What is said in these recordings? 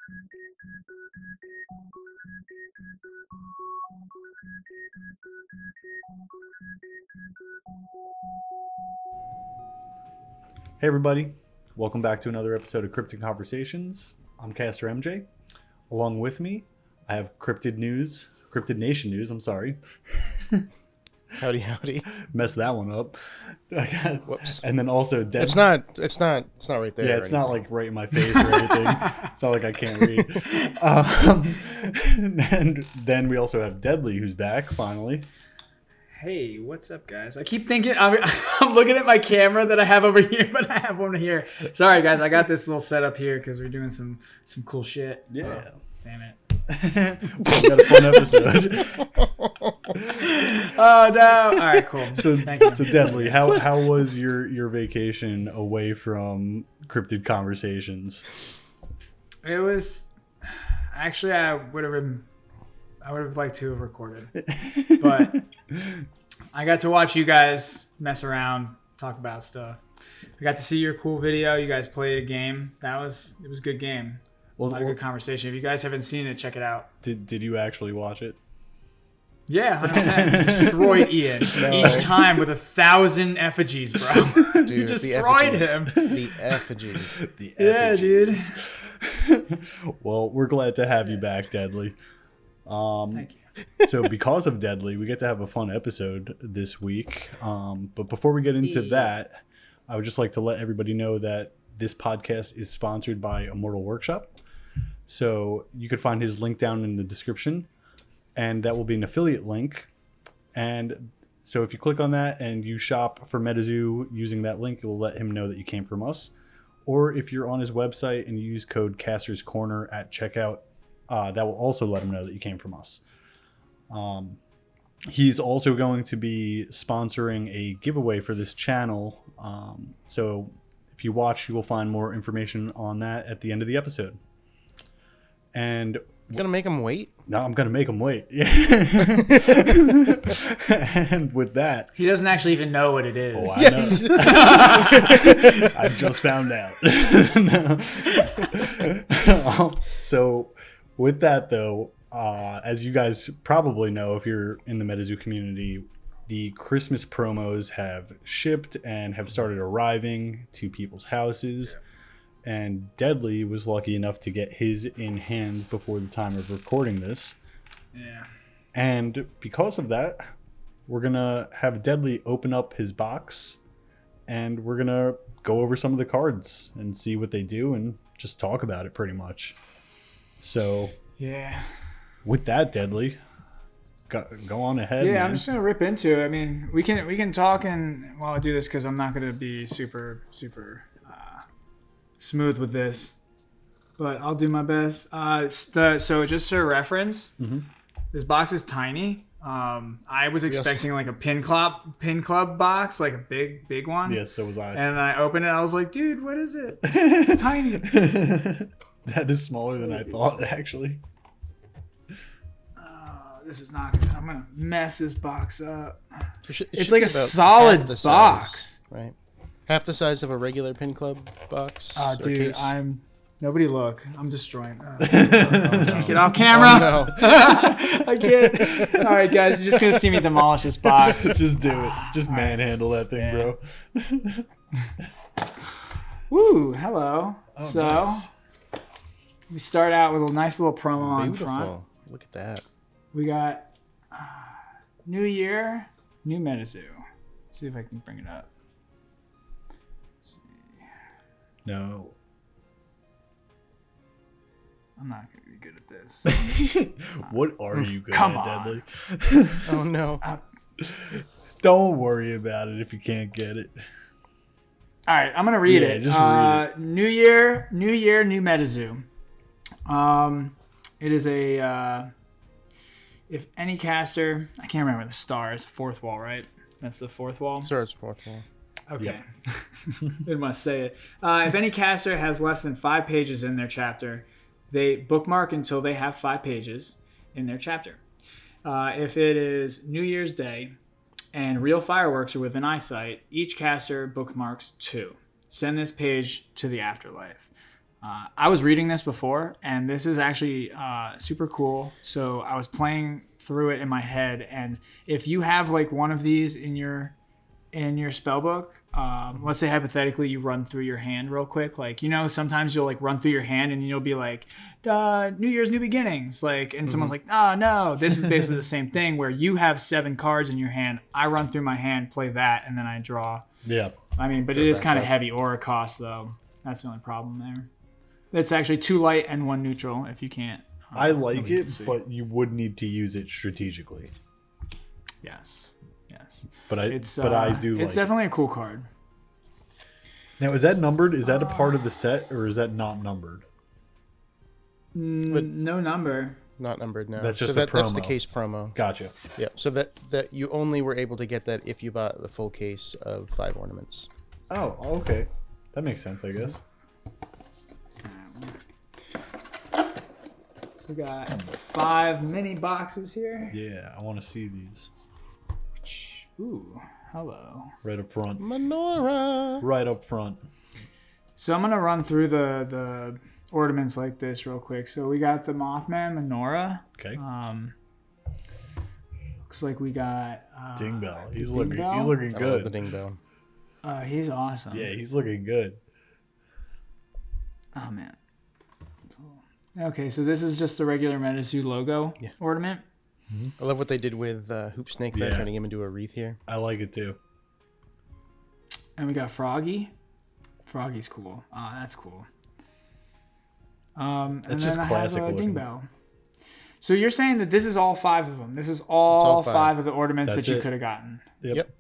Hey everybody, welcome back to another episode of Cryptid Conversations. I'm Caster MJ. Along with me, I have Cryptid Nation News, I'm sorry. Howdy. Messed that one up. Whoops. And then also Dead. It's not right there. Yeah, it's not like right in my face or anything. It's not like I can't read. And then we also have Deadly, who's back finally. Hey, what's up, guys? I keep thinking I'm looking at my camera that I have over here, but I have one here. Sorry, guys. I got this little setup here because we're doing some cool shit. Yeah. Oh, damn it. We got a fun episode. Oh no! All right, cool. So Deadly, how was your vacation away from Cryptid Conversations? It was actually I would have liked to have recorded, but I got to watch you guys mess around, talk about stuff. I got to see your cool video. You guys played a game. It was a good game. A lot of good conversation. If you guys haven't seen it, check it out. Did you actually watch it? Yeah, 100%. Destroyed Ian each time with 1,000 effigies, bro. Dude, you destroyed him. The effigies. Yeah, dude. Well, we're glad to have you back, Deadly. Thank you. So because of Deadly, we get to have a fun episode this week. But before we get into that, I would just like to let everybody know that this podcast is sponsored by Immortal Workshop. So you could find his link down in the description, and that will be an affiliate link. And so if you click on that and you shop for Metazoo using that link, it will let him know that you came from us. Or if you're on his website and you use code Caster's Corner at checkout, that will also let him know that you came from us. He's also going to be sponsoring a giveaway for this channel. So if you watch, you will find more information on that at the end of the episode. And You're gonna make him wait? no, I'm going to make him wait. Yeah. And with that, He doesn't actually even know what it is. oh, I know. I just found out. So with that, though, as you guys probably know, if you're in the Metazoo community, the Christmas promos have shipped and have started arriving to people's houses. And Deadly was lucky enough to get his in hands before the time of recording this. Yeah. And because of that, we're going to have Deadly open up his box, and we're going to go over some of the cards and see what they do and just talk about it pretty much. So, Yeah. with that, Deadly, go on ahead. Yeah, man. I'm just gonna rip into it. I mean, we can talk and while I do this because I'm not gonna be super smooth with this, but I'll do my best. So just for reference, this box is tiny. I was expecting like a pin club box, like a big one. Yeah, so was I. And I opened it. I was like, dude, what is it? It's tiny. That is smaller than I thought, actually. This is not good. I'm gonna mess this box up. It It's should like be a about solid half the box. size, right? Half the size of a regular pin club box. Oh, or dude, case. nobody look. I'm destroying. Can't get off camera. Oh, no. I can't. All right, guys, you're just gonna see me demolish this box. Just do it. Just manhandle that thing, Yeah. bro. Woo, hello. Oh, So nice. we start out with a nice little promo on Beautiful. front. Look at that. We got New Year, New Metazoo. Let's see if I can bring it up. No. I'm not gonna be good at this. What are you good Come at, on. Deadly? Oh no. Don't worry about it if you can't get it. All right, I'm gonna read Yeah, it. just read it. New Year, New Metazoo. It is a if any caster, I can't remember the star. It's the fourth wall, right? That's the fourth wall. Sir, it's fourth wall. Okay. Didn't want to say it. If any caster has less than 5 pages in their chapter, they bookmark until they have 5 pages in their chapter. If it is New Year's Day and real fireworks are within eyesight, each caster bookmarks 2. Send this page to the afterlife. I was reading this before, and this is actually super cool. So I was playing through it in my head, and if you have like one of these in your spell book, let's say hypothetically you run through your hand real quick, like, you know, sometimes you'll like run through your hand and you'll be like, New Year's, new beginnings, like, and someone's like, oh no, this is basically the same thing where you have 7 cards in your hand. I run through my hand, play that, and then I draw. Yeah. I mean, but it is kind of heavy aura cost though. That's the only problem there. It's actually 2 light and 1 neutral if you can't. I like it, but you would need to use it strategically. Yes. But I do. It's Like definitely a cool card. Now, is that numbered? Is that a part of the set, or is that not numbered? No number. Not numbered now. That's just so a promo. That's the case promo. Gotcha. Yeah. So that you only were able to get that if you bought the full case of 5 ornaments. Oh, okay. That makes sense, I guess. We got 5 mini boxes here. Yeah, I want to see these. Ooh, hello. Right up front. Menorah. Right up front. So I'm going to run through the ornaments like this real quick. So we got the Mothman Menorah. Okay. Looks like we got Ding Bell. He's Ding looking Bell? he's looking I love the good. ding bell. he's awesome. Yeah, he's looking good. Oh man. Okay, so this is just the regular Metazoo logo ornament. I love what they did with Hoop Snake there, Yeah. turning him into a wreath here. I like it too. And we got Froggy. Froggy's cool. Oh, that's cool. And That's then just I classic have looking. Ding Bell. So you're saying that this is all 5 of them. This is all, all 5 5 of the ornaments That's that you it. could have gotten. Yep.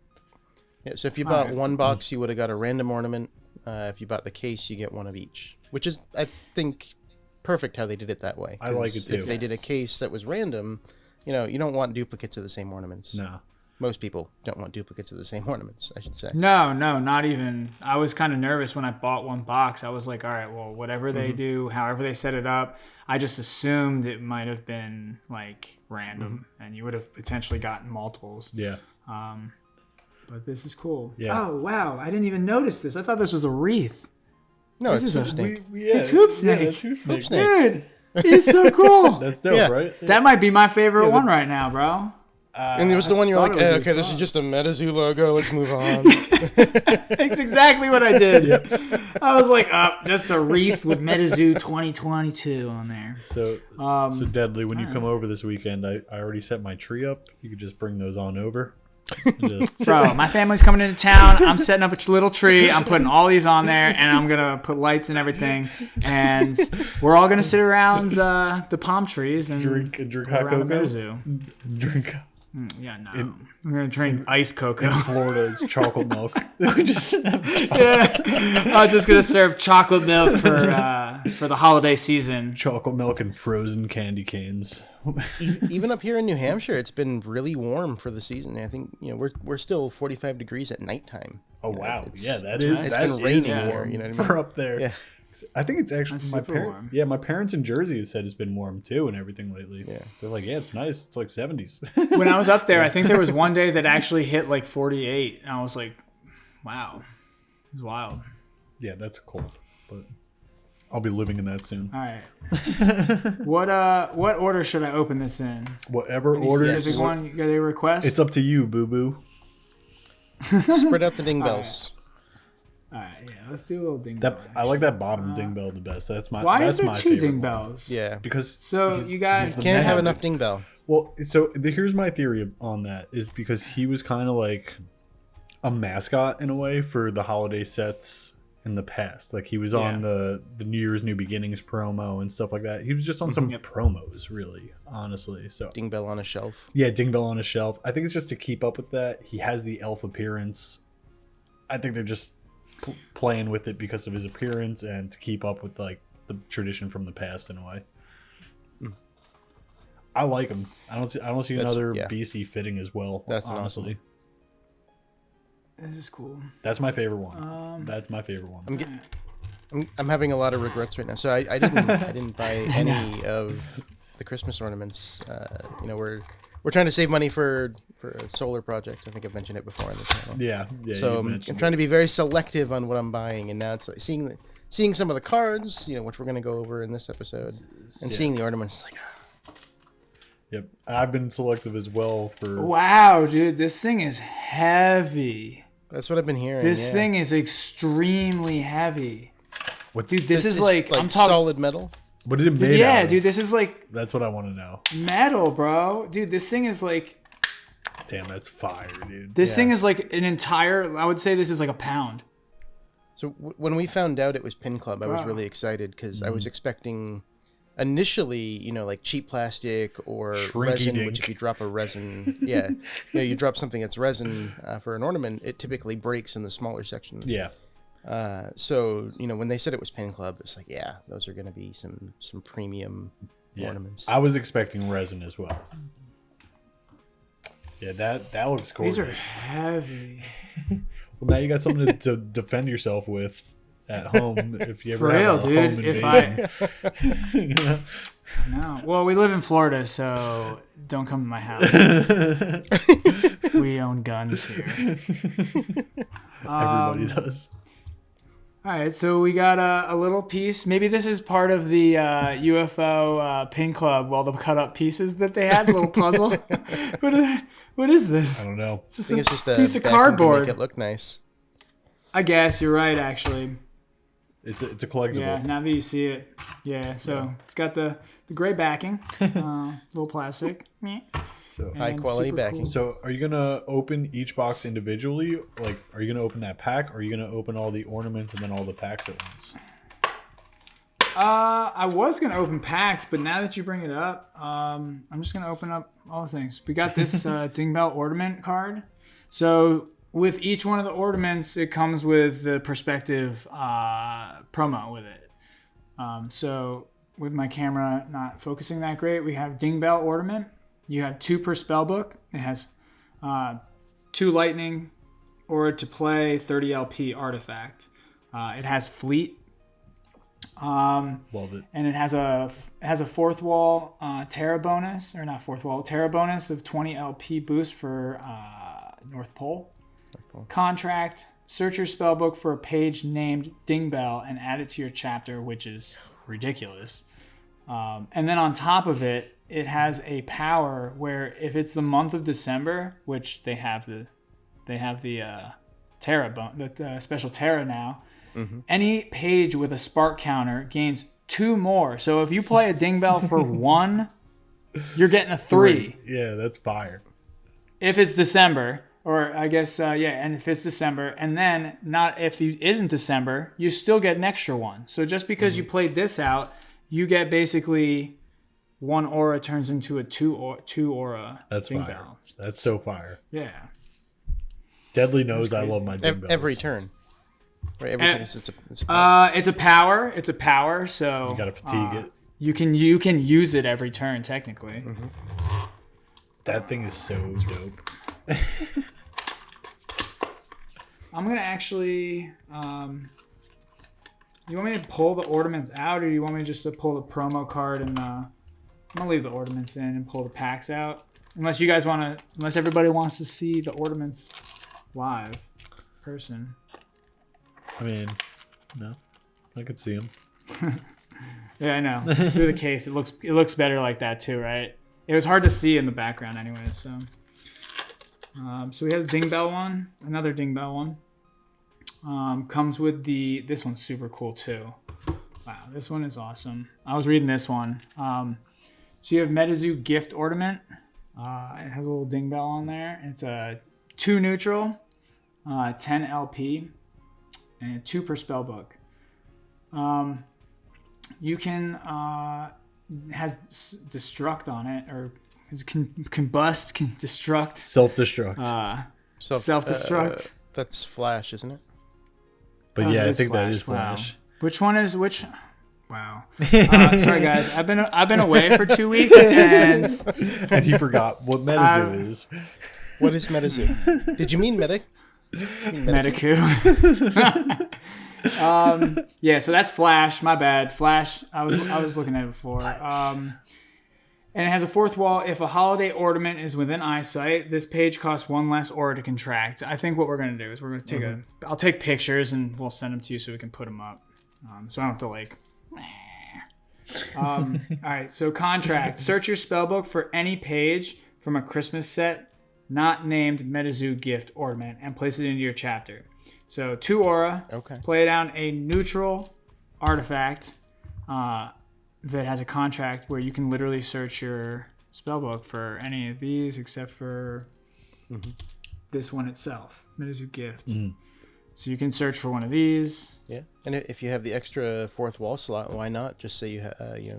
Yeah, so if you bought Alright. one box, you would have got a random ornament. If you bought the case, you get one of each. Which is, I think, perfect how they did it that way. I like 'Cause it too. If they did a case that was random, you know, you don't want duplicates of the same ornaments. No. Most people don't want duplicates of the same ornaments, I should say. No, not even. I was kind of nervous when I bought one box. I was like, all right, well, whatever they do, however they set it up, I just assumed it might have been like random and you would have potentially gotten multiples. Yeah. But this is cool. Yeah. Oh, wow. I didn't even notice this. I thought this was a wreath. No, This it's is a- Hoop Snake. It's Hoop Snake. Yeah, that's Hoop Snake. Hoop Snake. Dude, he's so cool. That's dope, Yeah. right? That might be my favorite one right now, bro. And there was the one you're thought like, it was okay, this is just a Metazoo logo. Let's move on. That's exactly what I did. I was like, just a wreath with Metazoo 2022 on there. So Deadly, when you come over this weekend, I already set my tree up. You could just bring those on over. And just, Bro, my family's coming into town. I'm setting up a little tree. I'm putting all these on there, and I'm going to put lights and everything. And we're all going to sit around the palm trees and drink go hot around the cocoa. Metazoo. Drink. Yeah, no. We're going to drink iced cocoa. In Florida, it's chocolate milk. Just Yeah. I'm just going to serve chocolate milk for the holiday season. chocolate milk and frozen candy canes. Even up here in New Hampshire, it's been really warm for the season. I think, you know, we're still 45 degrees at nighttime. Oh You know, wow! it's- Yeah, that is It's that been is raining warm here, you know what I mean? for up there. Yeah. I think it's actually That's my super parents. warm. Yeah, my parents in Jersey have said it's been warm too and everything lately. Yeah. They're like, yeah, it's nice. It's like 70s. When I was up there, I think there was one day that actually hit like 48. And I was like, wow. It's wild. Yeah, that's cold, but I'll be living in that soon. All right. What order should I open this in? Whatever Any order, specific one you got a request? it's up to you, boo boo. Spread out the ding bells. All right, yeah, let's do a little ding That bell. I like that bottom ding bell the best. That's my. Why that's is there my 2 favorite ding one. bells? Yeah. Because So you guys the Can't have man. enough ding bell. Well, here's my theory on that is because he was kind of like a mascot in a way for the holiday sets in the past. Like he was on the New Year's New Beginnings promo and stuff like that. He was just on some promos, really, honestly. So Ding bell on a shelf. yeah, Ding Bell on a shelf. I think it's just to keep up with that. He has the elf appearance. I think they're just playing with it because of his appearance and to keep up with like the tradition from the past in a way. I like him. I don't see That's- another yeah. beastie fitting as well. That's honestly. This is cool. That's my favorite one. That's my favorite one. I'm having a lot of regrets right now. So I didn't buy any of the Christmas ornaments. You know, we're trying to save money for for a solar project. I think I've mentioned it before on the channel. Yeah. So I'm trying to be very selective on what I'm buying, and now it's like seeing some of the cards, which we're going to go over in this episode, and seeing the ornaments, like. Yep, I've been selective as well for. Wow, dude, this thing is heavy. That's what I've been hearing. This thing is extremely heavy. What, dude? This is like I'm talking solid metal. What is it made Yeah, out of? dude, this is like. That's what I want to know. Metal, bro. Dude, this thing is like. Damn, that's fire, dude. This thing is like an entire. I would say this is like a pound. So when we found out it was Pin Club, I was really excited because I was expecting. Initially, like cheap plastic or resin, which if you drop a resin, you drop something that's resin for an ornament, it typically breaks in the smaller sections. Yeah. So, when they said it was Pin Club, it's like, those are going to be some premium ornaments. I was expecting resin as well. Yeah, that looks gorgeous. These are heavy. Well, now you got something to defend yourself with. At home, if you ever For real, have a dude. home invasion. No. Well, we live in Florida, so don't come to my house. We own guns here. Everybody does. All right, so we got a little piece. Maybe this is part of the UFO Pin Club, the cut up pieces that they had, little puzzle. What is this? I don't know. I think it's just a piece of backing cardboard. to make it look nice. I guess you're right, actually. It's a collectible. Yeah, now that you see it. Yeah, so it's got the gray backing, little plastic. So high quality backing. Cool. So are you gonna open each box individually? Like, are you gonna open that pack, or are you gonna open all the ornaments and then all the packs at once? I was gonna open packs, but now that you bring it up, I'm just gonna open up all the things. We got this Dingbell ornament card. So with each one of the ornaments, it comes with the perspective promo with it. So with my camera not focusing that great, we have Dingbell ornament. You have 2 per spell book. It has 2 lightning, or to play 30 LP artifact. It has fleet. Love it. And it has a 4th wall Terra bonus, or not 4th wall, Terra bonus of 20 LP boost for North Pole. Contract, search your spellbook for a page named Dingbell and add it to your chapter, which is ridiculous. And then on top of it, it has a power where if it's the month of December, which they have the Terra the special Terra now. Mm-hmm. Any page with a spark counter gains 2 more. So if you play a Dingbell for 1, you're getting a 3. Yeah, that's fire. If it's December, or I guess and if it's December, and then not if it isn't December, you still get an extra 1. So just because you played this out, you get basically 1 aura turns into a 2 aura. That's Dingbell. fire. That's so fire. Yeah. Deadly knows I love my Dingbells. Every turn. Right, every turn it's a power. It's a power, so you gotta fatigue it. You can use it every turn technically. Mm-hmm. That thing is so dope. I'm gonna actually. You want me to pull the ornaments out, or do you want me just to pull the promo card and? I'm gonna leave the ornaments in and pull the packs out. Unless you guys want to. Unless everybody wants to see the ornaments live, person. I mean, no, I could see him. Yeah, I know. Through the case, it looks better like that too, right? It was hard to see in the background anyway, so. So we have the Dingbell one, another Dingbell one. Comes with this one's super cool too. Wow, this one is awesome. I was reading this one. So you have Metazoo gift ornament. It has a little Dingbell on there. It's a 2 neutral, 10 LP, and 2 per spell book. You can has destruct on it, or combust, can destruct. Self-destruct. Self-destruct. That's Flash, isn't it? But yeah, I think that is Flash. Wow. Which one is which? Wow. Sorry guys, I've been away for 2 weeks and he forgot what Metazoo is. What is Metazoo? Did you mean Medic? Medicu. Yeah, so that's Flash. My bad. Flash. I was looking at it before. And it has a fourth wall. If a holiday ornament is within eyesight, this page costs 1 less aura to contract. I think what we're going to do is we're going to take I'll take pictures and we'll send them to you so we can put them up. So I don't have to like... all right, so contract. Search your spellbook for any page from a Christmas set not named Metazoo gift ornament and place it into your chapter. So 2 aura. Okay. Play down a neutral artifact that has a contract where you can literally search your spellbook for any of these except for this one itself, Metazoo gift. So you can search for one of these. Yeah, and if you have the extra 4th wall slot, why not just say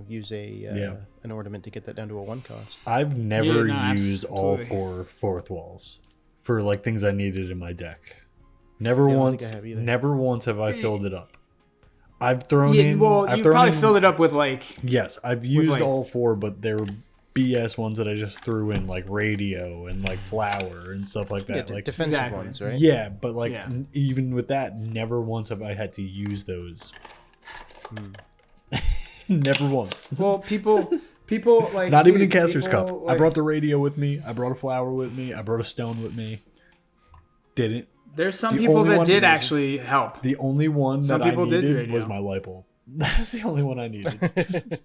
use an ornament to get that down to a 1 cost? I've never used all 4 4th walls for like things I needed in my deck. Never once have I filled it up. I've thrown in. Well, you probably filled it up with like. Yes, I've used all 4, but they were BS ones that I just threw in, like radio and like flower and stuff like that. Yeah, like defensive ones, right? Yeah, but like even with that, never once have I had to use those. Never once. Well, people like not even in Caster's Cup. Like, I brought the radio with me. I brought a flower with me. I brought a stone with me. Didn't. There's some people that did actually help. The only one that I needed was my light bulb. That was the only one I needed.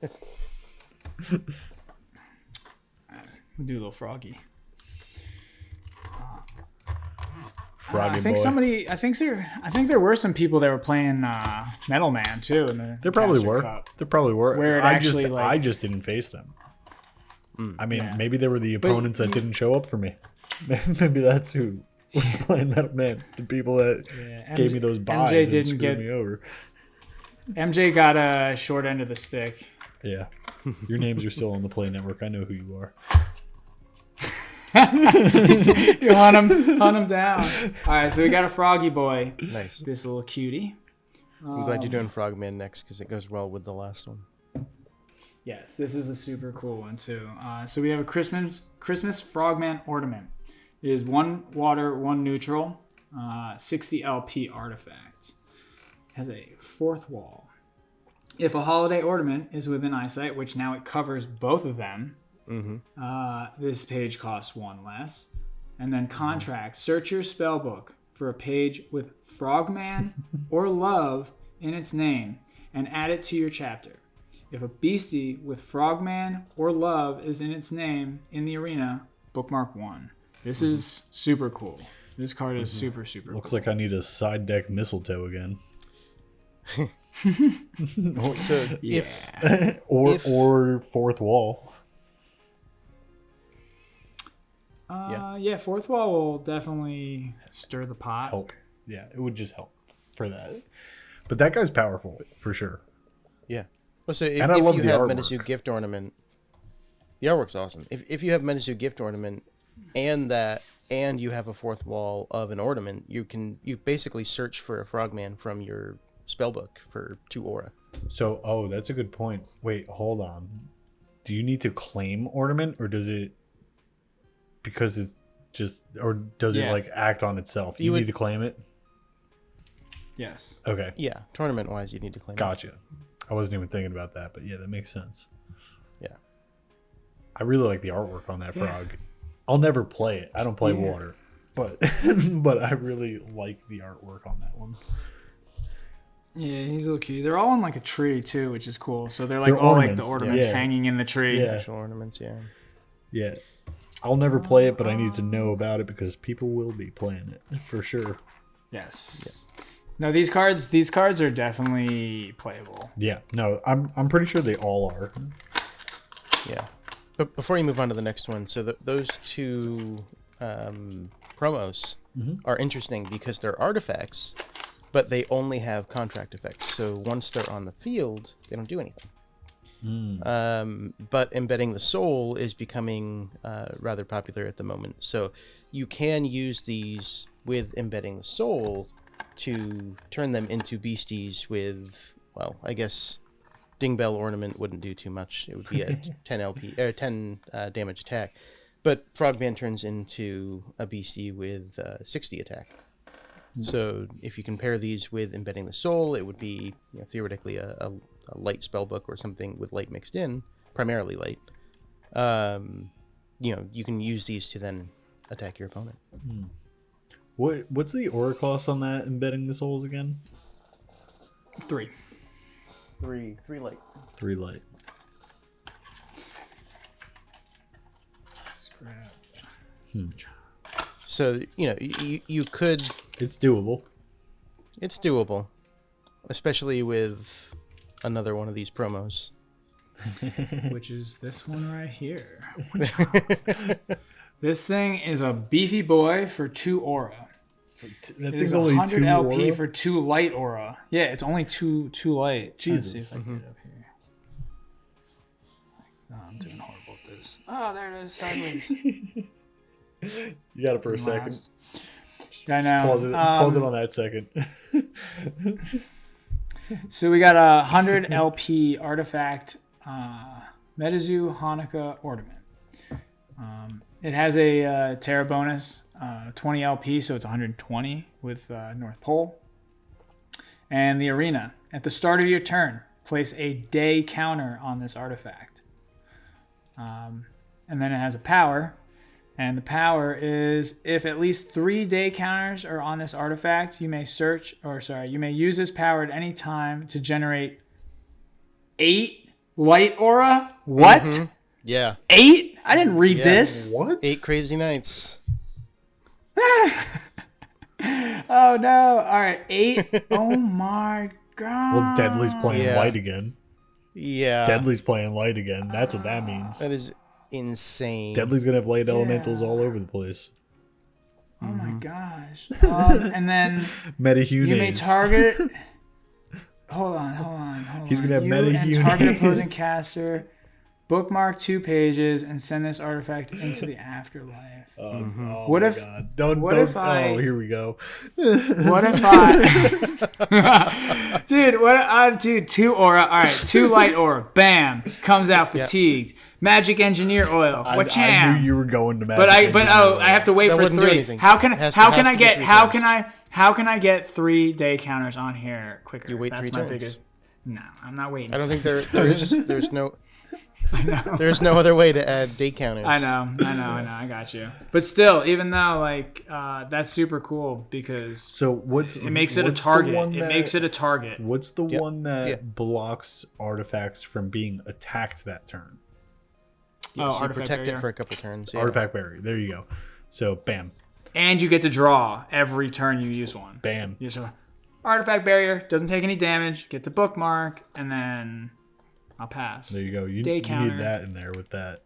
We'll do a little froggy. Froggy I think boy. I think there were some people that were playing Metal Man too. In the There probably Caster were. Cup. There probably were. Where it actually, I just didn't face them. I mean, maybe they were the opponents that didn't show up for me. Maybe that's who was playing Metal Man. The people that gave me those buys and screwed me over. MJ got a short end of the stick. Yeah. Your names are still on the Play Network. I know who you are. You hunt him down. All right, so we got a Froggy Boy. Nice. This little cutie. I'm glad you're doing Frogman next because it goes well with the last one. Yes, this is a super cool one too. So we have a Christmas Frogman ornament. It is 1 water, 1 neutral, 60 LP artifact. Has a 4th wall. If a holiday ornament is within eyesight, which now it covers both of them, this page costs 1 less. And then contract. Search your spellbook for a page with Frogman or Love in its name and add it to your chapter. If a beastie with Frogman or Love is in its name in the arena, bookmark 1. This is super cool. This card is super cool. Looks like I need a side deck mistletoe again. So or 4th wall. Yeah, 4th wall will definitely stir the pot. Help. Yeah, it would just help for that. But that guy's powerful for sure. Yeah. Well, so if I love you the have artwork. Metazoo gift ornament, the artwork's awesome. If you have Metazoo gift ornament and you have a 4th wall of an ornament, you basically search for a Frogman from your spellbook for 2 aura. So, that's a good point. Wait, hold on. Do you need to claim ornament, or does it because it's just, or does it like act on itself? You need to claim it? Yes. Okay. Yeah, tournament wise, you need to claim it. Gotcha. I wasn't even thinking about that, but yeah, that makes sense. Yeah. I really like the artwork on that frog. I'll never play it. I don't play water, but but I really like the artwork on that one. Yeah, he's a little cute. They're all on like a tree too, which is cool. So they're all like the ornaments hanging in the tree. Yeah. Actual ornaments, yeah. Yeah. I'll never play it, but I need to know about it because people will be playing it for sure. Yes. Yeah. No, these cards are definitely playable. Yeah. No, I'm pretty sure they all are. Yeah. But before you move on to the next one, so those 2 promos are interesting because they're artifacts, but they only have contract effects. So once they're on the field, they don't do anything. But embedding the soul is becoming rather popular at the moment. So you can use these with embedding the soul to turn them into beasties with, well, I guess Dingbell Ornament wouldn't do too much. It would be a 10 LP or 10 damage attack. But Frogman turns into a beastie with 60 attack. So if you compare these with embedding the soul, it would be theoretically a light spellbook or something with light mixed in, primarily light. you can use these to then attack your opponent. What's the aura cost on that embedding the souls again? 3. 3 light. 3 light. Scrap. So you could. It's doable. It's doable, especially with another one of these promos. Which is this one right here. This thing is a beefy boy for 2 aura. That It is thing's only 100 2 LP aura? for 2 light aura. Yeah, it's only 2 light. Jesus. Let's see if I can get it up here. Oh, I'm doing horrible at this. Oh, there it is, sideways. You got it for a second. Last. I know. Pause it on that second. So we got a 100 LP artifact, Metazoo Hanukkah ornament. It has a Terra bonus, 20 LP, so it's 120 with North Pole. And the arena. At the start of your turn, place a day counter on this artifact. And then it has a power. And the power is if at least 3 day counters are on this artifact, you may use this power at any time to generate 8 light aura. What? Mm-hmm. Yeah. 8? I didn't read this. What? 8 crazy nights. Oh no. All right. 8. Oh my god. Well, Deadly's playing light again. Yeah. Deadly's playing light again. That's what that means. That is insane. Deadly's gonna have light elementals all over the place. Oh my gosh. And then Metahunes. you may target. Hold on. He's gonna have you and Metahunes. target opposing caster. Bookmark 2 pages and send this artifact into the afterlife. Oh What my if- God. Don't. I- here we go. What if I, dude, 2 aura. All right, 2 light aura. Bam, comes out fatigued. Magic engineer oil. I Wacham. knew you were going to Magic. But Engineer. I have to wait That for wouldn't do 3. anything. How can Has I to be get 3 how can I get 3 day counters on here quicker? You wait That's 3 my turns. biggest. No, I'm not waiting. I don't think there's no. There's no other way to add day counters. I know. I got you. But still, even though that's super cool because it makes it a target. Makes it a target. What's the one that Yeah. blocks artifacts from being attacked that turn? Yeah, so you artifact protect barrier. it for a couple turns. Yeah. Artifact barrier. There you go. So bam, And you get to draw every turn you use one. bam. You just artifact barrier, doesn't take any damage, get the bookmark, and then I'll pass. There you go. You Day counter. need that in there with that.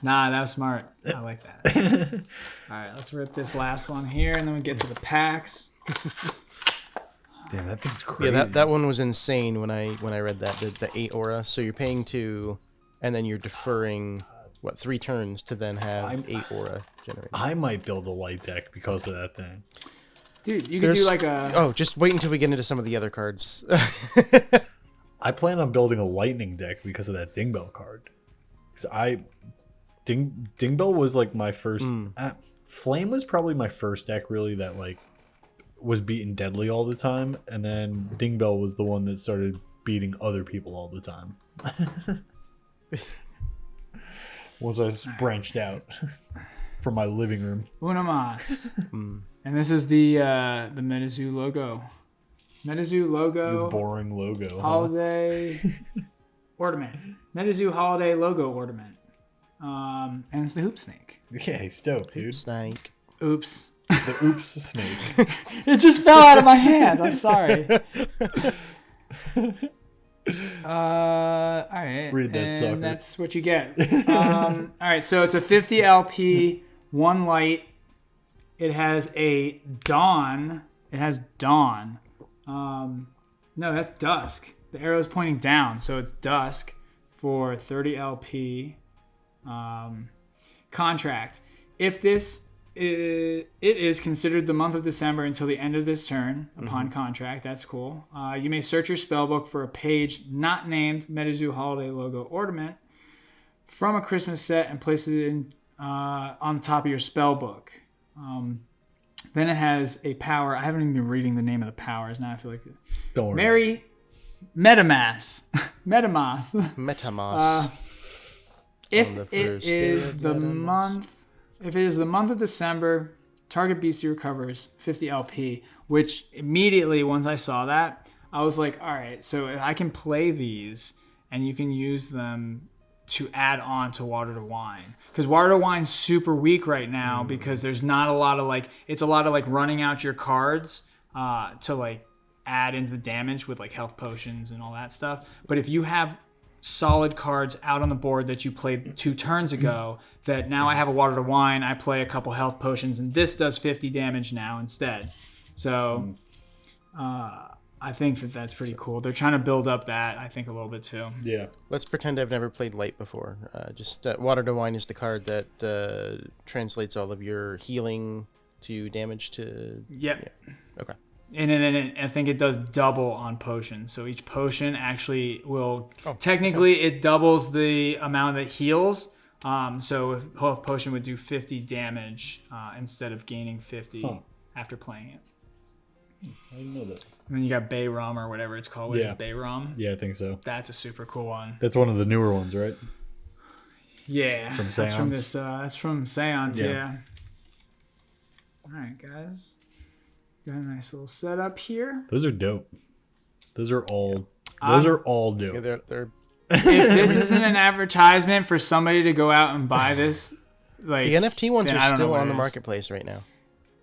Nah, that was smart. I like that. All right, let's rip this last one here, and then we get to the packs. Damn, that thing's crazy. Yeah, that one was insane when I read that the 8 aura. So you're paying 2, and then you're deferring 3 turns to then have 8 aura generated. I might build a light deck because of that thing. Dude, you could do like a... Oh, just wait until we get into some of the other cards. I plan on building a lightning deck because of that Dingbell card. Because Dingbell was like my first. Flame was probably my first deck really that was beating Deadly all the time, and then Dingbell was the one that started beating other people all the time. Once I branched out from my living room. Una mas. And this is the Metazoo logo. Metazoo logo. Your boring logo. Huh? Holiday ornament. Metazoo holiday logo ornament. And it's the hoop snake. Yeah, he's dope, dude. Snake. Oops. The oops snake. It just fell out of my hand. I'm sorry. All right. Read that and sucker. That's what you get. All right. So it's a 50 LP, 1 light. It has a dawn. It has dawn. No, that's dusk. The arrow is pointing down, so it's dusk for 30 LP. Contract. If it is considered the month of December until the end of this turn upon contract. That's cool. You may search your spellbook for a page not named Metazoo Holiday logo ornament from a Christmas set and place it on the top of your spellbook. Then it has a power. I haven't even been reading the name of the powers. Now I feel like Don't worry. Mary Metamass. Metamass. Metamos. If On the it first day is of the Vatimus. month, if it is the month of December, target BC recovers 50 LP. Which immediately, once I saw that, I was like, all right, so I can play these, and you can use them to add on to Water to Wine. Because Water to Wine's super weak right now because there's not a lot of it's a lot of running out your cards to add into the damage with health potions and all that stuff. But if you have solid cards out on the board that you played 2 turns ago, that now I have a Water to Wine, I play a couple health potions, and this does 50 damage now instead. So I think that's pretty cool. They're trying to build up that, I think, a little bit too. Yeah. Let's pretend I've never played Light before. Water to Wine is the card that translates all of your healing to damage to... Yep. Yeah. Okay. And then I think it does double on potions. So each potion actually will... Technically, it doubles the amount that heals. So a health potion would do 50 damage instead of gaining 50 after playing it. I didn't know that. And then you got Bayram or whatever it's called. What is it, Bayram? Yeah, I think so. That's a super cool one. That's one of the newer ones, right? Yeah. From Seance? That's from Seance, yeah. All right, guys. Got a nice little setup here. Those are dope. Those are all dope. Yeah, they're If this isn't an advertisement for somebody to go out and buy this, the NFT ones then I are don't know still what on it the is. marketplace right now.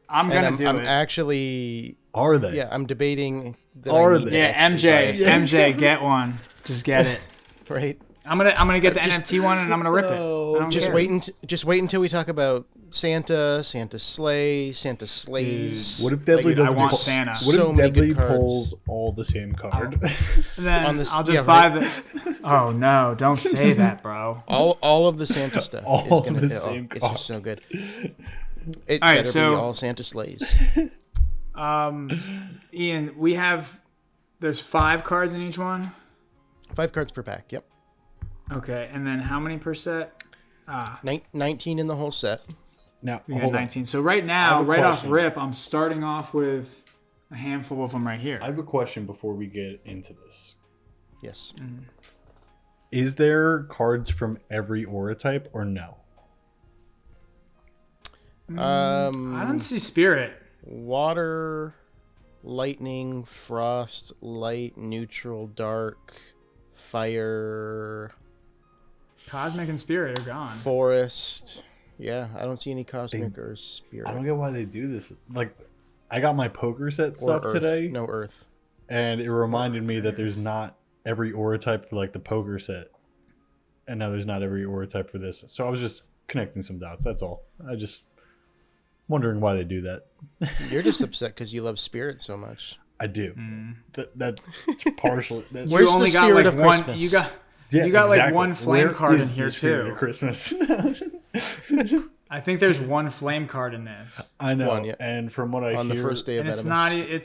I'm And gonna do I'm it. actually... Are they? Yeah, I'm debating... that Are I need they? to Yeah, actually buy MJ, it. MJ, get one. Just get it. Right? I'm gonna get the Just- NFT one and I'm gonna rip it. I don't Just care. wait until we talk about Santa Slay, Santa Slays. What if Deadly Dude, I doesn't want pull- Santa. What So if many Deadly good cards. pulls all the same card? And then on this- I'll just yeah, buy right. the. Oh no! Don't say that, bro. All of the Santa stuff All is gonna the be same it's card. just so good. It All right, better so- be all Santa Slays. Ian, there's 5 cards in each one. 5 cards per pack. Yep. Okay, and then how many per set? 19 in the whole set. Now, We got hold on. 19. So right I now, have a right off question. rip, I'm starting off with a handful of them right here. I have a question before we get into this. Yes. Is there cards from every aura type or no? I don't see spirit. Water, lightning, frost, light, neutral, dark, fire, Cosmic and spirit are gone. forest. Yeah, I don't see any cosmic or spirit. I don't get why they do this. Like, I got my poker set or stuff earth. today, No earth. and it reminded me that there's not every aura type for like the poker set, and now there's not every aura type for this. So I was just connecting some dots. That's all. I just wondering why they do that. You're just upset because you love spirit so much. I do. That's partially. That's, Where's You only the got spirit like of one. Christmas? You got like exactly. one flame Where card in is here the spirit too. of Christmas. I think there's one flame card in this. I know, One, yeah. and from what I On hear, the first day of And it's Vatimus.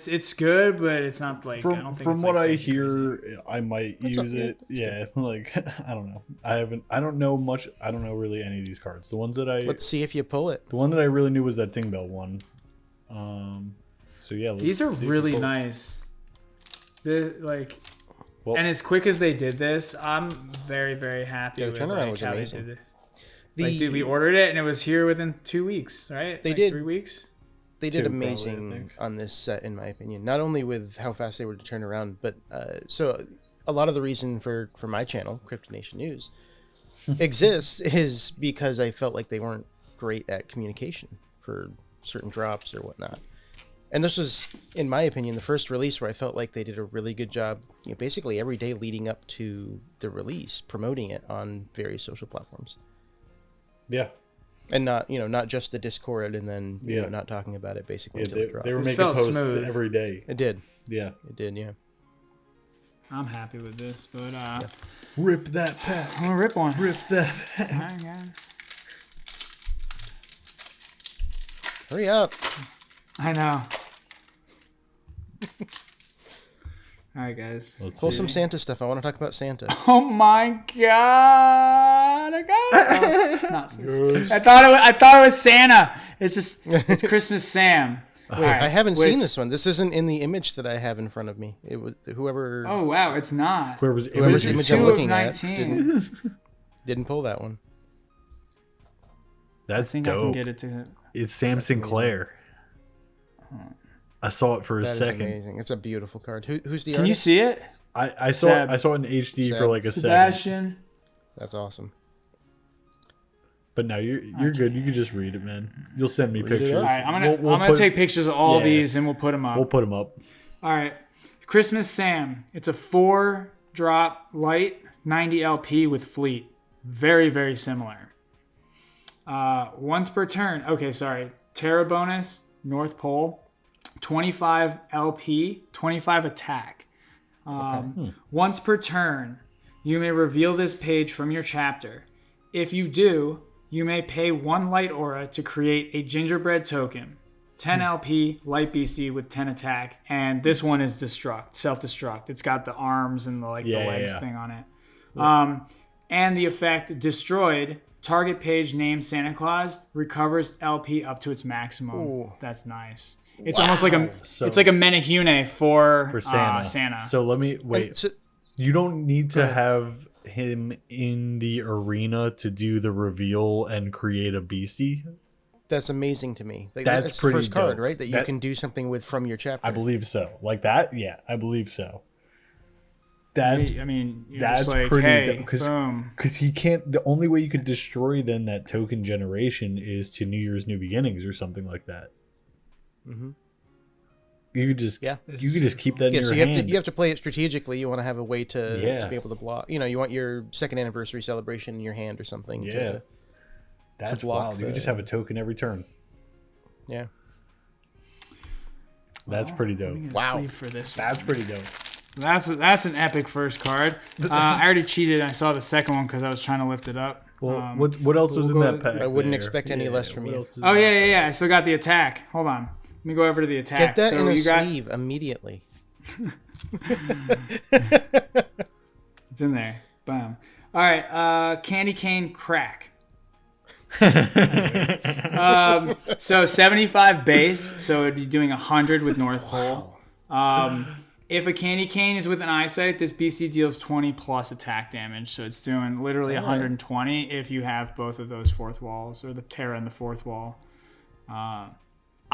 not. It's good, but it's not like. I don't from think from it's what like I crazy, hear, crazy. I might That's use okay. it. Yeah, like I don't know. I don't know much. I don't know really any of these cards. The ones that Let's see if you pull it. the one that I really knew was that Ding Bell one. So yeah, let's These are see if we really pull- nice. They're like, Well- and as quick as they did this, I'm very very happy Yeah, the with turnaround like, was how amazing. they did this. The, Like, dude, we ordered it and it was here within 2 weeks, right? They Like, did. 3 weeks. They did Two, probably, I amazing think. on this set, in my opinion. Not only with how fast they were to turn around, but so a lot of the reason for my channel, Cryptid Nation News, exists is because I felt like they weren't great at communication for certain drops or whatnot. And this was, in my opinion, the first release where I felt like they did a really good job, basically every day leading up to the release, promoting it on various social platforms. Yeah, And not just the Discord and then Yeah. not talking about it basically yeah. until it dropped. They were This making felt posts smooth. every day. It did. Yeah, It did, yeah. I'm happy with this, but rip that pack. I'm gonna rip one. Rip that pack. All right, guys. Hurry up. I know. All right, guys. Let's Pull see. some Santa stuff. I want to talk about Santa. Oh my god! I got it. Nonsense. I thought it was Santa. It's Christmas Sam. Wait, I haven't seen this one. This isn't in the image that I have in front of me. It was Oh wow, it's not. Whoever's Whoever's This is image 2 I'm of looking at 19. didn't pull that one. That's I think dope. I can get it to. It's Sam Sinclair. I saw it for a That is second. amazing. It's a beautiful card. Who's the Can you artist? see it? I saw it in HD Seb. for like a second. Sebastian. That's awesome. But no, you're good. You can just read it, man. You'll send me Read it pictures. up. All right, I'm gonna take pictures of all these and we'll put them up. We'll put them up. All right, Christmas Sam. It's a 4-drop light 90 LP with fleet. Very, very similar. Once per turn. Okay, sorry. Terra bonus, North Pole. 25 LP, 25 attack. Once per turn, you may reveal this page from your chapter. If you do, you may pay 1 light aura to create a gingerbread token. 10 LP, light beastie with 10 attack. And this one is destruct, self-destruct. It's got the arms and the legs thing on it. Yeah. And the effect, destroyed, target page named Santa Claus, recovers LP up to its maximum. Ooh. That's nice. It's almost like it's like a Menehune for Santa. So let me wait. You don't need to have him in the arena to do the reveal and create a beastie. That's amazing to me. That's the pretty first card, dope. right? That you can do something with from your chapter. I believe so. Like that? Yeah, I believe so. That's like, pretty hey, because he can't. The only way you could destroy then that token generation is to New Year's New Beginnings or something like that. Mm-hmm. You could just keep that in your hand. You have to play it strategically. You want to have a way to be able to block. You want your 2nd anniversary celebration in your hand or something. Yeah, that's wild. You could just have a token every turn. Yeah, that's pretty dope. Wow, for this that's pretty dope. That's an epic first card. I already cheated. I saw the second one because I was trying to lift it up. Well, what else was in that pack? I wouldn't expect any less from you. Oh yeah. I still got the attack. Hold on. Let me go over to the attack. Get that in a sleeve immediately. It's in there. Boom. All right. Candy cane crack. So 75 base. So it'd be doing 100 with North Pole. If a candy cane is with an eyesight, this beastie deals 20 plus attack damage. So it's doing literally 120 if you have both of those 4th walls, or the Terra and the 4th wall.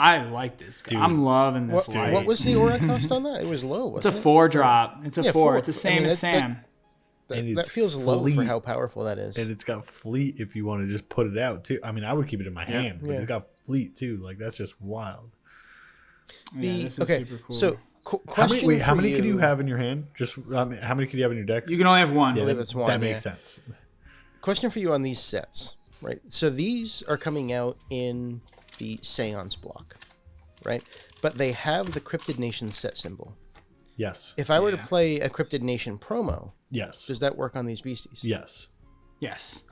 I like this. Dude. I'm loving this light. What was the aura cost on that? It was low, wasn't it? It's a 4-drop. It's a 4. It's the same as Sam. That feels low for how powerful that is. And it's got fleet if you want to just put it out, too. I mean, I would keep it in my hand, but it's got fleet, too. Like, that's just wild. This is super cool. So, how many can you have in your hand? Just how many can you have in your deck? You can only have one. Yeah, that's one. That makes sense. Question for you on these sets, right? So these are coming out in the Seance block, right? But they have the Cryptid Nation set symbol. Yes. If I were to play a Cryptid Nation promo, does that work on these beasties? Yes.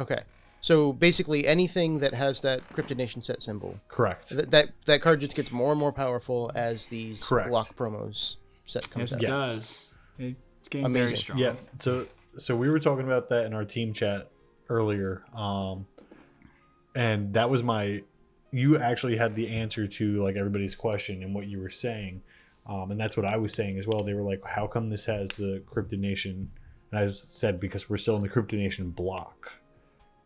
Okay. So basically anything that has that Cryptid Nation set symbol. Correct. That card just gets more and more powerful as these block promos set comes out. Yes, it does. It's getting very strong. Yeah. So we were talking about that in our team chat earlier. And that was you actually had the answer to like everybody's question and what you were saying. And that's what I was saying as well. They were like, how come this has the Cryptid Nation? And I said, because we're still in the Cryptid Nation block.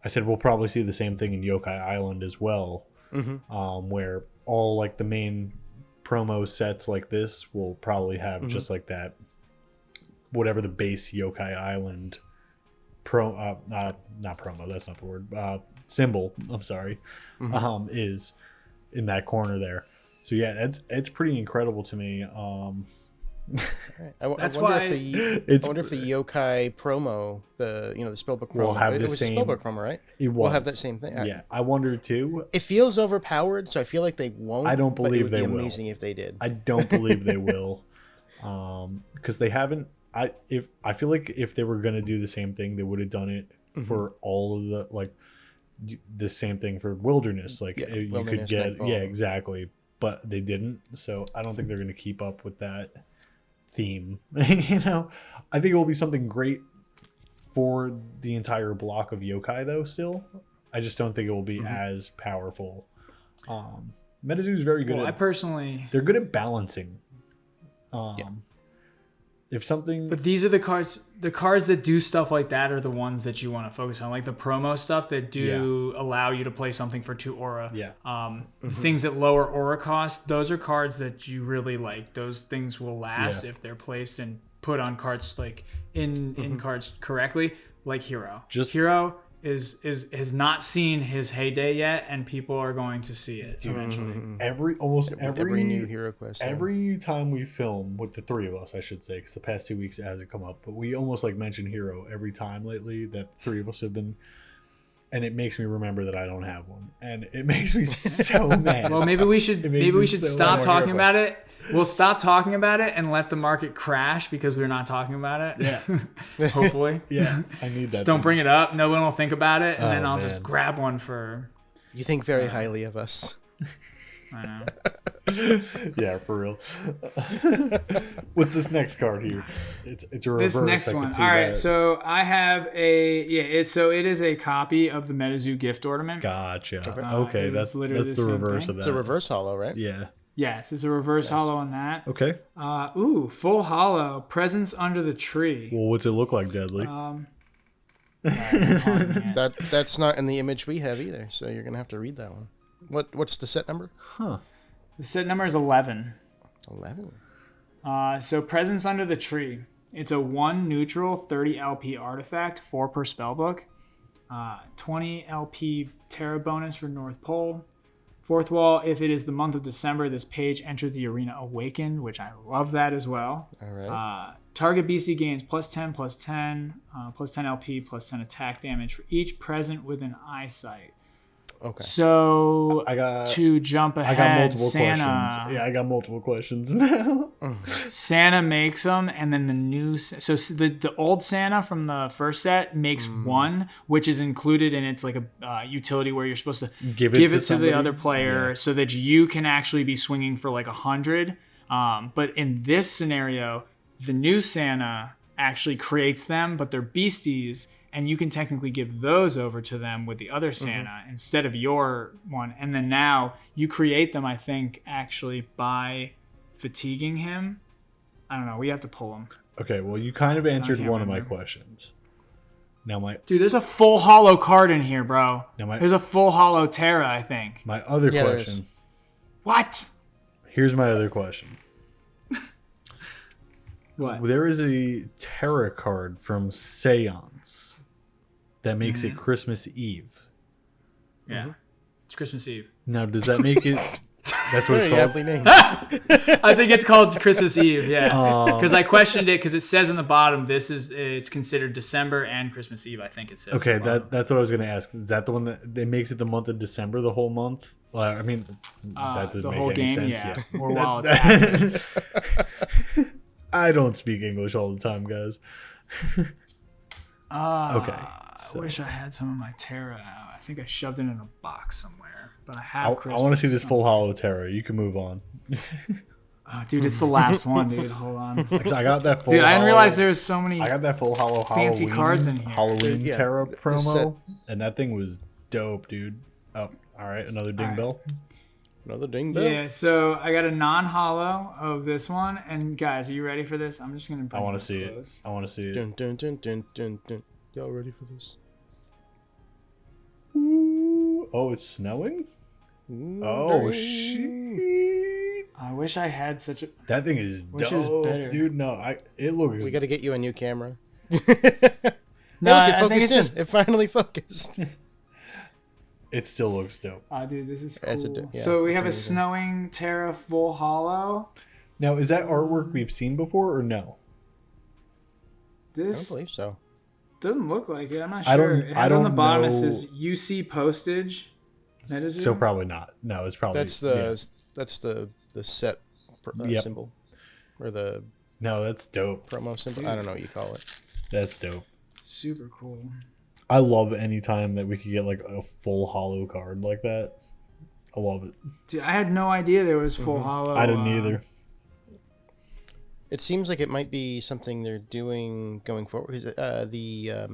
I said, we'll probably see the same thing in Yokai Island as well. Mm-hmm. Where all like the main promo sets like this will probably have just like that, whatever the base Yokai Island not promo, that's not the word, symbol, I'm sorry, is in that corner there. So yeah, it's pretty incredible to me. I wonder if the Yokai promo, the spellbook promo, will have it the was same a spellbook promo, right? It was. We'll have that same thing. Yeah, I wonder too. It feels overpowered, so I feel like they won't. I don't believe they will. It would be amazing if they did. I don't believe they will, because they haven't. I feel like if they were gonna do the same thing, they would have done it for all of the same thing for Wilderness. Like you could get exactly, but they didn't. So I don't think they're gonna keep up with that theme. I think it will be something great for the entire block of yokai though. Still, I just don't think it will be as powerful. Metazoo is very good. They're good at balancing. if something. But these are the cards. The cards that do stuff like that are the ones that you want to focus on, like the promo stuff that do allow you to play something for 2 aura. Yeah. Things that lower aura cost. Those are cards that you really like. Those things will last if they're placed and put on cards like in cards correctly. Like Hero. Hero has not seen his heyday yet, and people are going to see it eventually. Every new hero quest. Every time we film with the 3 of us, I should say, because the past 2 weeks it hasn't come up, but we almost like mention Hero every time lately that 3 of us have been, and it makes me remember that I don't have one, and it makes me so mad. Well, maybe we should stop talking about it. We'll stop talking about it and let the market crash because we're not talking about it. Yeah. Hopefully. Yeah. I need that. Just don't bring it up. No one will think about it. And then I'll just grab one for... You think very highly of us. I know. Yeah, for real. What's this next card here? It's a reverse. This next one. All right. So I have it is a copy of the Metazoo gift ornament. Gotcha. Okay. That's the reverse of that. It's a reverse holo, right? Yeah. Yes, it's a reverse holo on that. Okay. Full holo. Presents under the tree. Well, what's it look like, Deadly? That's not in the image we have either, so you're gonna have to read that one. What's the set number? Huh. The set number is 11. 11. So Presents under the tree. It's a 1 neutral 30 LP artifact, 4 per spellbook. 20 LP Terra bonus for North Pole. 4th wall, if it is the month of December, this page entered the arena awakened, which I love that as well. All right. Target BC gains +10, +10, +10 LP, +10 attack damage for each present within eyesight. Okay. So to jump ahead, I got multiple Santa, questions. Yeah, I got multiple questions now. Santa makes them, and then the old Santa from the first set makes 1, which is included, and it's like a utility where you're supposed to give it to the other player so that you can actually be swinging for like 100. But in this scenario, the new Santa actually creates them, but they're beasties. And you can technically give those over to them with the other Santa instead of your one. And then now you create them, I think, actually by fatiguing him. I don't know. We have to pull him. Okay, well, you kind of answered one of my questions. Now Dude, there's a full holo card in here, bro. There's a full holo Terra, I think. My other question. What? Here's my other question. What? There is a Terra card from Seance that makes it Christmas Eve. Yeah. It's Christmas Eve. Now, does that make it... That's what it's called? I think it's called Christmas Eve, yeah. Because I questioned it because it says in the bottom, it's considered December and Christmas Eve, I think it says. Okay, that's what I was going to ask. Is that the one that makes it the month of December, the whole month? Well, I mean, that doesn't make any sense. Yeah. Or while it's happening. I don't speak English all the time, guys. Okay. So. I wish I had some of my Terra out. I think I shoved it in a box somewhere. But I have I want to see this full holo Terra. You can move on. Dude, it's the last one, dude. Hold on. I got that full Dude, I didn't realize there was so many I got that full fancy cards in here. Halloween Terra promo. And that thing was dope, dude. Oh, all right. Another ding bell. Another ding bell. Yeah, so I got a non-holo of this one, and guys, are you ready for this? I'm just gonna. I want to see it. I want to see it. Dun, dun, dun, dun, dun, dun. Y'all ready for this? Ooh. Oh, it's snowing. Ooh, oh shit! I wish I had such a. That thing is dope, dude. No, it looks. We got to get you a new camera. No, look, it I think focused in. It finally focused. It still looks dope. Dude, this is cool. So we have a snowing Terra full holo. Now, is that artwork we've seen before or no? I don't believe so. Doesn't look like it. I'm not sure. It has on the bottom. It says UC postage. Metazoo? So probably not. No, it's probably that's the set symbol or the that's dope promo symbol. I don't know what you call it. That's dope. Super cool. I love any time that we could get like a full holo card like that. I love it. Dude, I had no idea there was full holo. I didn't either. It seems like it might be something they're doing going forward. The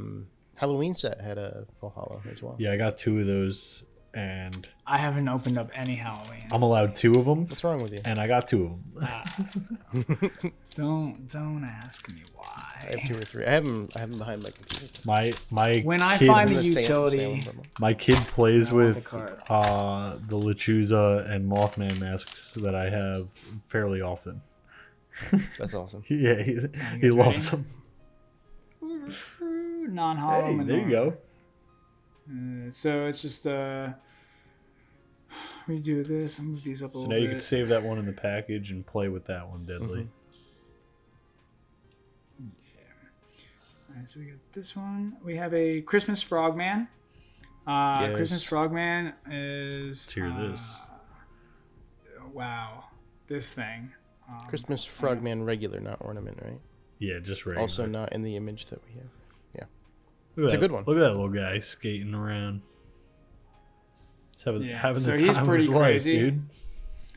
Halloween set had a full holo as well. Yeah, I got 2 of those, and I haven't opened up any Halloween. I'm allowed 2 of them. What's wrong with you? And I got 2 of them. Don't ask me why. I have 2 or 3. I have them behind my computer. My When I kid, find the Salem utility, promo. my kid plays I want with the card. the Lechuza and Mothman masks that I have fairly often. That's awesome. Yeah, he loves them. non-hollow. Hey, there you go. So it's just we do this. I'll move these up a So little now you bit. can save that one in the package and play with that one, Deadly. All right, so we got this one. We have a Christmas Frogman. Yes. Christmas Frogman is. Let's hear this. Wow, this thing. Christmas Frogman regular, not ornament, right? Yeah, just right. Also not in the image that we have. It's a good one. Look at that little guy skating around. He's having So the he's time of pretty his life, crazy. dude.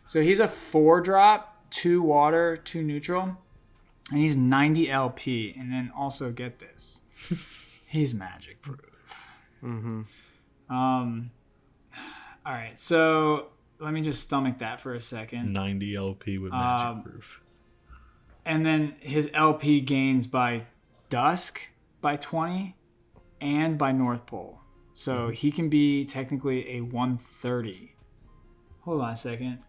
So he's a 4-drop, 2 water, 2 neutral, and he's 90 LP. And then also get this, he's magic proof. Mm-hmm. All right, so let me just stomach that for a second. 90 LP with magic proof. And then his LP gains by dusk by 20 and by North Pole. So he can be technically a 130. Hold on a second.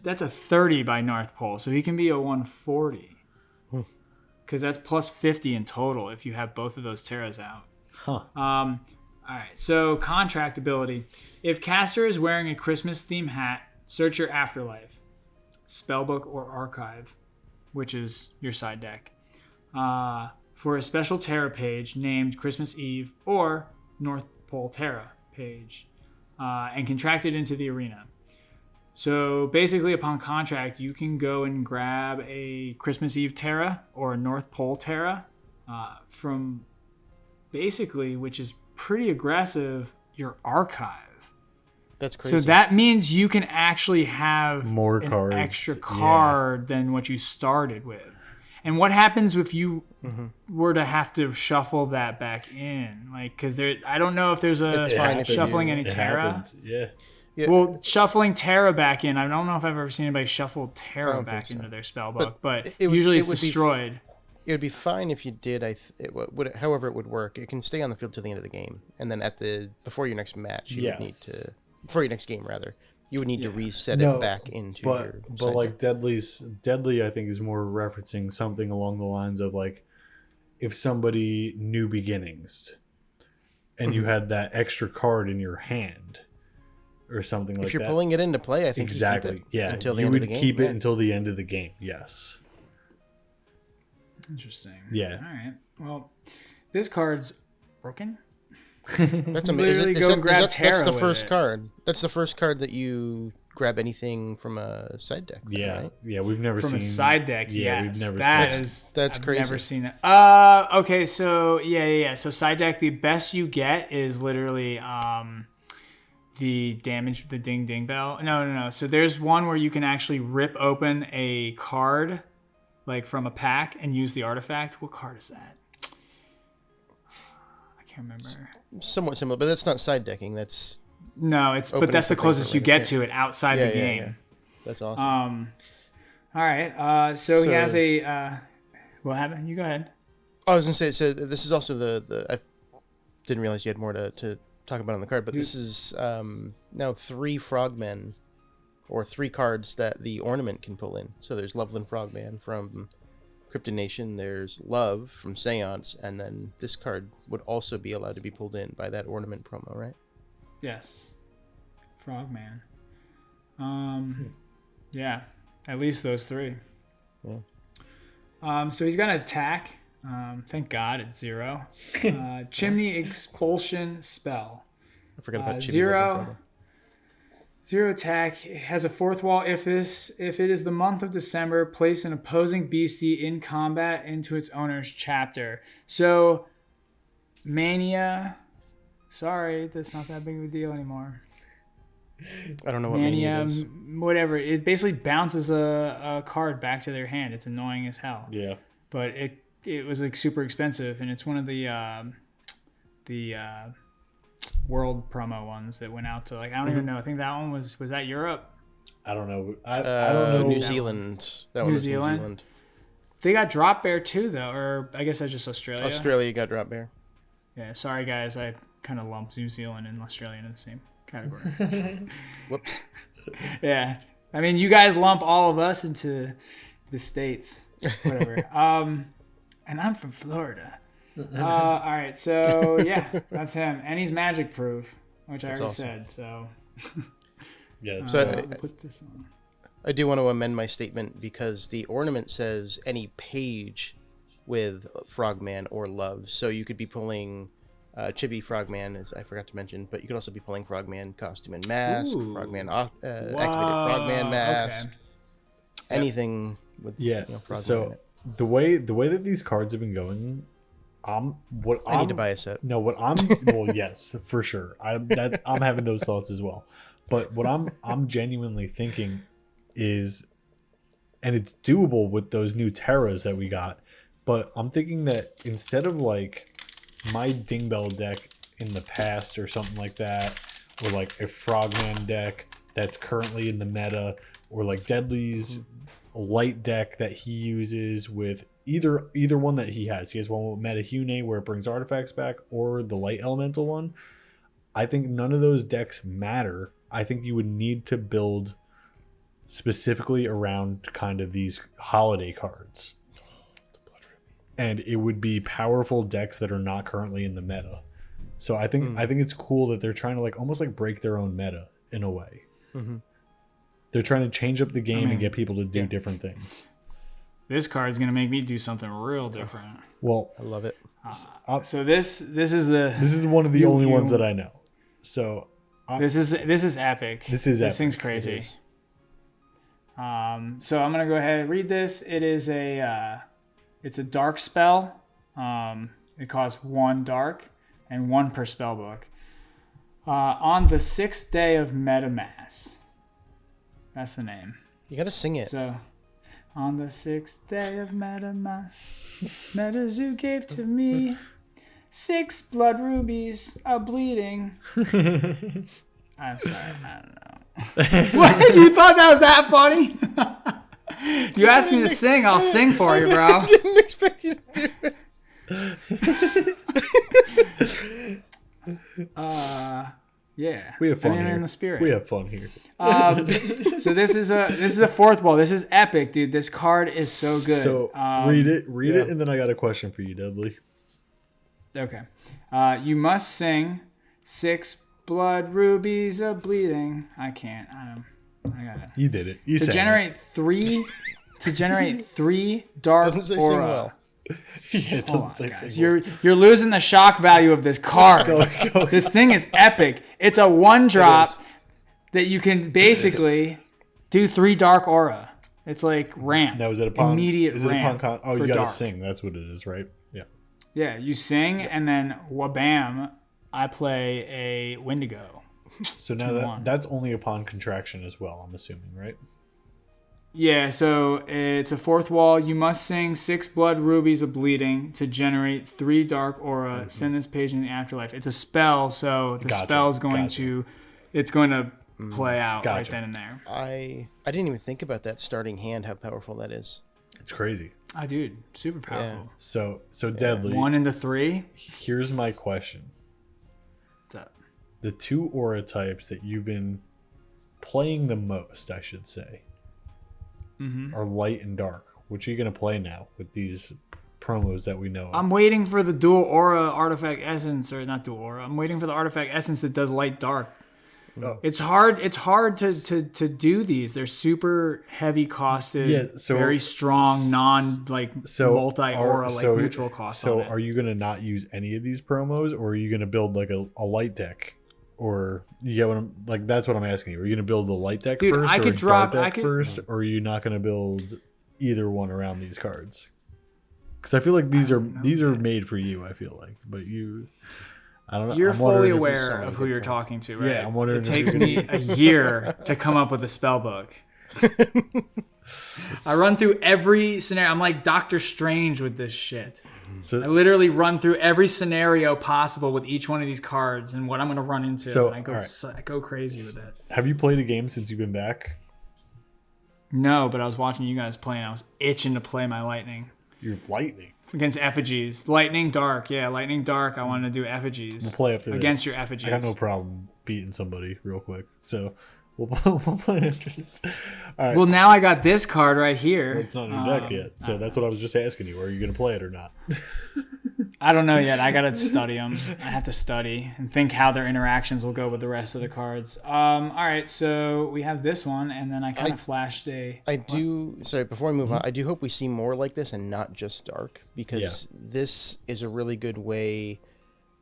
That's a 30 by North Pole. So he can be a 140. Because that's plus 50 in total if you have both of those Terras out. Huh. All right. So contract ability. If caster is wearing a Christmas theme hat, search your afterlife, spellbook, or archive, which is your side deck, for a special Terra page named Christmas Eve or North Pole Terra page, and contract it into the arena. So basically, upon contract, you can go and grab a Christmas Eve Terra or a North Pole Terra from basically, which is pretty aggressive, your archive. That's crazy. So that means you can actually have More an cards, extra card than what you started with. And what happens if you were to have to shuffle that back in? Like, because I don't know if there's a It's fine if shuffling it any It Terra. happens. Yeah. Yeah. Well, shuffling Terra back in, I don't know if I've ever seen anybody shuffle I Terra don't back think so. into their spellbook, but it would- usually it it's would be- destroyed. It would be fine if you did. However it would work. It can stay on the field till the end of the game, and then before your next match, you would need to before your next game rather. You would need to reset it back into your. But like Deadly, I think is more referencing something along the lines of like, if somebody new beginnings, and you had that extra card in your hand, or something like that. If you're pulling it into play, I think exactly, you keep it until the you end would of the game. keep it until the end of the game. Yes. Interesting. Yeah. All right. Well, this card's broken. That's amazing. Literally go grab Terra That's the with first it. card. That's the first card that you grab anything from a side deck. then, Yeah. right? Yeah. We've never From seen a side deck, Yeah, yes. we've never That seen is That's I've crazy. never seen it. Okay, so yeah. So side deck, the best you get is literally the damage, the ding ding bell. No. So there's one where you can actually rip open a card, like from a pack, and use the artifact. What card is that? I can't remember. Somewhat similar, but that's not side decking. That's No, it's but Opening that's the something closest from you it, get yeah. to it outside the game. Yeah. That's awesome. All right. So he So- has a. What happened? You go ahead. I was gonna say, so this is also the I didn't realize you had more to talk about on the card, but this is now 3 frogmen, or 3 cards that the ornament can pull in. So there's Loveland Frogman from Cryptid Nation, there's Love from Seance, and then this card would also be allowed to be pulled in by that ornament promo, right? Yes. Frogman. Yeah. At least those 3. Yeah. So he's got an attack. Thank God it's 0. Chimney Expulsion Spell. I forgot about Chibi 0. Loveland Frogman. 0 attack. It has a 4th wall. If it is the month of December, place an opposing beastie in combat into its owner's chapter. So, Mania. Sorry, that's not that big of a deal anymore. I don't know what Mania is. Whatever. It basically bounces a card back to their hand. It's annoying as hell. Yeah. But it was like super expensive, and it's one of the World promo ones that went out to like I don't even know. I think that one was that Europe? I don't know. I don't know. New Zealand. That one was New Zealand. They got Drop Bear too, though, or I guess that's just Australia. Australia got Drop Bear. Yeah, sorry guys, I kind of lumped New Zealand and Australia in the same category. Whoops. Yeah, I mean, you guys lump all of us into the states, whatever. And I'm from Florida. All right, so yeah, that's him, and he's magic proof, which I already said. So yeah, so put this on. I do want to amend my statement because the ornament says any page with Frogman or Love. So you could be pulling Chibi Frogman, as I forgot to mention, but you could also be pulling Frogman costume and mask, Frogman activated Frogman mask, anything with Frogman so in it. the way that these cards have been going, I need to buy a set. No, well, yes, for sure. I'm having those thoughts as well. But what I'm genuinely thinking is, and it's doable with those new Terras that we got, but I'm thinking that instead of like my Dingbell deck in the past or something like that, or like a Frogman deck that's currently in the meta, or like Deadly's light deck that he uses with either one that he has. He has one with Metahune where it brings artifacts back, or the light elemental one. I think none of those decks matter. I think you would need to build specifically around kind of these holiday cards. And it would be powerful decks that are not currently in the meta. So I think it's cool that they're trying to like almost like break their own meta in a way. Mm-hmm. They're trying to change up the game and get people to do different things. This card's gonna make me do something real different. Well, I love it. So this is one of the only ones that I know. So this is epic. This thing's crazy. Is. So I'm gonna go ahead and read this. It is it's a dark spell. It costs 1 dark and 1 per spell book. On the 6th day of Metamass. That's the name. You gotta sing it. So, on the 6th day of Metamass, Metazoo gave to me 6 blood rubies, a bleeding. I'm sorry, I don't know. What? You thought that was that funny? You asked me to sing, I'll sing for you, bro. I didn't expect you to do it. Yeah, we have fun here. In the spirit. We have fun here. So this is a 4th wall. This is epic, dude. This card is so good. So read it, and then I got a question for you, Dudley. Okay. You must sing 6 blood rubies a bleeding. I can't. I got it. You did it. You to sang generate it. to generate 3 dark Doesn't say aura. sing well. Yeah, it doesn't say Guys, sing well. you're losing the shock value of this card. This thing is epic. It's a 1-drop that you can basically do 3 dark aura. It's like ramp. Now is it upon immediate is it ramp? Oh, you gotta dark. sing. That's what it is, right? Yeah. Yeah, you sing and then wabam, I play a Wendigo. So now that's only upon contraction as well, I'm assuming, right? Yeah, so it's a 4th wall. You must sing 6 blood rubies of bleeding to generate 3 dark aura. Mm-hmm. Send this page in the afterlife. It's a spell, so the spell is going to play out right then and there. I didn't even think about that starting hand, how powerful that is. It's crazy. Dude, super powerful. Yeah. So Deadly. 1 into 3. Here's my question. What's up? The 2 aura types that you've been playing the most, I should say, are light and dark. Which are you going to play now with these promos that we know of? I'm waiting for the dual aura artifact essence, or not dual aura. I'm waiting for the artifact essence that does light dark. Oh. It's hard to do these. They're super heavy costed, very strong, multi aura neutral cost. So are you gonna not use any of these promos, or are you gonna build like a light deck? Or you get what I'm like? That's what I'm asking you. Are you gonna build the light deck first, or dark deck first, or are you not gonna build either one around these cards? Because I feel like these are made for you. I feel like, but you. I don't know. You're fully aware of who you're talking to, right? Yeah, I'm wondering. It takes me a year to come up with a spell book. I run through every scenario. I'm like Doctor Strange with this shit. So I literally run through every scenario possible with each one of these cards and what I'm going to run into. So, and I go crazy with it. have you played a game since you've been back? No, but I was watching you guys play and I was itching to play my Lightning. You're lightning. Against effigies. Lightning Dark. Yeah, Lightning Dark. I wanted to do effigies. We'll play after against this. your effigies. I got no problem beating somebody real quick. So we'll play after this. All right. Well, now I got this card right here. It's not in your deck yet. So that's what I was just asking you. Are you going to play it or not? I don't know yet. I got to study them. I have to study and think how their interactions will go with the rest of the cards. All right, so we have this one, and then I kind of flashed a... Sorry, before we move on, I do hope we see more like this and not just dark, because this is a really good way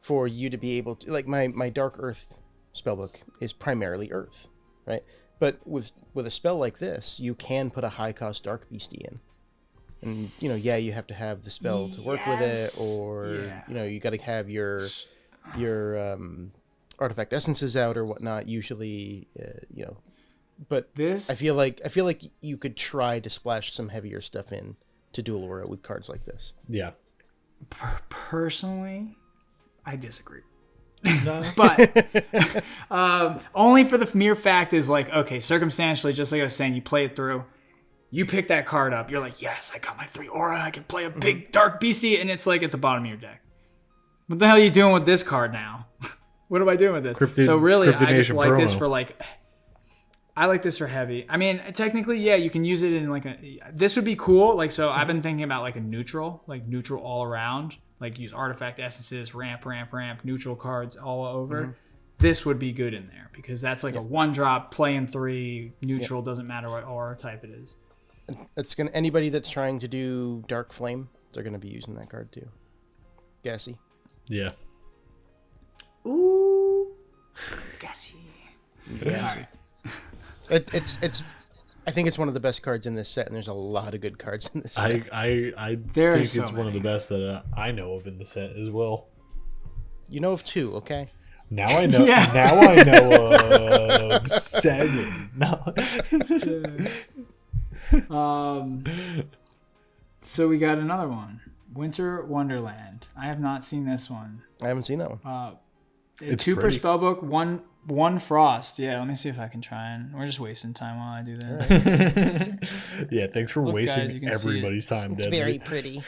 for you to be able to... Like, my Dark Earth spellbook is primarily Earth, right? But with a spell like this, you can put a high-cost Dark Beastie in. And, you have to have the spell to work with it, or, you got to have your artifact essences out or whatnot, usually, But this... I feel like you could try to splash some heavier stuff in to Dual Aura with cards like this. Yeah. Personally, I disagree. No. But only for the mere fact is like, okay, circumstantially, just like I was saying, you play it through. You pick that card up. You're like, yes, I got my 3 aura. I can play a big dark beastie, and it's like at the bottom of your deck. What the hell are you doing with this card now? What am I doing with this? So really, I just like this for like... I like this for heavy. I mean, technically, yeah, you can use it in like a... This would be cool. Like, so I've been thinking about like a neutral all around. Like use artifact essences, ramp, neutral cards all over. Mm-hmm. This would be good in there because that's like a 1-drop, play in 3, neutral, doesn't matter what aura type it is. Anybody that's trying to do Dark Flame, they're gonna be using that card too. Gassy. Yeah. Ooh. Gassy. Yeah. It's. I think it's one of the best cards in this set, and there's a lot of good cards in this set. I think it's one of the best that I know of in the set as well. You know of 2, okay? Now I know. Yeah. Now I know of 7. No. So we got another one, Winter Wonderland. I have not seen this one. I haven't seen that one. It's 2 pretty. per spellbook, one frost. Yeah, let me see if I can try and... We're just wasting time while I do that. Right. Yeah, thanks for wasting everybody's time. It's very pretty.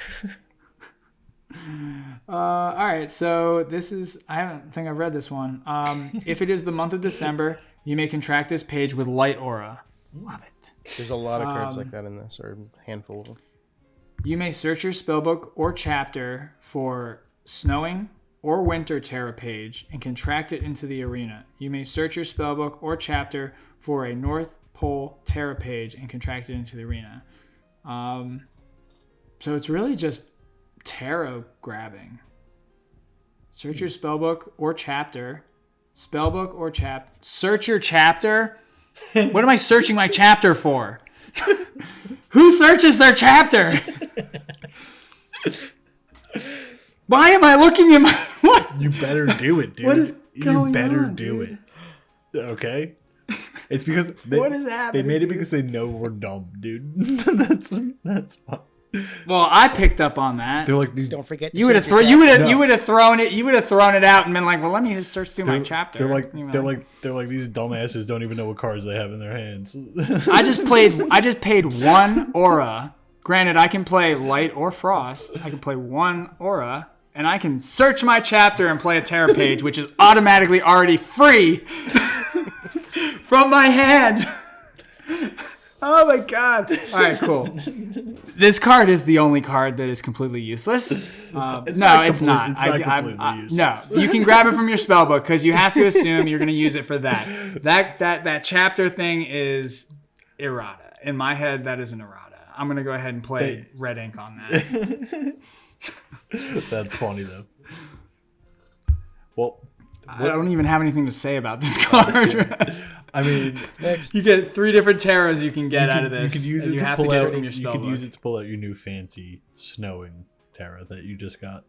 All right, so this is... I don't think I've read this one. If it is the month of December, you may contract this page with light aura. Love it. There's a lot of cards like that in this, or a handful of them. You may search your spellbook or chapter for snowing or winter terra page and contract it into the arena. You may search your spellbook or chapter for a North Pole terra page and contract it into the arena. So it's really just terra grabbing. Search your spellbook or chapter. Spellbook or search your chapter? What am I searching my chapter for? Who searches their chapter? Why am I looking at my... What? You better do it, dude. What is going on? You better do dude? It. Okay? It's because... What is happening? They made it because they know we're dumb, dude. That's why. Well, I picked up on that. They're like these. Don't forget. You would have thrown it. You would have thrown it out and been like, "Well, let me just search through my chapter." They're like these dumbasses don't even know what cards they have in their hands. I just paid 1 aura. Granted, I can play light or frost. I can play 1 aura, and I can search my chapter and play a terra page, which is automatically already free from my hand. Oh my god! All right, cool. This card is the only card that is completely useless. It's not. No, you can grab it from your spellbook because you have to assume you're going to use it for that. That chapter thing is errata. In my head, that is an errata. I'm going to go ahead and play red ink on that. That's funny though. Well, I don't even have anything to say about this card. I mean, you get 3 different terras you can get out of this. You can use it to pull out. You can use it to pull out your new fancy snowing terra that you just got.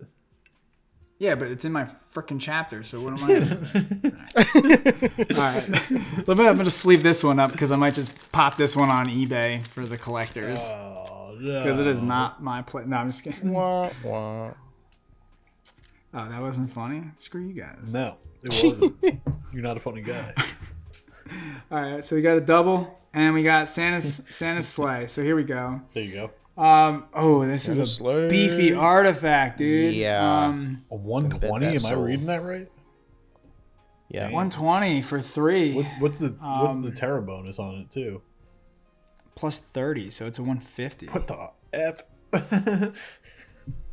Yeah, but it's in my freaking chapter, so what am I? All right. I'm going to sleeve this one up because I might just pop this one on eBay for the collectors. Oh, no. Because it is not my play. No, I'm just kidding. Wah, wah. Oh, that wasn't funny? Screw you guys. No, it wasn't. You're not a funny guy. All right, so we got a double, and we got Santa's sleigh. So here we go. There you go. This is a sleigh. beefy artifact, dude. Yeah. A 120? Am I reading that right? Yeah. 120 for 3. What's the Terra bonus on it too? Plus 30, so it's a 150. What the F?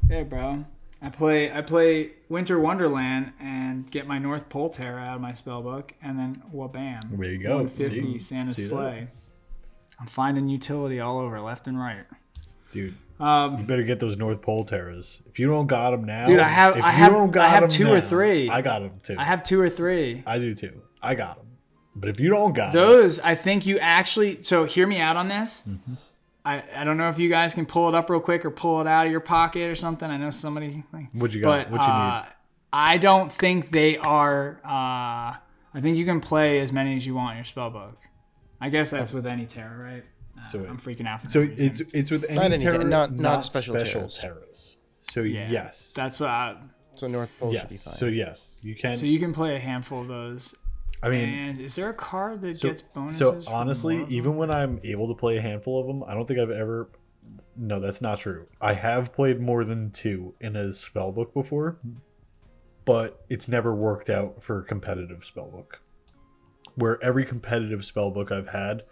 Hey, bro. I play Winter Wonderland and get my North Pole Terra out of my spellbook, and then bam. There you go. 150 Santa's sleigh. I'm finding utility all over, left and right. Dude, you better get those North Pole Terras. If you don't got them now, dude, I have 2 or 3. I got them too. I have 2 or 3. I do too. I got them. But if you don't got those, I think you actually. So hear me out on this. Mm-hmm. I don't know if you guys can pull it up real quick or pull it out of your pocket or something. I know somebody. What you got? What you need? I don't think they are. I think you can play as many as you want in your spellbook. I guess that's with any Terra, right? So I'm freaking out. For so it's with any Terra, not special Terras. Terras. So yeah, yes, that's what. So North Pole should be fine. So yes, you can. So you can play a handful of those. I mean, and is there a card that gets bonuses? So honestly, even when I'm able to play a handful of them, I don't think I've ever. No, that's not true. I have played more than 2 in a spellbook before, but it's never worked out for a competitive spellbook. Where every competitive spellbook I've had,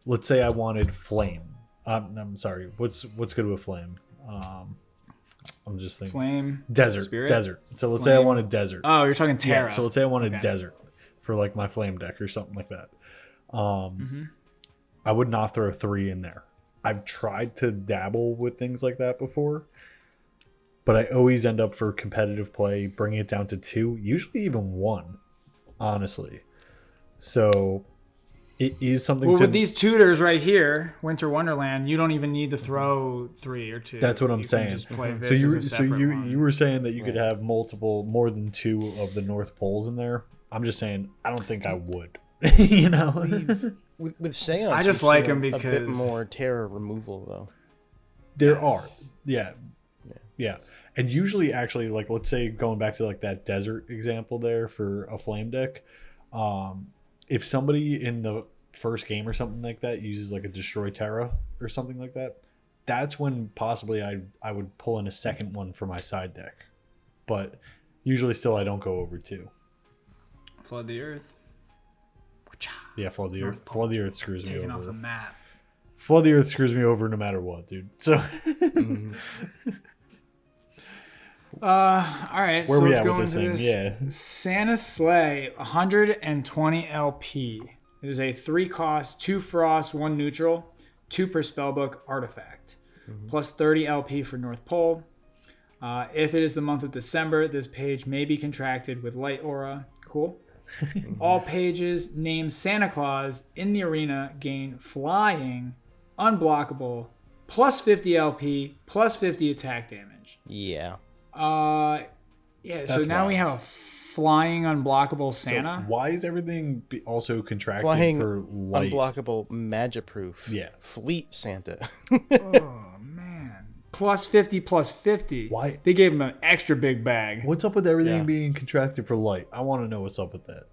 let's say I wanted flame. I'm sorry. What's good with flame? I'm just thinking. Flame. Desert. So let's say I wanted desert. Oh, you're talking Terra. Yeah, so let's say I wanted desert for like my flame deck or something like that. I would not throw 3 in there. I've tried to dabble with things like that before, but I always end up for competitive play bringing it down to 2, usually even 1, honestly. So it is something. Well, with these tutors right here, Winter Wonderland, you don't even need to throw 3 or 2. That's what I'm saying. Just play this you were saying that you could have more than 2 of the North Poles in there. I'm just saying I don't think I would. You know, with Seance, I just like them because a bit more Terra removal though. There are, yeah, and usually actually like let's say going back to like that desert example there for a flame deck, if somebody in the first game or something like that uses like a destroy Terra or something like that, that's when possibly I would pull in a second one for my side deck, but usually still I don't go over 2. Flood the Earth. Yeah, Flood the Earth. Flood the Earth screws me over. Taking off the map. Flood the Earth screws me over no matter what, dude. So. All right. Where so we let's at go with into this this. thing? Yeah. Santa's Sleigh, 120 LP. It is a 3 cost, 2 frost, 1 neutral, 2 per spellbook artifact, plus 30 LP for North Pole. If it is the month of December, this page may be contracted with light aura. Cool. All pages named Santa Claus in the arena gain flying, unblockable, plus 50 LP, plus 50 attack damage. Yeah. So now we have a flying unblockable Santa. So why is everything also contracted Flying for light? Unblockable magic-proof. Yeah. Fleet Santa. Oh man. Plus 50, plus 50. Why? They gave him an extra big bag. What's up with everything being contracted for light? I want to know what's up with that.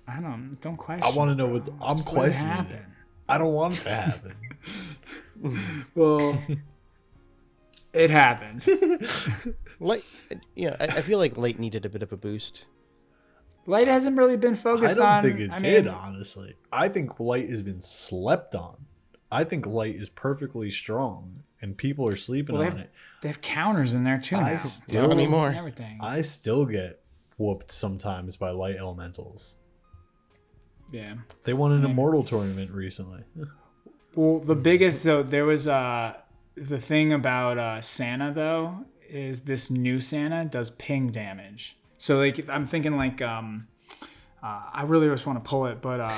I don't question. I want to know bro. what's. I'm Just let it questioning it. happen. I don't want it to happen. Well, it happened. Light, I feel like Light needed a bit of a boost. Light hasn't really been focused on. I don't think it did, honestly. I think light has been slept on. I think light is perfectly strong, and people are sleeping on it. They have counters in there too now. Not anymore. Everything. I still get whooped sometimes by light elementals. Yeah. They won an Immortal tournament recently. Well, the biggest, so there was the thing about Santa though is this new Santa does ping damage. So like I'm thinking like I really just want to pull it, but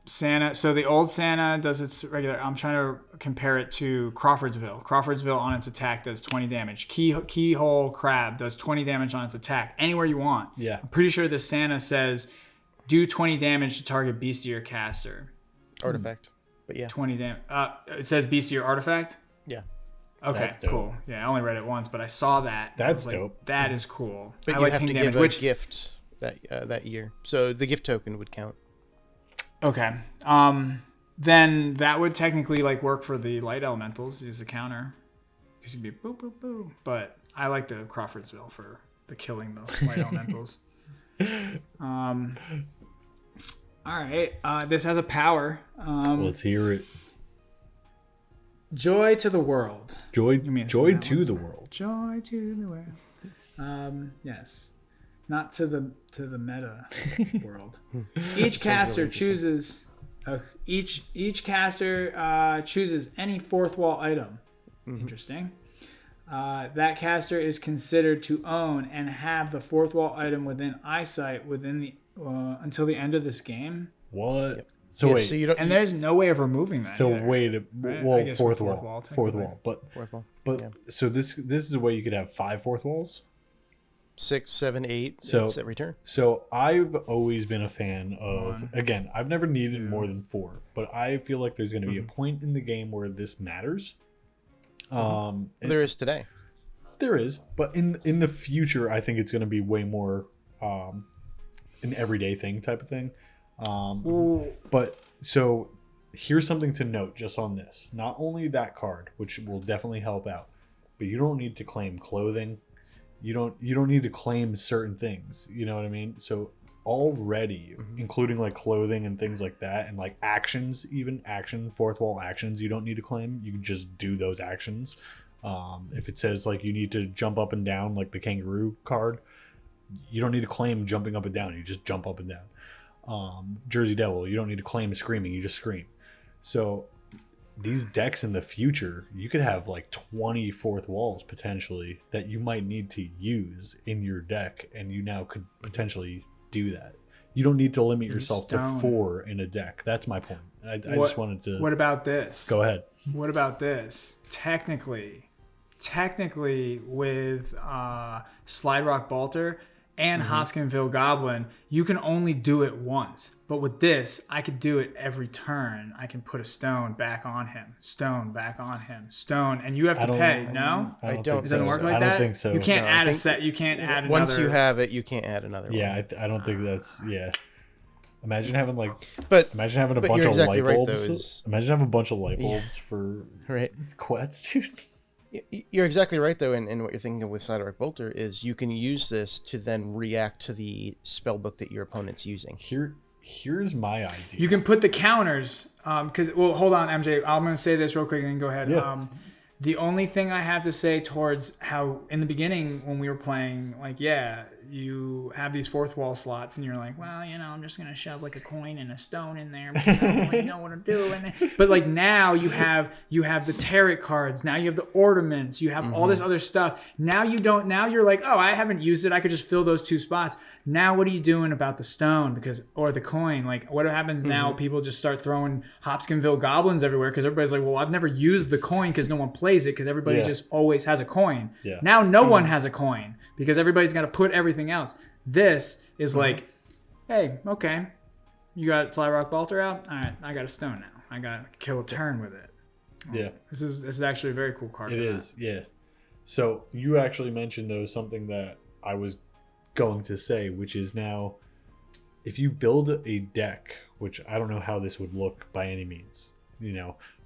Santa. So the old Santa does its regular. I'm trying to compare it to Crawfordsville. Crawfordsville on its attack does 20 damage. Keyhole Crab does 20 damage on its attack. Anywhere you want. Yeah. I'm pretty sure the Santa says do 20 damage to target beastie or caster. Artifact. But yeah. 20 damage. It says beastie or artifact. Yeah. Okay, That's dope. cool. Yeah, I only read it once, but I saw that. That's I was like, dope. That is cool. But I you like have ping to damage, give a which gift that year, so the gift token would count. okay. Then that would technically like work for the light elementals. Use a counter because you'd be boo boo boo. But I like the Crawfordsville for the killing the light elementals. All right. This has a power. Let's hear it. Joy to the world. Joy You mean to that one, the world. Joy to the world. Yes. Not to the meta world. Each caster chooses each caster chooses any fourth wall item. Interesting. That caster is considered to own and have the fourth wall item within eyesight within the until the end of this game. What? Yep. So Yeah, wait. so you don't. And there's no way of removing that. So either. wait. Right? I Well, guess fourth fourth wall. wall, Fourth technically. wall. But Fourth wall. but Yeah. so this is a way you could have 5 fourth walls. 6, 7, 8. So- It's every turn. So I've always been a fan of, again, I've never needed more than 4, but I feel like there's going to be a point in the game where this matters. There is today. There is, but in the future, I think it's going to be way more an everyday thing type of thing. But so here's something to note just on this. Not only that card, which will definitely help out, but you don't need to claim clothing. You don't need to claim certain things. You know what I mean? So already, including like clothing and things like that, and like actions, even fourth wall actions, you don't need to claim. You can just do those actions. If it says like you need to jump up and down, like the kangaroo card, you don't need to claim jumping up and down. You just jump up and down. Jersey Devil, you don't need to claim screaming. You just scream. So these decks in the future, you could have like 20 fourth walls potentially that you might need to use in your deck, and you now could potentially do that. You don't need to limit yourself to 4 in a deck. That's my point. I just wanted to. What about this? Go ahead. What about this? Technically with Slide Rock Bolter and Hopkinsville Goblin, you can only do it once. But with this, I could do it every turn. I can put a stone back on him, stone back on him, stone, and you have to pay. No, I don't it doesn't think work so. like that. I don't think so. You can't No, I add a think set. You can't add another. Once you have it, you can't add another one. Yeah, I don't think that's Imagine having a But bunch you're of exactly light right, bulbs. though, is- Imagine having a bunch of light bulbs for right. quests, dude. You're exactly right, though, in what you're thinking of with Slide Rock Bolter is you can use this to then react to the spell book that your opponent's using. Here's my idea. You can put the counters, because hold on, MJ. I'm gonna say this real quick and then go ahead. Yeah. The only thing I have to say towards how in the beginning when we were playing, like, yeah, you have these fourth wall slots and you're like, well, I'm just gonna shove like a coin and a stone in there because I don't really know what I'm doing. But like now you have the tarot cards, now you have the ornaments, you have all this other stuff. Now you're like, oh, I haven't used it, I could just fill those 2 spots. Now what are you doing about the stone or the coin? Like what happens now? People just start throwing Hopkinsville goblins everywhere because everybody's like, well, I've never used the coin because no one plays it because everybody just always has a coin. Yeah. Now no one has a coin because everybody's got to put everything else. This is like, hey, okay, you got Fly Rock Bolter out? All right, I got a stone now. I got to kill a turn with it. Yeah. This is actually a very cool card. It is, yeah. So you actually mentioned though something that I was going to say, which is now if you build a deck, which I don't know how this would look by any means,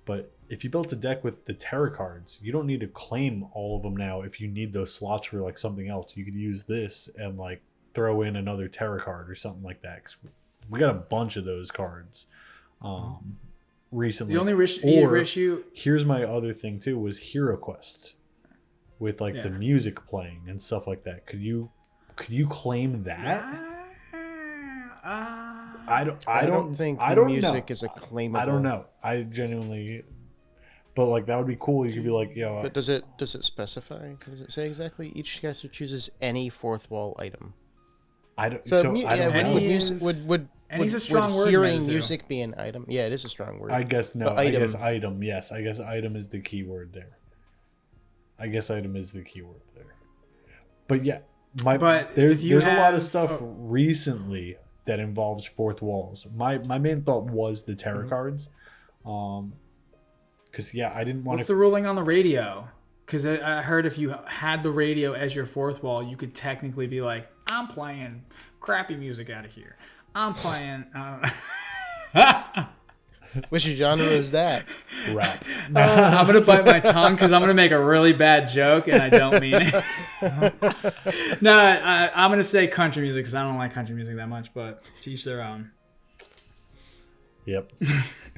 but if you built a deck with the tarot cards, you don't need to claim all of them now. If you need those slots for like something else, you could use this and like throw in another tarot card or something like that. 'Cause we got a bunch of those cards recently. The only issue. Here's my other thing too was Hero Quest with like the music playing and stuff like that. Could you claim that? I don't think music is a claimable. I don't know. I genuinely, but like that would be cool. You could be like, yo. But does it specify? Does it say exactly? Each caster chooses any fourth wall item. I don't. So, So, I don't know. Any's a strong word. Hearing Metazoo. music be an item? Yeah, it is a strong word. I guess no. But I item. guess item. Yes. I guess item is the key word there. But yeah, there's a lot of stuff recently that involves fourth walls. My main thought was the tarot cards, because I didn't want What's the ruling on the radio? Because I heard if you had the radio as your fourth wall, you could technically be like, I'm playing crappy music out of here. I'm playing... Which genre is that? Rap. I'm going to bite my tongue because I'm going to make a really bad joke and I don't mean it. No, I'm going to say country music because I don't like country music that much, but to each their own. Yep.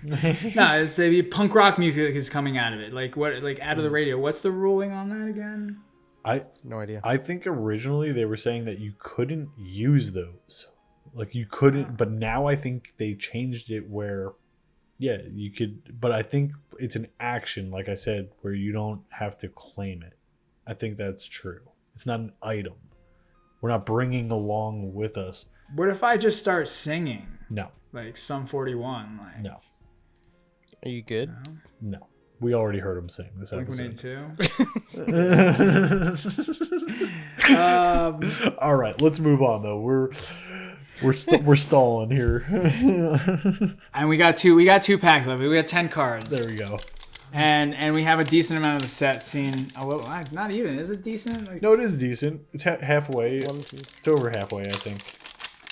No, it's maybe punk rock music is coming out of it. Like what? Like out of the radio. What's the ruling on that again? No idea. I think originally they were saying that you couldn't use those. Like you couldn't, but now I think they changed it where, yeah, you could. But I think it's an action, like I said, where you don't have to claim it. I think that's true. It's not an item. We're not bringing along with us. What if I just start singing? No. Like Sum 41. Like, No. Are you good? No. We already heard him sing this episode. Blink-182. All right, let's move on though. We're stalling here. And we got two packs of it. We got 10 cards. There we go. And we have a decent amount of the set seen. A little, not even. Is it decent? Like, No, it is decent. It's halfway. 1, 2, It's over halfway, I think.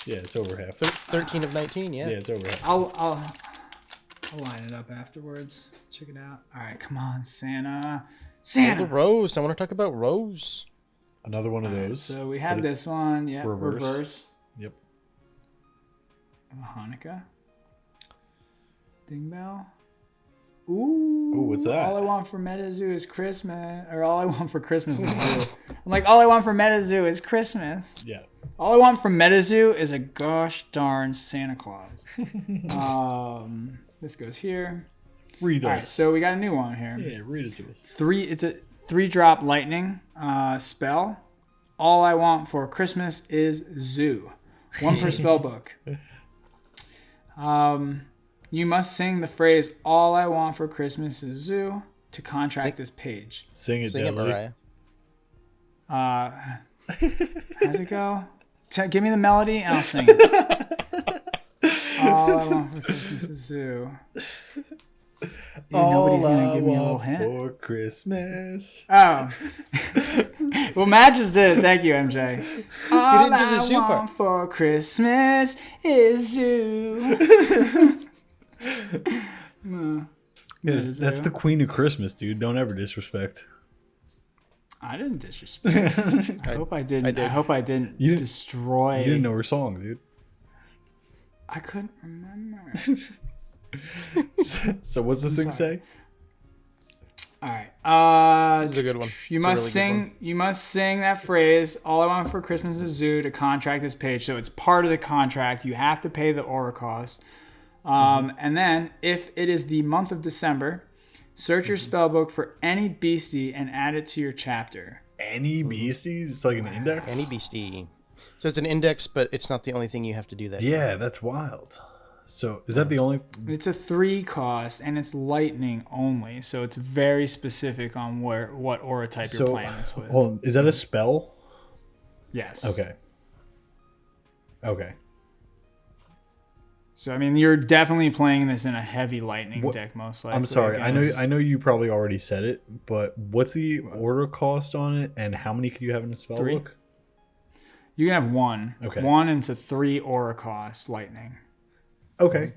Yeah, it's over half. 13 of 19, yeah. Yeah, it's over half. I'll line it up afterwards. Check it out. All right, come on, Santa. The Rose. I want to talk about Rose. Another one of those. So we have this one. Yeah, Reverse. reverse. Yep. Hanukkah. Ding bell. Ooh, what's that? All I want for Metazoo is Christmas. Or all I want for Christmas is Zoo. I'm like, all I want for Metazoo is Christmas. Yeah. All I want from Metazoo is a gosh darn Santa Claus. This goes here. Read us. All right, so we got a new one here. Yeah, read it to us. It's a 3-drop lightning spell. All I want for Christmas is Zoo. 1 per spell book. You must sing the phrase "All I want for Christmas is Zoo" to contract this page. Sing it, Sing it, Mariah. How's it go? Give me the melody and I'll sing it. All I want for Christmas is Zoo. Nobody's gonna give me a little hint. For Christmas. Oh. Well, Matt just did it. Thank you, MJ. All didn't do the I zoo want part. for Christmas is Zoo. Yeah, that's the queen of Christmas, dude. Don't ever disrespect. I didn't disrespect. I hope I didn't. did. I hope I didn't You didn't- destroy. You didn't know her song, dude. I couldn't remember. So what's this thing say? All right. This is a good one. You It's a must really good sing. one. You must sing that phrase. All I want for Christmas is Zoo to contract this page. So it's part of the contract. You have to pay the aura cost. And then, if it is the month of December, search your spellbook for any beastie and add it to your chapter. Any beasties? It's like an index? Any beastie. So it's an index, but it's not the only thing you have to do that. Yeah, that's wild. So is that the only... It's a 3 cost and it's lightning only, so it's very specific on what aura type you're playing this with. Hold on. Is that a spell? Yes. Okay. So I mean, you're definitely playing this in a heavy lightning deck, most likely. I'm sorry. I guess. know you probably already said it, but what's the order cost on it, and how many could you have in a spell 3. book? You can have 1. Okay. 1 and it's a 3 aura cost lightning. Okay.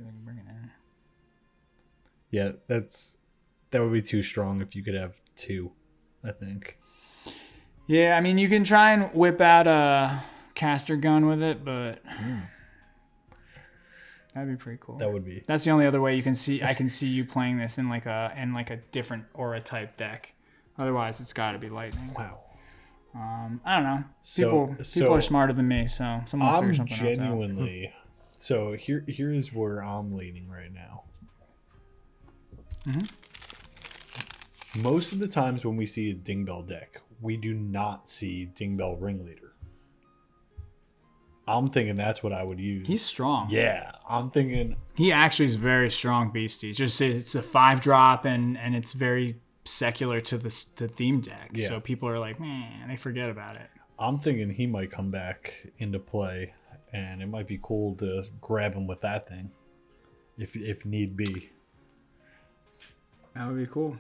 Yeah, that would be too strong if you could have 2, I think. Yeah, I mean, you can try and whip out a caster gun with it, but that'd be pretty cool. That would be. That's the only other way I can see you playing this in like a different aura type deck. Otherwise, it's got to be lightning. Wow. I don't know. So People are smarter than me, so someone will figure I'm something else out. genuinely... So here's where I'm leaning right now. Mm-hmm. Most of the times when we see a Dingbell deck, we do not see Dingbell Ringleader. I'm thinking that's what I would use. He's strong. Yeah, I'm thinking... He actually is very strong beastie. Just it's a 5-drop and it's very secular to the theme deck. Yeah. So people are like, man, they forget about it. I'm thinking he might come back into play, and it might be cool to grab him with that thing, if need be. That would be cool.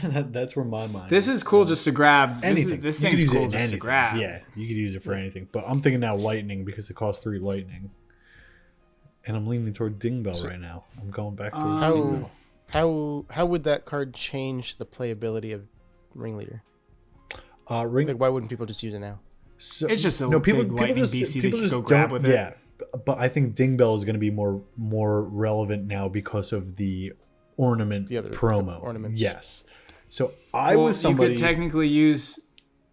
That's where my mind. This is cool just to grab. Anything. This You could thing's use it cool in just to anything. grab. Yeah, you could use it for anything. But I'm thinking now lightning because it costs 3 lightning, and I'm leaning toward Dingbell right now. I'm going back towards Dingbell. How would that card change the playability of Ringleader? Ring. Like, why wouldn't people just use it now? It's just a big lightning beastie that you go grab with it. Yeah, but I think Dingbell is going to be more relevant now because of the ornament promo. The ornaments. Yes. So I was somebody. You could technically use.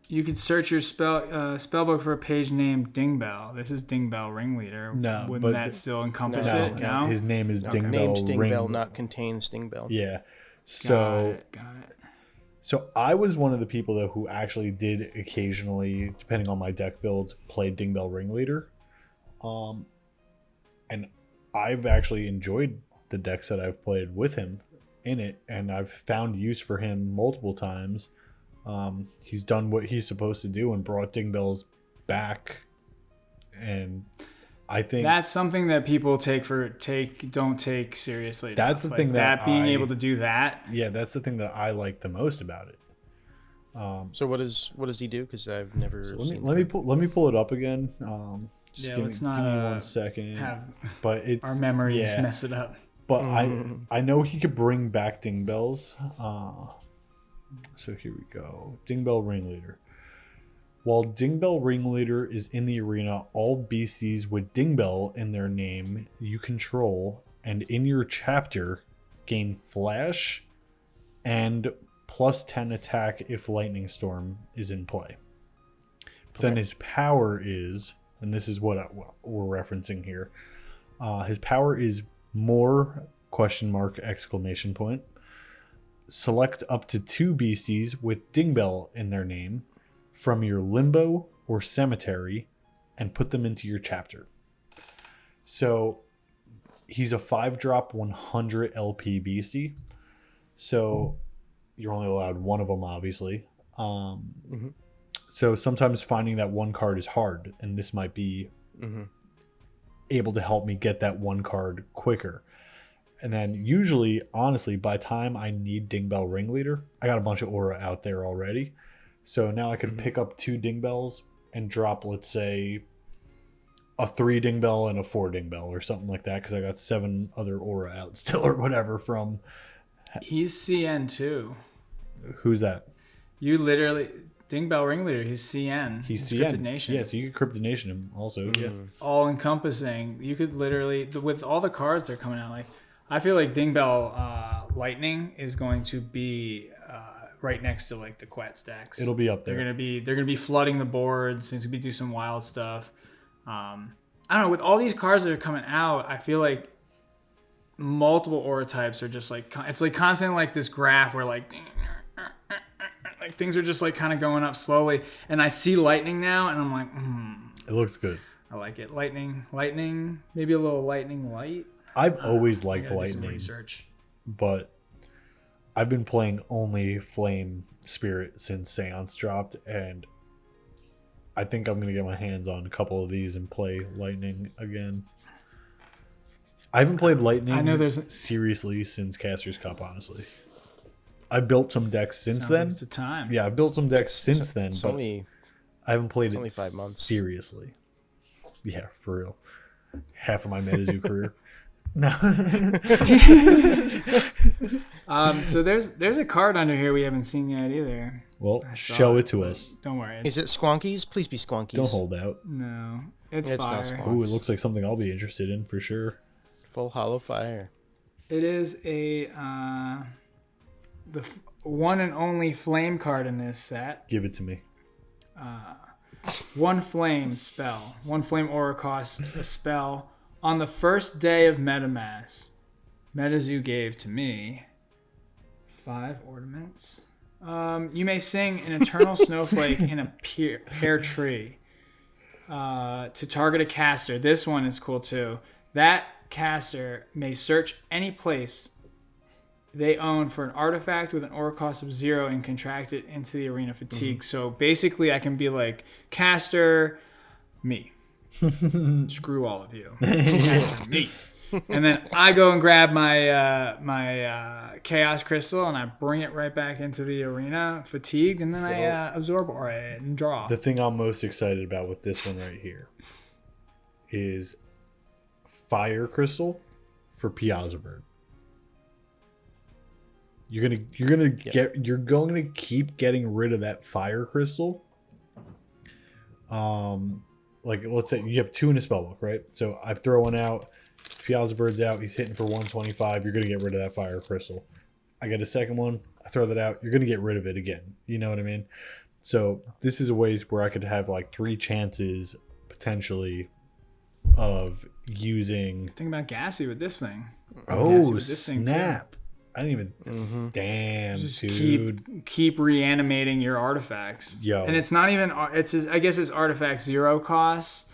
You could search your spellbook for a page named Dingbell. This is Dingbell Ringleader. No, wouldn't that still encompass it? No. His name is Dingbell. Named Dingbell, not contains Dingbell. Yeah. So. Got it. So I was one of the people though who actually did occasionally, depending on my deck build, play Dingbell Ringleader. And I've actually enjoyed the decks that I've played with him in it, and I've found use for him multiple times. He's done what he's supposed to do and brought Dingbells back, and I think that's something that people don't take seriously. That's the thing that being able to do that. Yeah, that's the thing that I like the most about it. So what does he do? Because I've never. So let me pull it up again. Let's not give me 1 second. But it's our memories mess it up. But I know he could bring back Dingbells. So here we go. Dingbell Ringleader. While Dingbell Ringleader is in the arena, all beasties with Dingbell in their name you control and in your chapter gain Flash and +10 attack if Lightning Storm is in play. But then his power is, and this is what we're referencing here, his power is more ? Select up to 2 beasties with Dingbell in their name from your limbo or cemetery and put them into your chapter. So he's a 5-drop 100 LP beastie. So you're only allowed one of them, obviously. So sometimes finding that one card is hard, and this might be able to help me get that one card quicker. And then usually, honestly, by the time I need Dingbell Ringleader, I got a bunch of aura out there already. So now I could pick up 2 Dingbells and drop, let's say, a 3 Dingbell and a 4 Dingbell or something like that, because I got 7 other aura out still or whatever from... He's CN too. Who's that? You literally... Dingbell Ringleader, he's CN. He's CN. Cryptid Nation. Yeah, so you could Cryptid Nation him also. Yeah. All encompassing. You could literally... With all the cards that are coming out, like... I feel like Dingbell Lightning is going to be right next to like the Quet stacks. It'll be up there. They're gonna be flooding the boards. He's gonna be do some wild stuff. I don't know. With all these cards that are coming out, I feel like multiple aura types are just like it's like constant like this graph where like things are just like kind of going up slowly. And I see lightning now, and I'm like, It looks good. I like it. Lightning, maybe a little lightning light. I've always liked lightning, lightning, research. But I've been playing only Flame Spirit since Seance dropped, and I think I'm going to get my hands on a couple of these and play Lightning again. I haven't played Lightning seriously since Caster's Cup, honestly. I built some decks since then. Like it's the time. Yeah, I've built some decks since then, but I haven't played it 5 months. Seriously. Yeah, for real. Half of my Metazoo career. No. So there's a card under here we haven't seen yet either. Well, show it to us. Don't worry. Is it Squonkies? Please be Squonkies. Don't hold out. No, it's Not fire. Squonks. Ooh, it looks like something I'll be interested in for sure. Full hollow fire. It is the one and only flame card in this set. Give it to me. 1 flame spell. 1 flame aura costs a spell. On the first day of MetaMass, Metazoo gave to me 5 ornaments. You may sing an eternal snowflake in a pear tree to target a caster. This one is cool too. That caster may search any place they own for an artifact with an aura cost of 0 and contract it into the arena fatigue. So basically I can be like, caster, me. Screw all of you. That's me. And then I go and grab my chaos crystal and I bring it right back into the arena, fatigued, and then I absorb aura and draw. The thing I'm most excited about with this one right here is fire crystal for Piazza Bird. You're going to keep getting rid of that fire crystal. Like let's say you have 2 in a spellbook, right? So I throw one out. Piazza Bird's out. He's hitting for 125. You're going to get rid of that fire crystal. I get a second one. I throw that out. You're going to get rid of it again. You know what I mean? So this is a way where I could have like 3 chances potentially of using. Think about Gassy with this thing. Oh, snap. I didn't even. Damn, just dude. Keep reanimating your artifacts. Yo. And it's not even. I guess it's artifact 0 costs.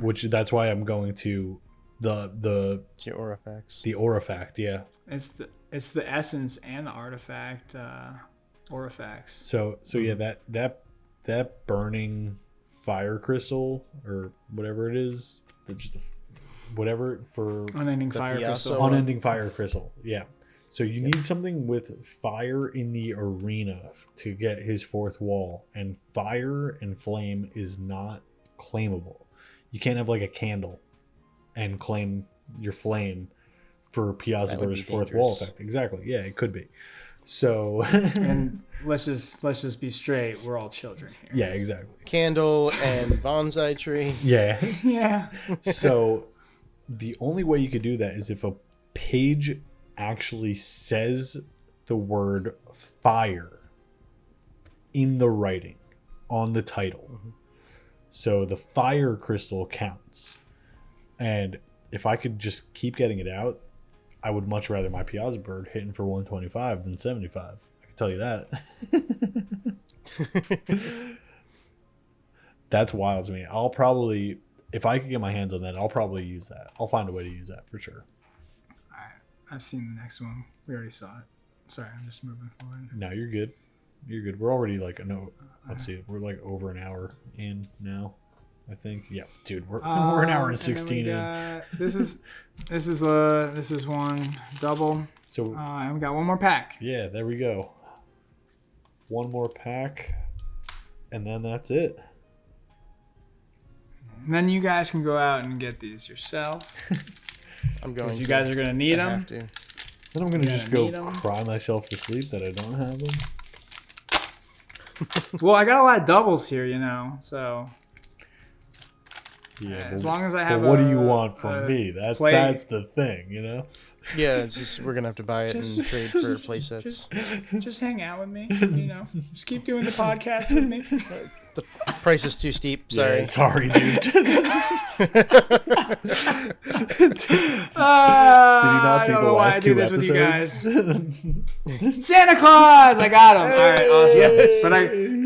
Which that's why I'm going to the Aurifacts. The Aurifact, yeah. It's the essence and the artifact Aurifacts. So yeah, that burning fire crystal or whatever it is, whatever for unending fire crystal. Unending fire crystal, yeah. So you need something with fire in the arena to get his 4th wall, and fire and flame is not claimable. You can't have like a candle and claim your flame for Piazza Bird's 4th wall effect. Exactly. Yeah, it could be. So and let's just be straight. We're all children here. Yeah, exactly. Candle and bonsai tree. Yeah. Yeah. So the only way you could do that is if a page actually says the word fire in the writing on the title. Mm-hmm. So the fire crystal counts. And if I could just keep getting it out, I would much rather my Piazza Bird hitting for 125 than 75. I can tell you that. That's wild to me. I'll probably, if I could get my hands on that, I'll probably use that. I'll find a way to use that for sure. All right. I've seen the next one. We already saw it. Sorry, I'm just moving forward. No, you're good. You're good. We're already like, let's see. We're like over an hour in now. I think, yeah, dude, we're an hour and 16 in. This is one double. So and we got one more pack. Yeah, there we go. One more pack, and then that's it. And then you guys can go out and get these yourself. I'm going. You guys are gonna need them. Have to. Then I'm gonna just go cry myself to sleep that I don't have them. Well, I got a lot of doubles here, so. Yeah, as long as I have. What do you want from me? That's the thing, Yeah, it's just we're gonna have to buy it and trade for play sets. Just hang out with me, Just keep doing the podcast with me. The price is too steep. Sorry. Yeah, sorry, dude. Did you not see the last 2 episodes? You guys. Santa Claus, I got him. All right, awesome. Yes.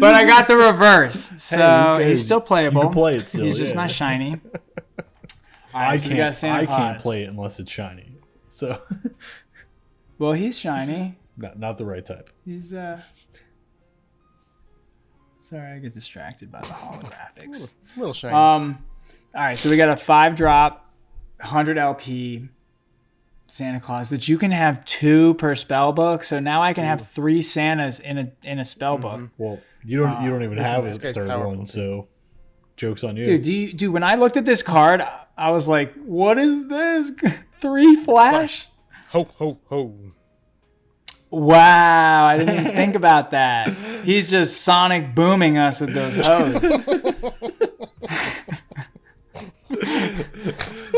But I got the reverse, so he's still playable. You can play it still. He's just not shiny. I can't play it unless it's shiny. So. Well, he's shiny. Not the right type. He's Sorry, I get distracted by the holographics. A little shiny. All right, so we got a 5-drop, 100 LP Santa Claus that you can have 2 per spell book. So now I can have 3 Santas in a spell book. Mm-hmm. Well, you don't even have a 3rd one, so joke's on you. Dude, when I looked at this card, I was like, what is this? 3 flash? Ho, ho, ho. Wow, I didn't even think about that. He's just sonic booming us with those hoes.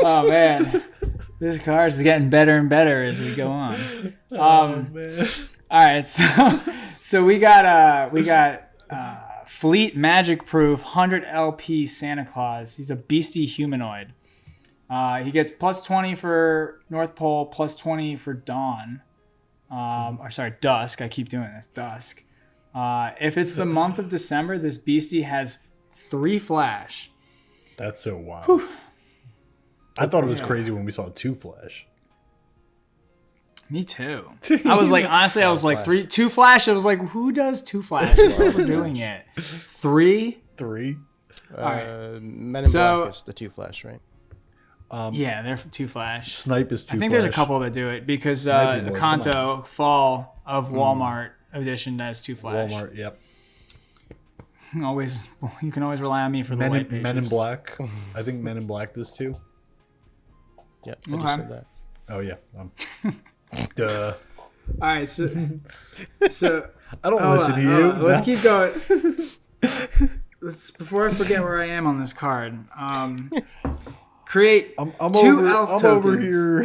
Oh, man. This card is getting better and better as we go on. Man. All right, so we got Fleet Magic Proof 100 LP Santa Claus. He's a beastie humanoid. He gets +20 for North Pole, +20 for Dawn. Dusk. I keep doing this. Dusk. If it's the month of December, this beastie has 3 flash. That's so wild. Whew. I thought it was crazy when we saw 2 flash. Me too. I was like, honestly, I was like 2 flash. I was like, who does 2 flash? We're doing it. 3? 3? Men in Black is the 2 flash, right? Yeah, they're 2 flash. Snipe is 2 flash. I think there's a couple that do it because Kanto Fall of Walmart edition does 2 flash. Walmart, yep. You can always rely on me for the white pages. Men in Black. I think Men in Black does too. Yep, I just said that. Oh yeah. Duh. All right, so I don't listen to you. Let's keep going. Before I forget where I am on this card, create I'm 2 elf tokens. over here.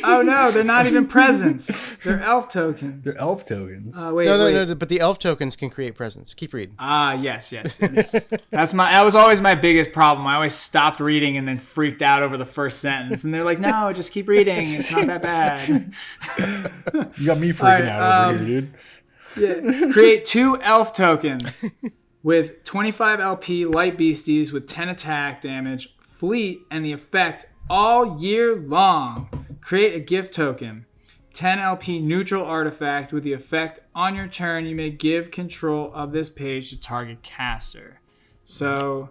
Oh no, they're not even presents. They're elf tokens. They're elf tokens. Wait. No, but the elf tokens can create presents. Keep reading. Yes. That was always my biggest problem. I always stopped reading and then freaked out over the first sentence. And they're like, no, just keep reading. It's not that bad. You got me freaking out over here, dude. Yeah. Create 2 elf tokens with 25 LP light beasties with 10 attack damage, fleet, and the effect all year long. Create a gift token. 10 LP neutral artifact with the effect on your turn. You may give control of this page to target caster. So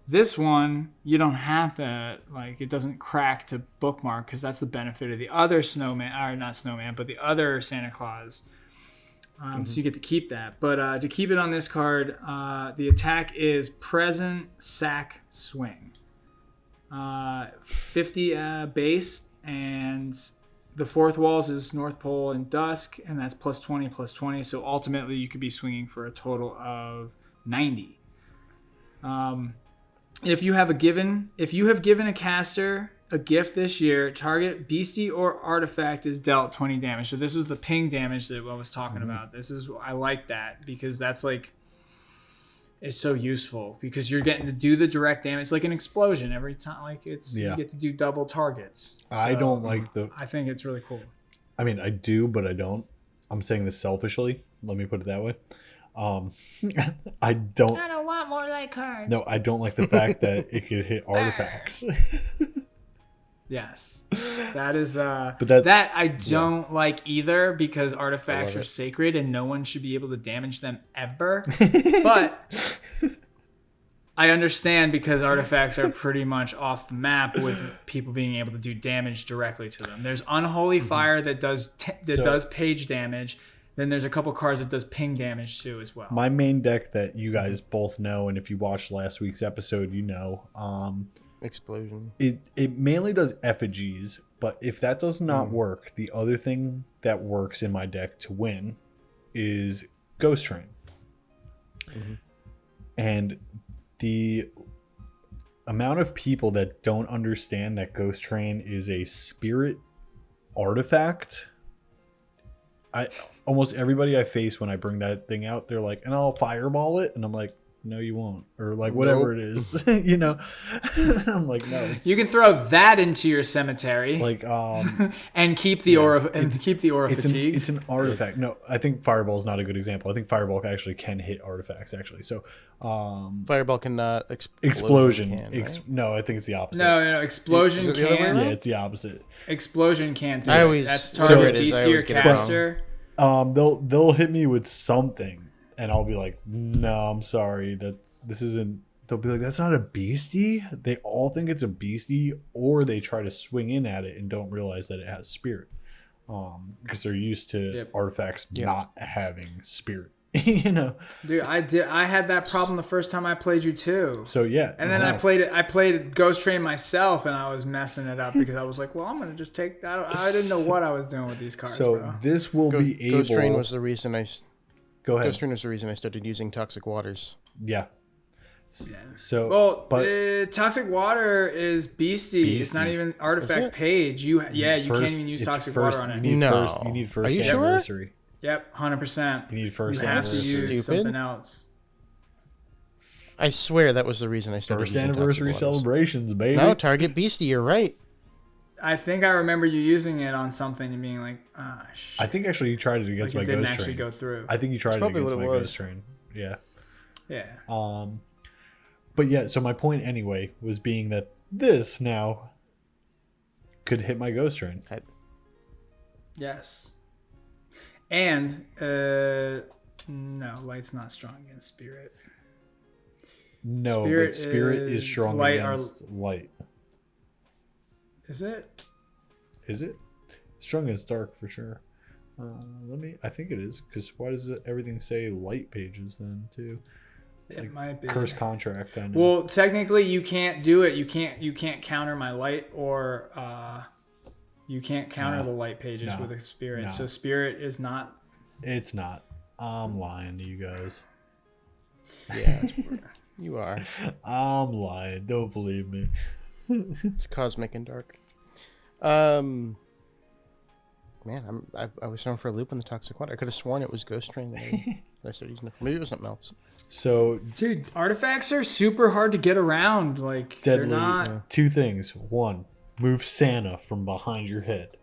this one, you don't have to, it doesn't crack to bookmark because that's the benefit of the other the other Santa Claus. So you get to keep that. But to keep it on this card, the attack is Present Sack Swing. 50 base, and the 4th walls is North Pole and Dusk, and that's +20. So ultimately, you could be swinging for a total of 90. If you have given a caster a gift this year, target beastie or artifact is dealt 20 damage. So this was the ping damage that I was talking about. I like that because that's it's so useful because you're getting to do the direct damage. It's like an explosion every time. You get to do double targets. So I don't like I think it's really cool. I mean, I do, but I don't. I'm saying this selfishly. Let me put it that way. I don't want more light cards. No, I don't like the fact that it could hit artifacts. Yes, that is. But that I don't like either because artifacts are sacred and no one should be able to damage them ever. But I understand because artifacts are pretty much off the map with people being able to do damage directly to them. There's Unholy Fire that does page damage. Then there's a couple cards that does ping damage too as well. My main deck that you guys both know, and if you watched last week's episode, you know. Explosion. It mainly does effigies, but if that does not work, the other thing that works in my deck to win is Ghost Train. And the amount of people that don't understand that Ghost Train is a spirit artifact, almost everybody I face when I bring that thing out, they're like, and I'll fireball it, and I'm like, no, you won't, or whatever it is, you know. I'm like, no. You can throw that into your cemetery, and keep the aura fatigue. It's an artifact. No, I think fireball is not a good example. I think fireball actually can hit artifacts actually. So, fireball cannot. Explosion. Right? No, I think it's the opposite. No, explosion can. Yeah, it's the opposite. Explosion can't do it. That's target beastie or caster. They'll hit me with something. And I'll be like, no, I'm sorry. This isn't. They'll be like, that's not a beastie. They all think it's a beastie, or they try to swing in at it and don't realize that it has spirit, because they're used to artifacts not having spirit. You know, dude, I had that problem the first time I played you too. So yeah, and then I played Ghost Train myself, and I was messing it up because I was like, well, I'm gonna just take that. I didn't know what I was doing with these cards. So bro. This will be able. Ghost Train was the reason I. Go ahead. Ghost Train was the reason I started using Toxic Waters. Yeah. So, Toxic Water is beastie. It's not even artifact page. You can't even use Toxic Water on it. You need first Are you anniversary. Sure? Yep, 100%. You need first You have to anniversary. use something else. I swear that was the reason I started First using anniversary Toxic Waters. celebrations, baby. No, target beastie. You're right. I think I remember you using it on something and being like, shit. I think actually you tried it against my Ghost Train. It didn't actually go through. I think you tried it against my Ghost Train. Yeah. Yeah. But yeah, so my point anyway was being that this now could hit my Ghost Train. Yes. And no, light's not strong against spirit. No, but spirit is strong against light. Is it? Is it? Strong against dark for sure. I think it is, because why does everything say light pages then too? It might be. Curse contract. I know. Well, technically, you can't do it. You can't counter my light, or you can't counter the light pages with a spirit. No. So spirit is not. It's not. I'm lying to you guys. Yeah, you are. I'm lying. Don't believe me. It's cosmic and dark. Man, I was thrown for a loop on the toxic water. I could have sworn it was Ghost Train that I started using it for. Maybe it was something else. So, dude, artifacts are super hard to get around. Like, deadly. They're not. Two things. One, move Santa from behind your head.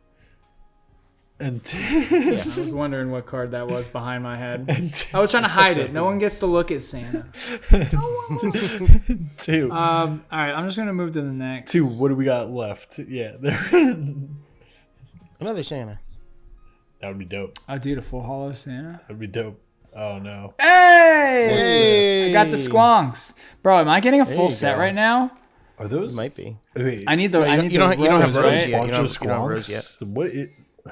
And I was wondering what card that was behind my head. I was trying to hide it. No one gets to look at Santa. Two. All right, I'm just gonna move to the next. Two. What do we got left? Yeah. Another Santa. That would be dope. Oh, dude, a full hollow Santa. That'd be dope. Oh no. Hey! I got the squonks, bro. Am I getting a full set right now? Are those? It might be. Wait, I need the. You don't have rose, rose right? yet. You don't have rose yet. What?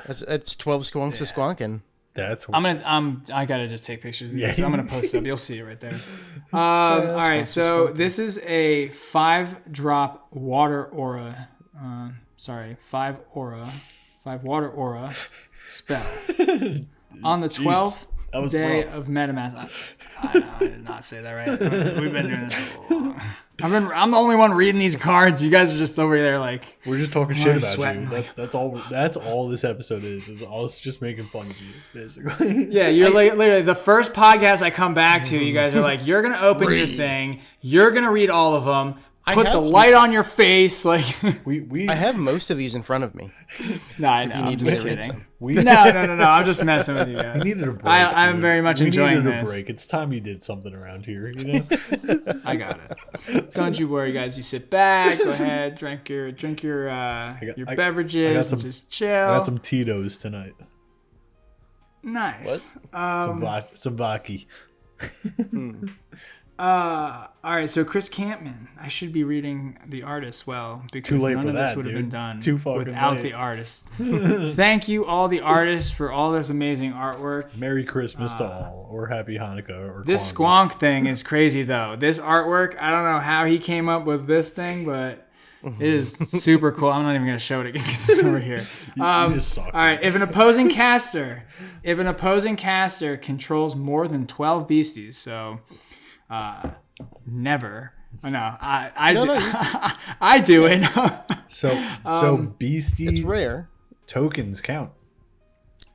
That's 12 squonks of squonking. That's. I gotta just take pictures of this. I'm gonna post it up. You'll see it right there. All right, so this is a 5-drop water aura. 5 water aura spell on the 12th day of MetaMask. I did not say that right. We've been doing this so long. I'm the only one reading these cards. You guys are just over there like we're just talking shit about sweating. you. That's all this episode is all just making fun of you, basically. Yeah, you're literally the first podcast I come back to. You guys are like, you're gonna open your thing. You're gonna read all of them. Put the light on your face, like I have most of these in front of me. No, I know. I'm just kidding. No. I'm just messing with you guys. We needed a break. I'm very much enjoying this. We needed a break. It's time you did something around here, you know. I got it. Don't you worry, guys. You sit back. Go ahead, drink your beverages, and just chill. I got some Tito's tonight. Nice. What? Some vodka. All right, so Chris Campman. I should be reading the artist because none of this would have been done without the artist. Thank you, all the artists, for all this amazing artwork. Merry Christmas to all, or Happy Hanukkah, or this Kwanzaa. squonk thing is crazy, though. This artwork, I don't know how he came up with this thing, but it is super cool. I'm not even going to show it again because it's over here. You just suck. All right, if an opposing caster controls more than 12 beasties, so... never. No, I do it. So beastie. It's rare. Tokens count.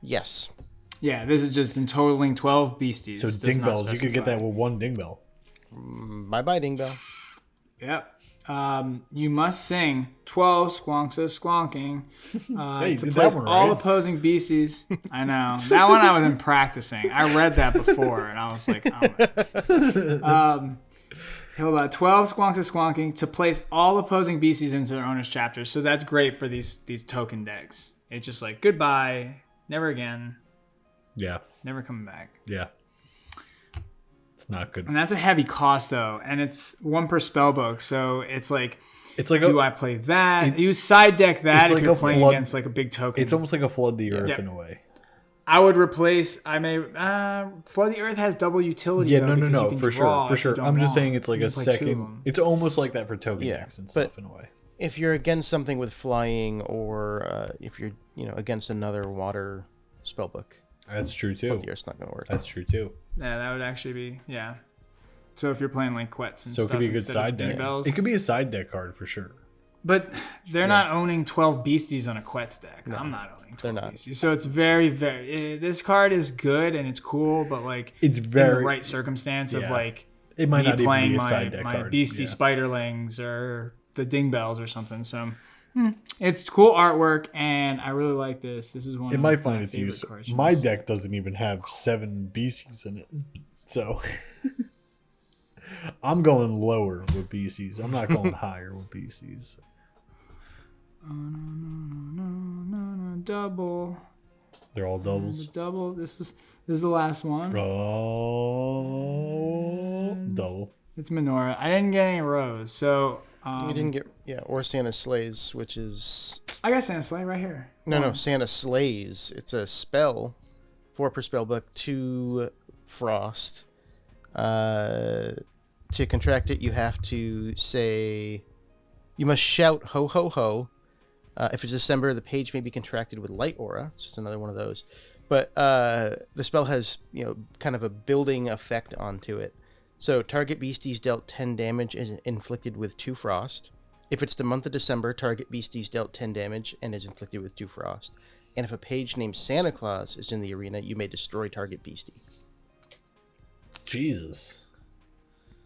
Yes. Yeah, this is just in totaling 12 beasties. So ding bells, you could get that with one ding bell. Bye ding bell. Yep. You must sing 12 squonks of squonking to place all opposing beasties. I know. That one I wasn't practicing. I read that before, and I was like, hold on. 12 squonks of squonking to place all opposing beasties into their owner's chapters. So that's great for these token decks. It's just like, goodbye, never again. Yeah. Never coming back. Yeah. It's not good. And that's a heavy cost, though. And it's 1 per spell book. So it's like do I play that? You side deck that if you're playing against like a big token. It's almost like a Flood the Earth in a way. I would replace. Flood the Earth has double utility. Yeah, though, no, for sure. I'm just saying it's like a second. It's almost like that for token Yeah, decks and stuff in a way. If you're against something with flying, or if you're against another water spellbook, that's true too. Flood the Earth's not going to work. That's true too. Yeah, that would actually be So if you're playing like Quets and so stuff, it could be a good side deck. It could be a side deck card for sure. But they're not owning 12 beasties on a Quets deck. No, I'm not owning 12 beasties. So it's very, very... this card is good and it's cool, but like it's very in the right circumstance of like it might not playing even be a side deck my card. beastie spiderlings or the ding bells or something. So it's cool artwork and I really like this. This is one it of might my find its favorite use. cards. My deck doesn't even have 7 beasties in it. So I'm going lower with beasties. I'm not going higher with beasties. No, double. They're all doubles. Double. This is the last one. Oh, double. It's menorah. I didn't get any rose, so You didn't get or Santa Slays, which is I got Santa Sleigh right here. no Santa Slays. It's a spell, 4 per spell book, 2 frost. To contract it, you have to say, you must shout ho ho ho. If it's December, the page may be contracted with light aura. It's just another one of those. But the spell has kind of a building effect onto it. So target beasties dealt 10 damage is inflicted with 2 frost. If it's the month of December, target beasties dealt 10 damage and is inflicted with 2 frost. And if a page named Santa Claus is in the arena, you may destroy target beastie. Jesus.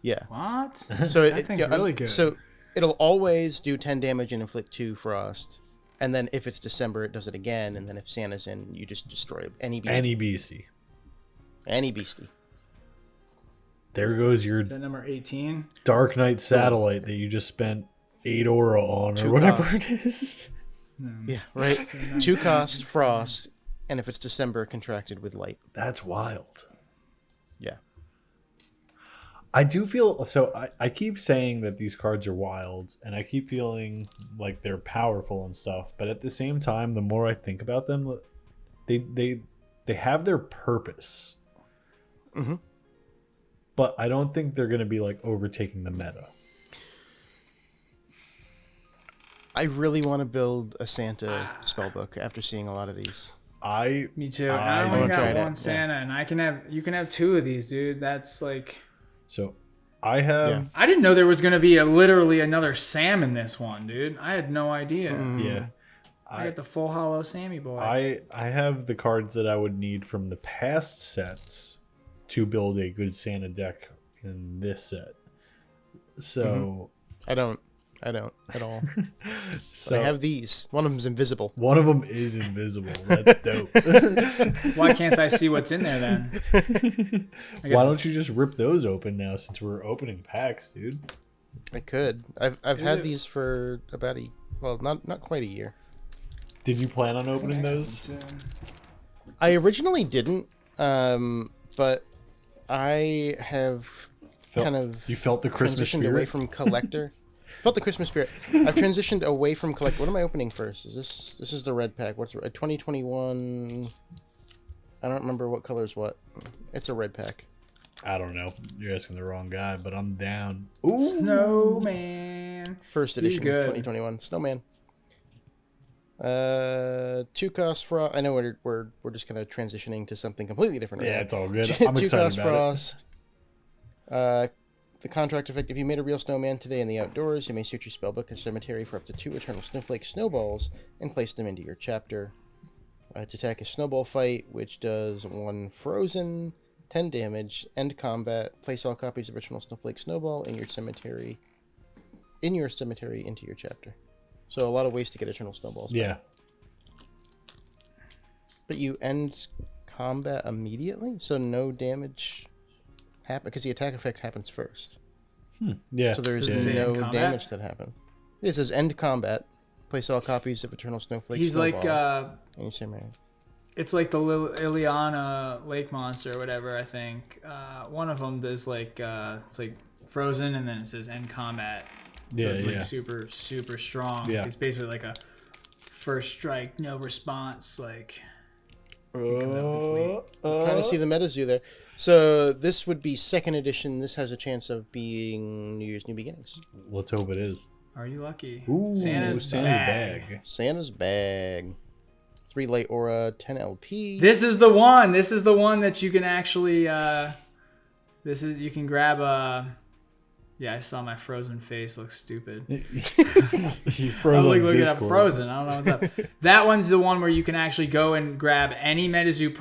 Yeah. What? So that thing's really good. So it'll always do 10 damage and inflict 2 frost. And then if it's December, it does it again. And then if Santa's in, you just destroy any beastie. Any beastie. There goes your Is that number 18? Dark Knight satellite that you just spent 8 aura on, or whatever it is. Yeah, right. 2 cost, frost, and if it's December, contracted with light. That's wild. Yeah. I do feel so. I keep saying that these cards are wild, and I keep feeling like they're powerful and stuff. But at the same time, the more I think about them, they have their purpose. Mm-hmm. But I don't think they're going to be like overtaking the meta. I really want to build a Santa spellbook after seeing a lot of these. Me too. I only got one Santa, and you can have 2 of these, dude. That's like. So, I have. Yeah. I didn't know there was going to be literally another Sam in this one, dude. I had no idea. Yeah. I got the full hollow Sammy boy. I have the cards that I would need from the past sets to build a good Santa deck in this set. So I don't at all. So I have these. One of them's invisible. One of them is invisible. That's dope. Why can't I see what's in there then? Why don't you just rip those open now since we're opening packs, dude? I could. I've had these for about not quite a year. Did you plan on opening those? I originally didn't, but I have You felt the Christmas transitioned spirit? away from collector. Felt the Christmas spirit. I've transitioned away from collector. What am I opening first? This is the red pack? What's a 2021? I don't remember what color is what. It's a red pack. I don't know. You're asking the wrong guy, but I'm down. Ooh, Snowman. First edition, 2021 Snowman. 2 cost frost. I know we're just kind of transitioning to something completely different. Yeah, right? it's all good. I'm 2 excited cost about frost. The contract effect: if you made a real snowman today in the outdoors, you may search your spellbook and cemetery for up to 2 eternal snowflake snowballs and place them into your chapter. Its attack is Snowball Fight, which does 1 frozen, 10 damage, end combat. Place all copies of Eternal Snowflake Snowball in your cemetery into your chapter. So a lot of ways to get Eternal Snowballs. Yeah. But you end combat immediately, so no damage happen because the attack effect happens first. Yeah. So there's no damage that happens. It says end combat. Place all copies of Eternal Snowflake Snowball. In your cemetery. It's like the Ileana lake monster or whatever, I think. One of them does it's like frozen and then it says end combat. So it's like super, super strong. Yeah. It's basically like a first strike, no response, like Trying to see the Metazoo there. So this would be 2nd edition. This has a chance of being New Year's New Beginnings. Let's hope it is. Are you lucky? Ooh, Santa's bag. Santa's bag. 3 light aura, 10 LP. This is the one. This is the one that you can actually. You can grab a. Yeah, I saw my frozen face look stupid. He froze on looking Discord. at frozen. I don't know what's up. That one's the one where you can actually go and grab any Metazoo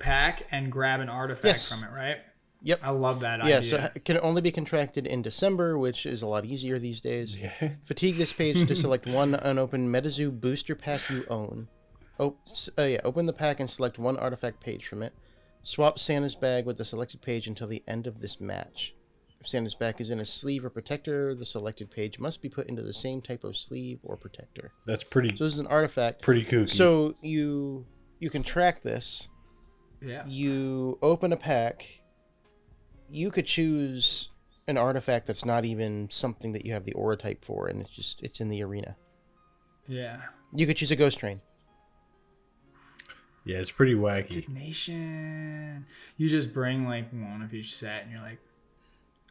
pack and grab an artifact from it, right? Yep. I love that idea. Yeah, so it can only be contracted in December, which is a lot easier these days. Yeah. Fatigue this page to select 1 unopened Metazoo booster pack you own. Open the pack and select 1 artifact page from it. Swap Santa's bag with the selected page until the end of this match. If Santa's bag is in a sleeve or protector, the selected page must be put into the same type of sleeve or protector. That's pretty. So this is an artifact. Pretty kooky. So you can track this. Yeah. You open a pack. You could choose an artifact that's not even something that you have the aura type for, and it's in the arena. Yeah. You could choose a ghost train. Yeah, it's pretty wacky. Cryptid Nation. You just bring like one of each set, and you're like,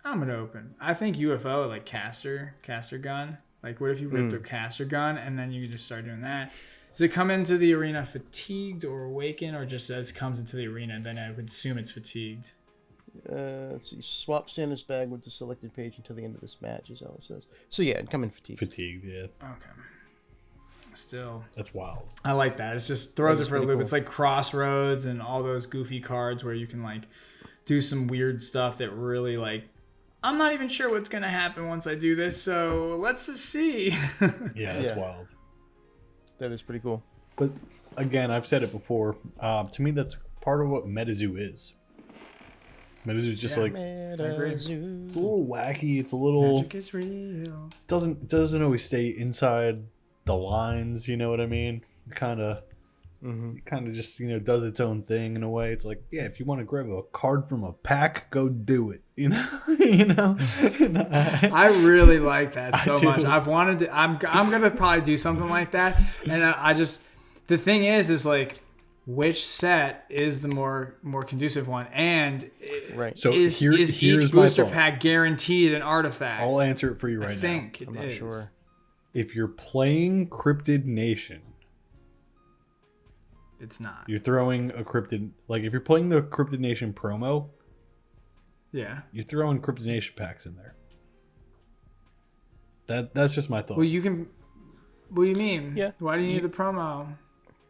I'm gonna open. I think UFO like caster gun. Like, what if you ripped a caster gun and then you just start doing that? Does it come into the arena fatigued or awakened, or just as it comes into the arena? Then I would assume it's fatigued. Let's see. Swap Santa's bag with the selected page until the end of this match, is all it says. So yeah, it'd come in fatigued. Fatigued, yeah. Okay. Still, That's wild. I like that. It just throws it for a loop. cool. It's like Crossroads and all those goofy cards where you can like do some weird stuff that really like, I'm not even sure what's gonna happen once I do this, so let's just see. Yeah, that's wild. That is pretty cool. But again, I've said it before. To me, that's part of what Metazoo is. Metazoo is just like it's a little wacky. It's a little Magic is real. doesn't always stay inside the lines. You know what I mean? Kind of just does its own thing in a way. It's like, yeah, if you want to grab a card from a pack, go do it. You know. I really like that so do. much. I've wanted to. I'm gonna probably do something like that. And I just, the thing is like, which set is the more conducive one, and Right. So is here's each my booster thought. pack guaranteed an artifact? I'll answer it for you right I now. think I'm it not is. sure. If you're playing Cryptid Nation, It's not. you're throwing a Cryptid. Like if you're playing the Cryptid Nation promo, Yeah. you're throwing Cryptid Nation packs in there. That's just my thought. Well, you can. What do you mean? Yeah. Why do you need the promo?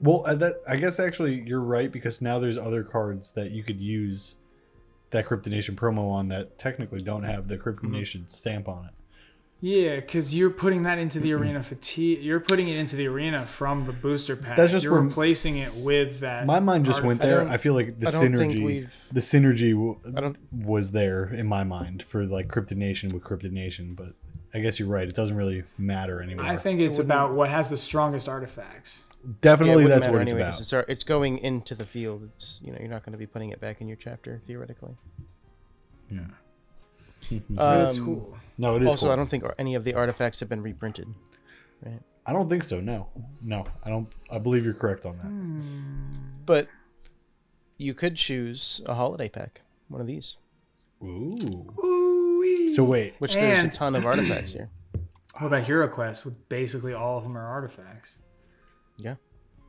Well, I guess actually you're right, because now there's other cards that you could use that Cryptid Nation promo on that technically don't have the Cryptid Nation stamp on it. Yeah, because you're putting that into the arena fatigue. You're putting it into the arena from the booster pack. That's just you're where replacing it with that. My mind just went there. I feel like the I don't think synergy don't- was there in my mind for like Cryptid Nation with Cryptid Nation, but I guess you're right. It doesn't really matter anymore. I think it's about what has the strongest artificts. Definitely, it that's wouldn't what matter it's anyway, about. 'cause it's going into the field. It's you're not going to be putting it back in your chapter theoretically. Yeah. But it's cool. No, it is. Also, cool. I don't think any of the artifacts have been reprinted. Right. I don't think so. No, I don't. I believe you're correct on that. But you could choose a holiday pack, one of these. Ooh. So wait, Which there's And- a ton of artifacts here. What about Hero Quest? With basically all of them are artifacts. Yeah.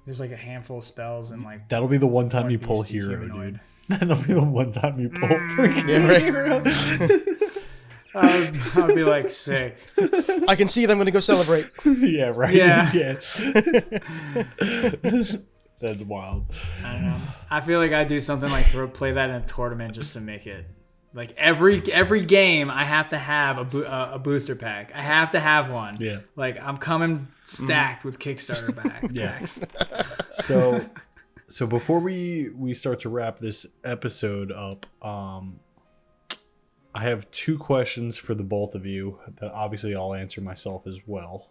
There's like a handful of spells and like. that'll be the one time you Dark pull Beastie hero, humanoid. dude. That'll be the one time you pull freaking Yeah, right. hero. I'd be like sick. I can see it. I'm going to go celebrate. Yeah, right. Yeah. That's wild. I don't know. I feel like I do something like play that in a tournament just to make it. Like every game, I have to have a booster pack. I have to have one. Yeah. Like I'm coming stacked with Kickstarter Yeah. packs. So before we start to wrap this episode up, I have two questions for the both of you that obviously I'll answer myself as well.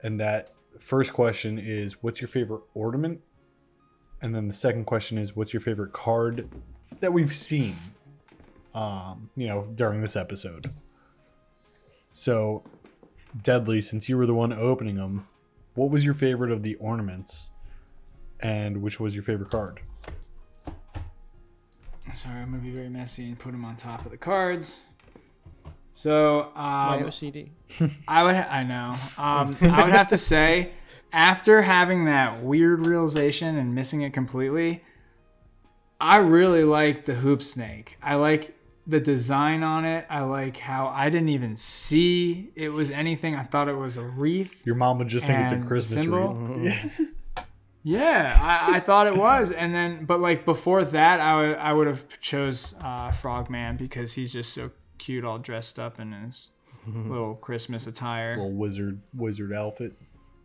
And that first question is, what's your favorite ornament? And then the second question is, what's your favorite card that we've seen, during this episode? So, Deadly, since you were the one opening them, what was your favorite of the ornaments? And which was your favorite card? Sorry, I'm gonna be very messy and put them on top of the cards. So My OCD. I know. I would have to say, after having that weird realization and missing it completely, I really like the hoop snake. I like the design on it. I like how I didn't even see it was anything. I thought it was a wreath. Your mom would just think it's a And Christmas symbol? wreath. Yeah, I thought it was. And then, but like before that, I would have chose Frogman because he's just so cute, all dressed up in his little Christmas attire. Little wizard outfit.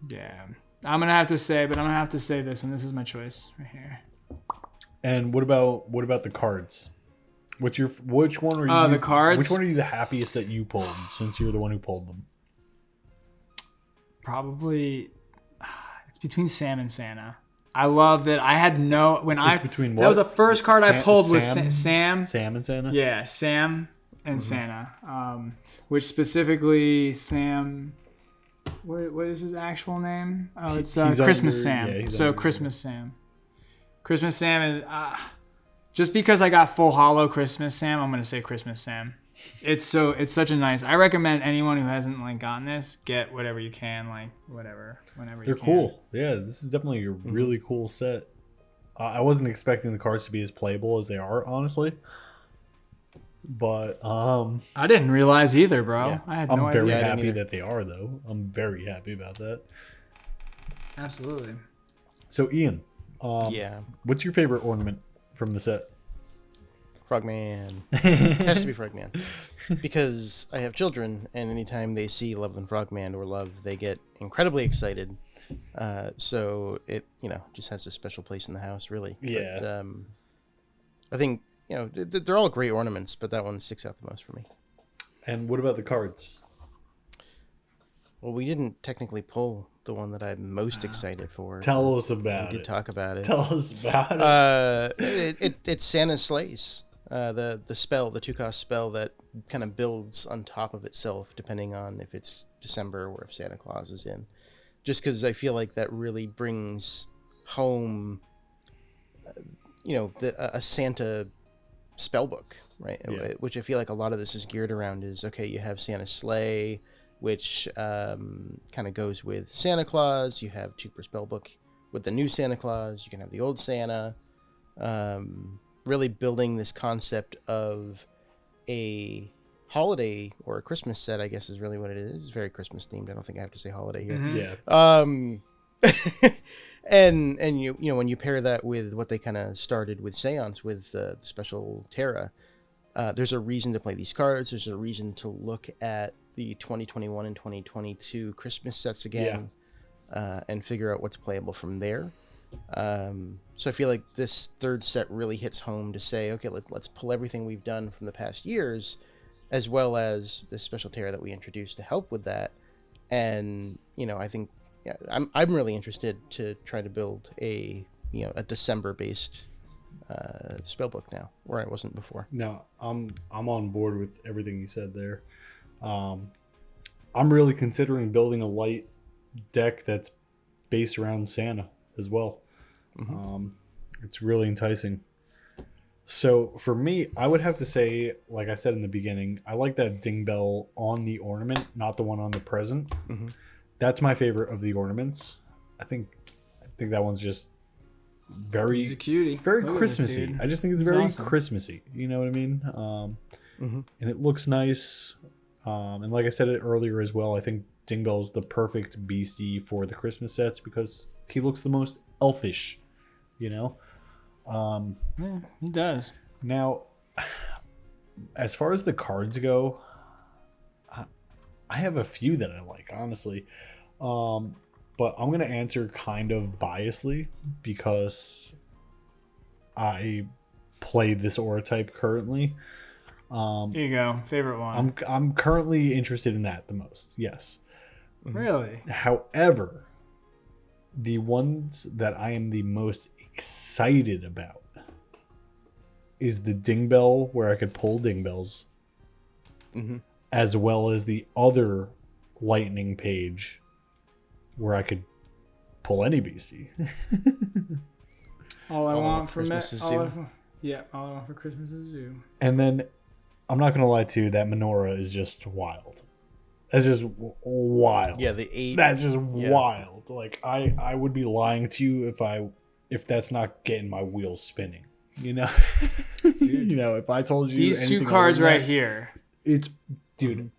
Yeah, I'm gonna have to say this one. This is my choice right here. And what about the cards? Which one are you? The cards? Which one are you the happiest that you pulled, since you're the one who pulled them? Probably, it's between Sam and Santa. I love that. I had no when It's between that what? was the first card I pulled was Sam? Sam. Sam and Santa. Yeah, Sam and Santa, which specifically Sam. What is his actual name? Oh, it's Christmas Sam. Yeah, so Christmas Sam. Christmas Sam is just because I got full holo Christmas Sam. I'm gonna say Christmas Sam. It's such a nice. I recommend anyone who hasn't like gotten this, get whatever you can, like whenever you can. They're cool. Yeah, this is definitely a really cool set. I wasn't expecting the cards to be as playable as they are, honestly. But I didn't realize either, bro. Yeah. I had no I'm very idea. happy that they are, though. I'm very happy about that. Absolutely. So, Ian, Yeah. what's your favorite ornament from the set? Frogman. It has to be Frogman. Because I have children, and anytime they see Love and Frogman or Love, they get incredibly excited. So it, just has a special place in the house, really. Yeah. But, I think, they're all great ornaments, but that one sticks out the most for me. And what about the cards? Well, we didn't technically pull the one that I'm most excited for. Tell us about We did talk about it. Tell us about it. It's Santa's Sleighs. The spell, the 2-cost spell that kind of builds on top of itself, depending on if it's December or if Santa Claus is in. Just because I feel like that really brings home, a Santa spell book, right? Yeah. Which I feel like a lot of this is geared around is, okay, you have Santa's sleigh, which kind of goes with Santa Claus. You have 2 per spell book with the new Santa Claus. You can have the old Santa. Really building this concept of a holiday or a Christmas set, I guess is really what it is. It's very Christmas themed. I don't think I have to say holiday here. Yeah. And when you pair that with what they kind of started with Seance with the special Terra, there's a reason to play these cards. There's a reason to look at the 2021 and 2022 Christmas sets again, and figure out what's playable from there. So I feel like this third set really hits home to say, okay, let's pull everything we've done from the past years, as well as the special Terra that we introduced to help with that. And I think I'm really interested to try to build a December based spellbook now, where I wasn't before. No, I'm on board with everything you said there. I'm really considering building a light deck that's based around Santa as well. It's really enticing. So for me, I would have to say, like I said in the beginning, I like that ding bell on the ornament, not the one on the present. That's my favorite of the ornaments. I think that one's just He's a cutie. very Look at this Christmassy. dude. I just think it's He's very awesome. Christmassy. You know what I mean? And it looks nice. And like I said it earlier as well, I think Ding Bell's the perfect beastie for the Christmas sets because he looks the most elfish, Yeah, he does. Now, as far as the cards go, I have a few that I like, honestly. But I'm going to answer kind of biasly because I play this aura type currently. Here you go. Favorite one. I'm currently interested in that the most, yes. Really? However, the ones that I am the most excited about is the ding bell where I could pull ding bells, as well as the other lightning page where I could pull any beastie. All I want for Christmas is all Zoo. I want for Christmas is Zoo. And then I'm not gonna lie to you, that menorah is just wild. That's just wild. Yeah, the 8. That's just wild. Like I would be lying to you if that's not getting my wheels spinning. Dude. If I told you These anything two other cards than right that, here. it's dude.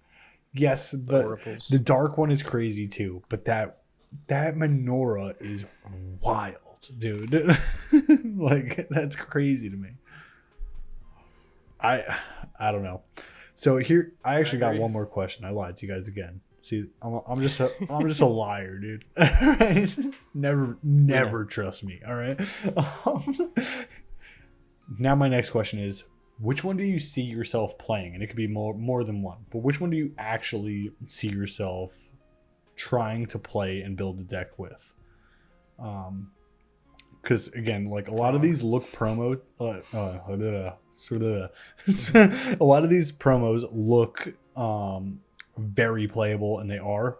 Yes, the dark one is crazy too, but that menorah is wild, dude. Like that's crazy to me. I don't know. So here, I actually got one more question. I lied to you guys again. See, I'm just a liar, dude. Never trust me. All right. Now my next question is, which one do you see yourself playing? And it could be more than one, but which one do you actually see yourself trying to play and build a deck with? because again, like a lot of these look promo, a lot of these promos look very playable, and they are.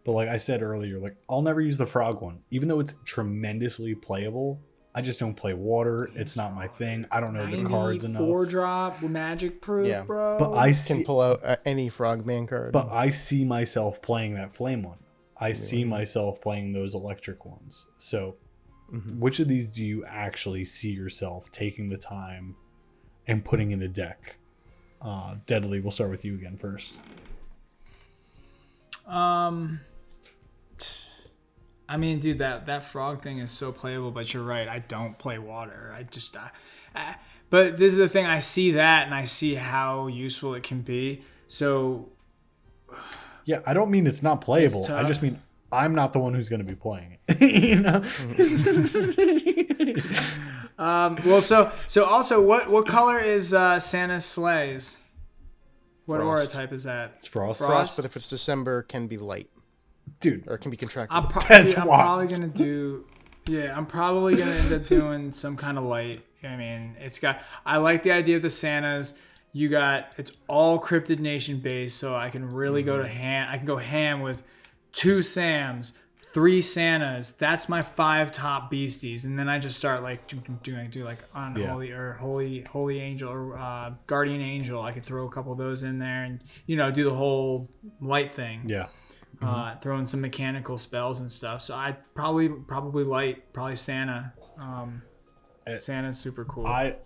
But like I said earlier, like I'll never use the frog one, even though it's tremendously playable. I just don't play water. It's not my thing. I don't know the cards enough. 4-drop magic proof, bro. But I can pull out any frogman card. But I see myself playing that flame one. I see myself playing those electric ones. So which of these do you actually see yourself taking the time and putting in a deck? Deadly, we'll start with you again first. I mean, dude, that frog thing is so playable, but you're right. I don't play water. But this is the thing. I see that, and I see how useful it can be. So, yeah, I don't mean it's not playable. I just mean I'm not the one who's going to be playing it. Well, so also, what color is Santa's sleighs? What aura type is that? It's frost. Frost, but if it's December, can be light. Dude, or it can be contracted. I'm probably gonna end up doing some kind of light. I mean, I like the idea of the Santas. It's all Cryptid Nation based, so I can really go to ham. I can go ham with 2 Sams, 3 Santas. That's my 5 top beasties, and then I just start like do like unholy or holy angel or guardian angel. I could throw a couple of those in there, and do the whole light thing. Yeah. Throwing some mechanical spells and stuff. So I probably light, probably Santa. Santa's super cool. I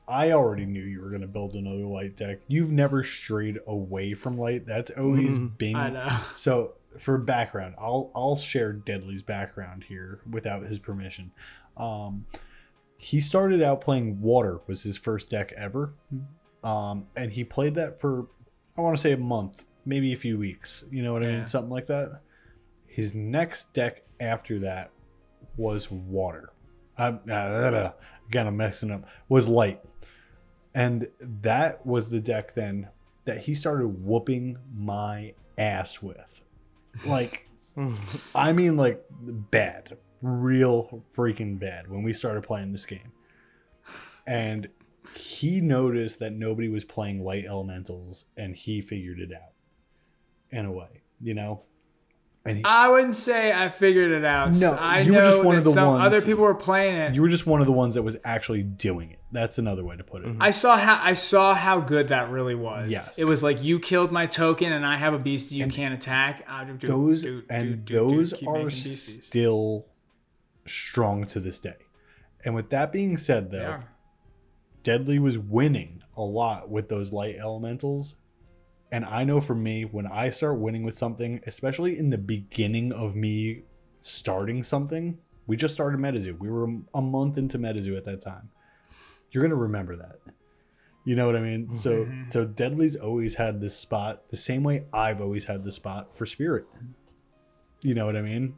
already knew you were going to build another light deck. You've never strayed away from light. That's always been. I know. So for background, I'll share Deadly's background here without his permission. He started out playing water, was his first deck ever. And he played that for, I want to say, a month. Maybe a few weeks, you know what I mean? Something like that. His next deck after that was water. Again, I'm messing up. Was light. And that was the deck then that he started whooping my ass with. Like, I mean, like, bad. Real freaking bad when we started playing this game. And he noticed that nobody was playing light elementals, and he figured it out. In a way, and I wouldn't say I figured it out. No, I you were know just one of the some ones. Other people were playing it. You were just one of the ones that was actually doing it. That's another way to put it. I saw how good that really was. Yes, it was like you killed my token, and I have a beast you can't attack. Those are still strong to this day. And with that being said, though, Deadly was winning a lot with those light elementals. And I know for me, when I start winning with something, especially in the beginning of me starting something, we just started Metazoo. We were a month into Metazoo at that time. You're going to remember that. You know what I mean? So Deadly's always had this spot the same way I've always had the spot for Spirit. You know what I mean?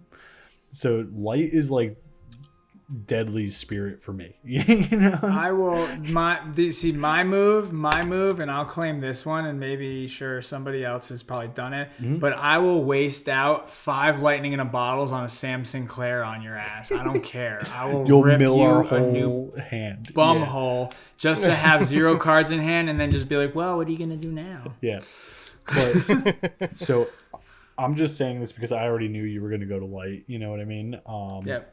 So light is like Deadly's Spirit for me. I will my move, and I'll claim this one, and maybe somebody else has probably done it, but I will waste out 5 lightning in a bottles on a Sam Sinclair on your ass. I don't care. I will rip mill you our a whole new hand bum hole just to have 0 cards in hand, and then just be like, well, what are you gonna do now? Yeah. But so I'm just saying this because I already knew you were gonna go to light. You know what I mean? Yep.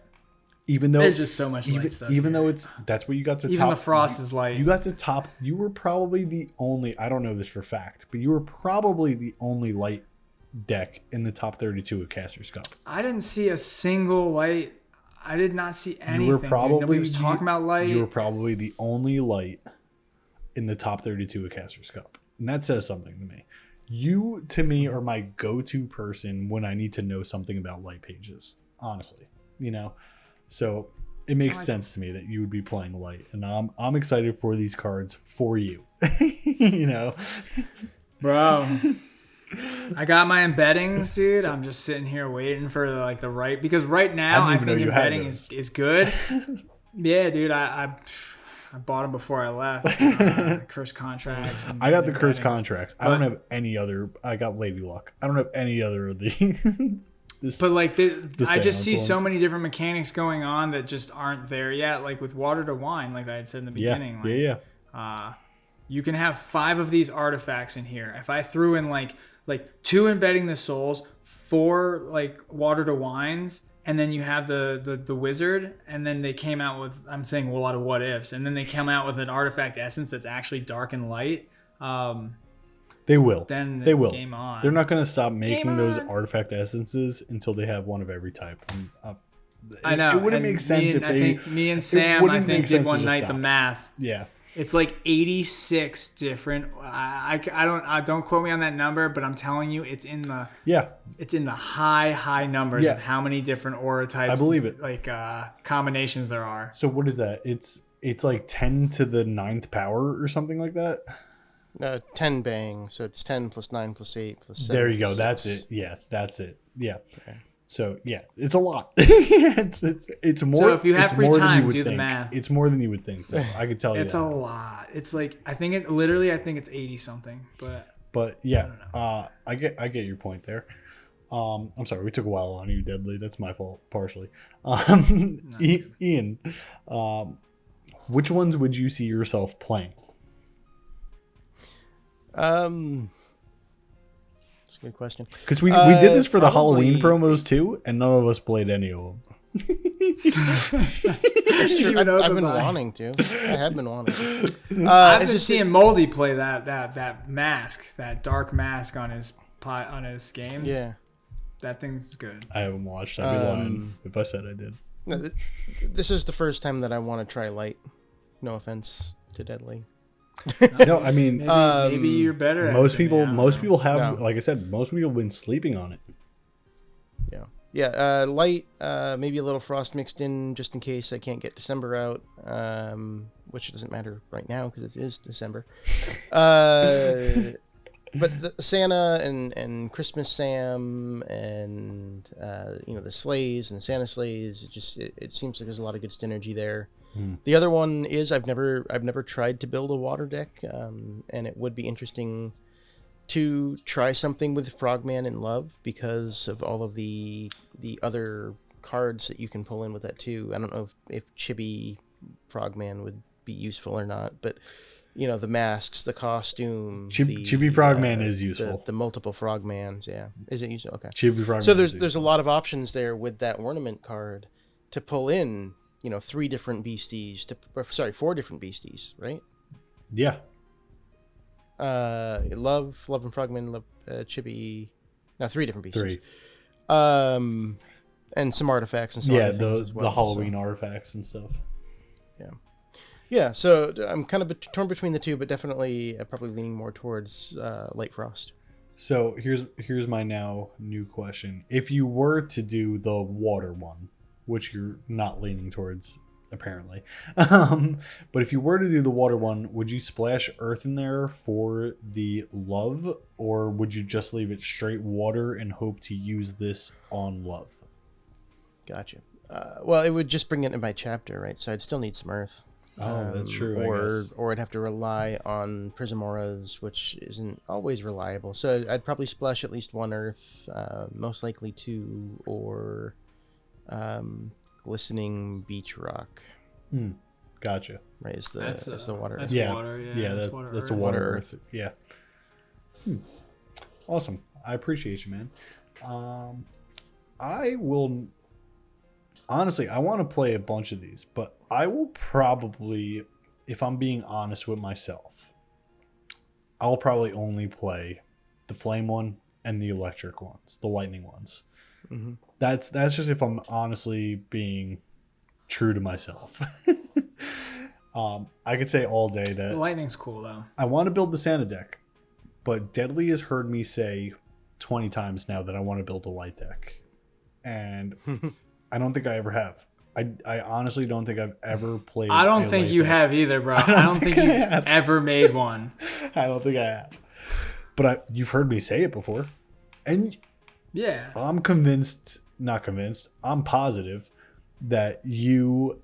Even though there's just so much light stuff. Even though that's what you got to even top. The frost is light. You got to top. You were probably the only. I don't know this for fact, but you were probably the only light deck in the top 32 of Caster's Cup. I didn't see a single light. I did not see anything. You were probably nobody was talking about light. You were probably the only light in the top 32 of Caster's Cup, and that says something to me. You, to me, are my go-to person when I need to know something about light pages. Honestly, So it makes sense to me that you would be playing light, and I'm excited for these cards for you. Bro. I got my embeddings, dude. I'm just sitting here waiting for the right, because right now I think embedding is good. Yeah, dude. I bought them before I left. Curse contracts. I got the curse contracts. I don't have any other. I got Lady Luck. I don't have any other of the. But like, I just see seance so ones. many different mechanics going on that just aren't there yet. Like with Water to Wine, like I had said in the beginning. Yeah, like, you can have 5 of these artifacts in here. If I threw in like 2 embedding the souls, 4 like Water to Wines, and then you have the wizard, and then they came out with, I'm saying a lot of what ifs, and then they come out with an artifact essence that's actually dark and light. They will. Then They will. Game on. They're not going to stop making Game those on. artifact essences until they have one of every type. I know. It wouldn't And make sense if I they. think me and Sam, wouldn't make did sense to one just night the stop. math. Yeah. It's like 86 different. I don't quote me on that number, but I'm telling you, it's in the high numbers of how many different aura types. I believe it. Like combinations there are. So what is that? It's like 10 to the 9th power or something like that. 10 bang, so it's 10 plus 9 plus 8 plus 7. There you go. plus That's 6. it. Yeah, that's it. Yeah. Okay. So yeah, it's a lot. it's more. So if you have it's free more than time, you would do the think. math. It's more than you would think, though. I could tell you. It's a lot. It's like I think it's 80 something, but. But yeah, I get your point there. I'm sorry, we took a while on you, Deadly. That's my fault, partially. Ian, which ones would you see yourself playing? That's a good question. Because we did this for the probably- Halloween promos too, and none of us played any of them. It's true. Even I've been open eye. wanting to. I have been wanting to. I've it's been just- seeing Moldy play that mask, that dark mask on his games. Yeah. That thing's good. I haven't watched. I'd be lying if I said I did. No, this is the first time that I want to try light. No offense to Deadly. No, I mean, Maybe you're better at most it. people, I don't most know. people have, No. like I said, most people have been sleeping on it. Yeah. Yeah. Light. Maybe a little frost mixed in just in case I can't get December out. Which doesn't matter right now because it is December. But the Santa and Christmas Sam and the sleighs and Santa sleighs, it seems like there's a lot of good synergy there. The other one is I've never tried to build a water deck, and it would be interesting to try something with Frogman in Love because of all of the other cards that you can pull in with that too. I don't know if Chibi Frogman would be useful or not, but the masks, the costume, Chibi Frogman is useful. The multiple Frogmans, yeah. Is it useful? Okay. Chibi Frogman. So is there's a lot of options there with that ornament card to pull in, 3 different beasties four different beasties, right? yeah. Love and Frogman, Love, Chibi. No, 3 different beasties. 3. And some artifacts and some Yeah, other things as well, the Halloween artifacts and stuff. Yeah, so I'm kind of torn between the two, but definitely probably leaning more towards Light Frost. So here's my now new question: if you were to do the water one, which you're not leaning towards apparently, but if you were to do the water one, would you splash earth in there for the love, or would you just leave it straight water and hope to use this on love? Gotcha. Well, it would just bring it in my chapter, right? So I'd still need some earth. Oh, that's true. I guess. Or I'd have to rely on Prismoras, which isn't always reliable. So I'd probably splash at least 1 earth, most likely 2, or glistening beach rock. Gotcha. Right, is the water. That's Yeah, water. that's water the earth. water earth. Yeah. Awesome. I appreciate you, man. I will. Honestly, I want to play a bunch of these, but I will probably, if I'm being honest with myself, I'll probably only play the flame one and the electric ones, the lightning ones. Mm-hmm. That's just if I'm honestly being true to myself. I could say all day that Lightning's cool though. I want to build the Santa deck, but Deadly has heard me say 20 times now that I want to build a light deck. And I don't think I ever have. I honestly don't think I've ever played. I don't a think light you deck. have either, bro. I don't think I you've have. ever made one. I don't think I have. But you've heard me say it before. And Yeah. I'm not convinced, I'm positive that you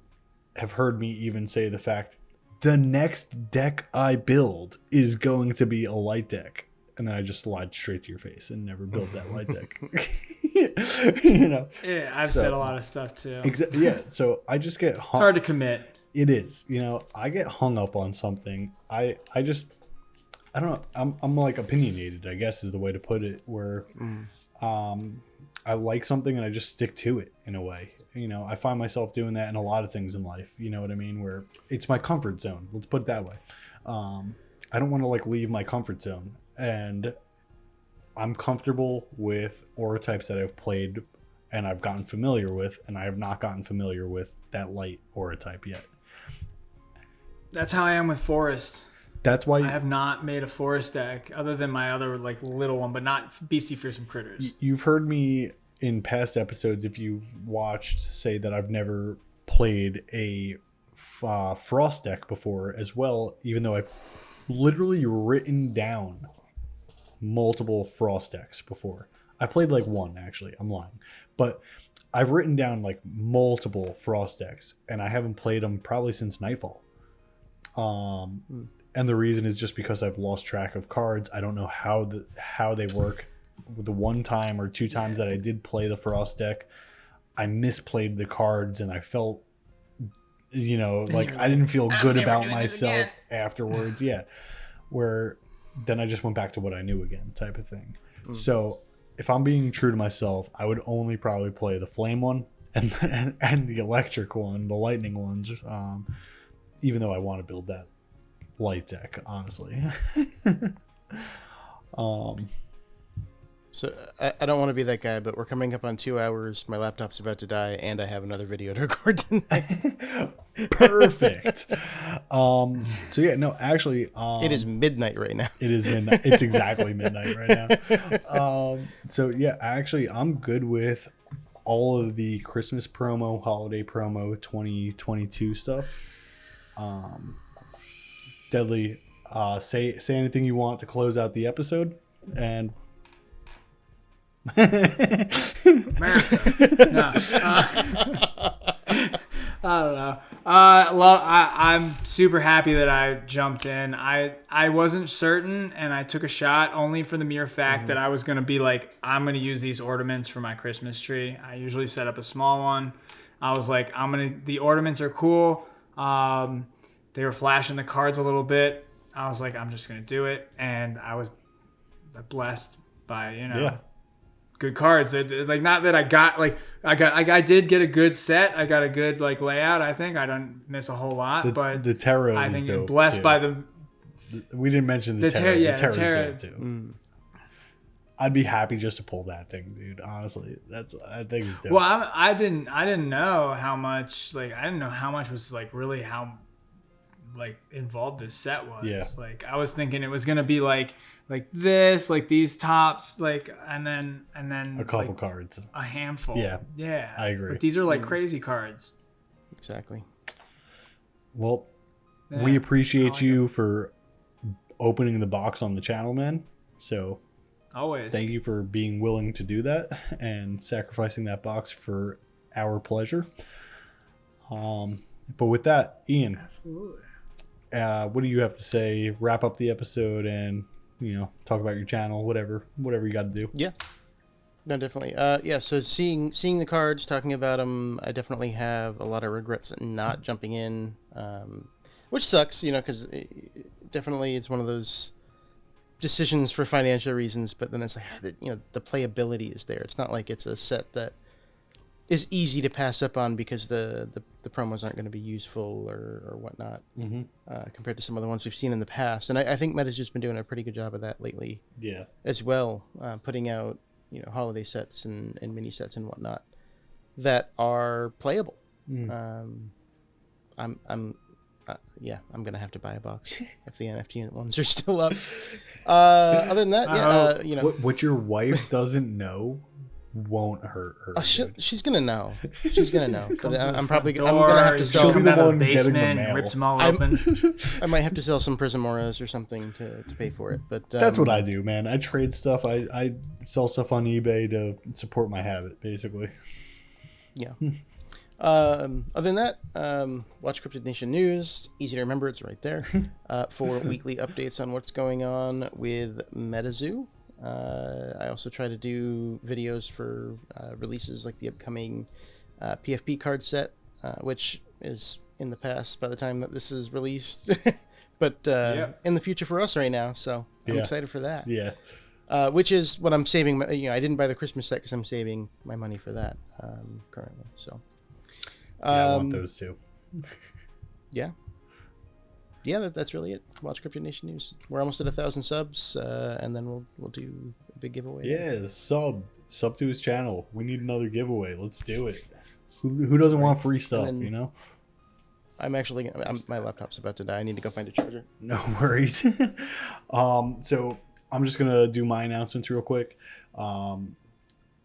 have heard me even say the fact the next deck I build is going to be a light deck. and then I just slide straight to your face and never build that light deck. You know. Yeah, I've said a lot of stuff too. Yeah, so I just get It's hard to commit. It is, you know, I get hung up on something. I don't know. I'm like opinionated, I guess is the way to put it, where I like something and I just stick to it in a way. You know, I find myself doing that in a lot of things in life. You know what I mean? Where it's my comfort zone. Let's put it that way. I don't want to like leave my comfort zone, and I'm comfortable with aura types that I've played and I've gotten familiar with, and I have not gotten familiar with that light aura type yet. That's how I am with forest. That's why I have not made a forest deck other than my other like little one, but not Beastie Fearsome Critters. You've heard me in past episodes, if you've watched, say that I've never played a frost deck before as well, even though I've literally written down multiple frost decks before. I played like one, actually. I'm lying. But I've written down like multiple frost decks, and I haven't played them probably since Nightfall. And the reason is just because I've lost track of cards. I don't know how they work. The one time or two times that I did play the frost deck, I misplayed the cards, and I felt, you know, like I didn't feel good about myself afterwards. Yeah. Where then I just went back to what I knew again, type of thing. So if I'm being true to myself, I would only probably play the flame one and the electric one, the lightning ones, even though I want to build that light deck, honestly. So I don't want to be that guy, but we're coming up on 2 hours. My laptop's about to die, and I have another video to record tonight. Perfect. So yeah, no, actually, it is midnight right now. It is midnight. It's exactly midnight right now. So yeah, actually, I'm good with all of the Christmas promo, holiday promo, 2022 stuff. Deadly, say anything you want to close out the episode, and America. No. I don't know. I'm super happy that I jumped in. I wasn't certain, and I took a shot only for the mere fact that I was going to be like, I'm going to use these ornaments for my Christmas tree. I usually set up a small one. I was like, the ornaments are cool. They were flashing the cards a little bit. I was like, I'm just going to do it. And I was blessed by, good cards. Like, not that I did get a good set. I got a good like layout. I think I don't miss a whole lot, but the tarot I is think dope blessed too. by the. We didn't mention the tarot. Yeah, the the tarot's tarot. dope too. I'd be happy just to pull that thing, dude. Honestly, I think it's dope. Well, I didn't know how much. Like, I didn't know how much was like really how like involved this set was. Yeah. Like, I was thinking it was gonna be like this, like these tops, like and then a couple cards, a handful. Yeah, I agree. But these are like crazy cards. Exactly. Well, Yeah, we appreciate you for opening the box on the channel, man. So always thank you for being willing to do that and sacrificing that box for our pleasure. But with that, Ian, what do you have to say? Wrap up the episode and talk about your channel, whatever you got to do. Yeah, no, definitely. So seeing the cards, talking about them, I definitely have a lot of regrets not jumping in, which sucks, because definitely it's one of those decisions for financial reasons. But then it's like, the playability is there. It's not like it's a set that is easy to pass up on because the promos aren't going to be useful or whatnot, compared to some of the ones we've seen in the past. And I think Meta's just been doing a pretty good job of that lately. Yeah. As well, putting out holiday sets and mini sets and whatnot that are playable. I'm gonna have to buy a box if the NFT ones are still up. Other than that, what your wife doesn't know won't hurt her. She's gonna know. She's gonna know. But I'm gonna have to She'll sell. be the one getting the basement, mail. rips them all open. I might have to sell some Prismoras or something to pay for it. But that's what I do, man. I trade stuff. I sell stuff on eBay to support my habit, basically. Yeah. Other than that, watch Cryptid Nation News. Easy to remember, it's right there. For weekly updates on what's going on with Metazoo. I also try to do videos for releases like the upcoming PFP card set, which is in the past by the time that this is released. But in the future for us right now, so I'm excited for that. Yeah. Which is what I'm saving. I didn't buy the Christmas set because I'm saving my money for that currently. So. I want those too. Yeah, that's really it. Watch Cryptid Nation News. We're almost at 1,000 subs, and then we'll do a big giveaway. Yeah, sub to his channel. We need another giveaway. Let's do it. Who doesn't want free stuff? Then, I'm actually my laptop's about to die. I need to go find a charger. No worries. So I'm just gonna do my announcements real quick.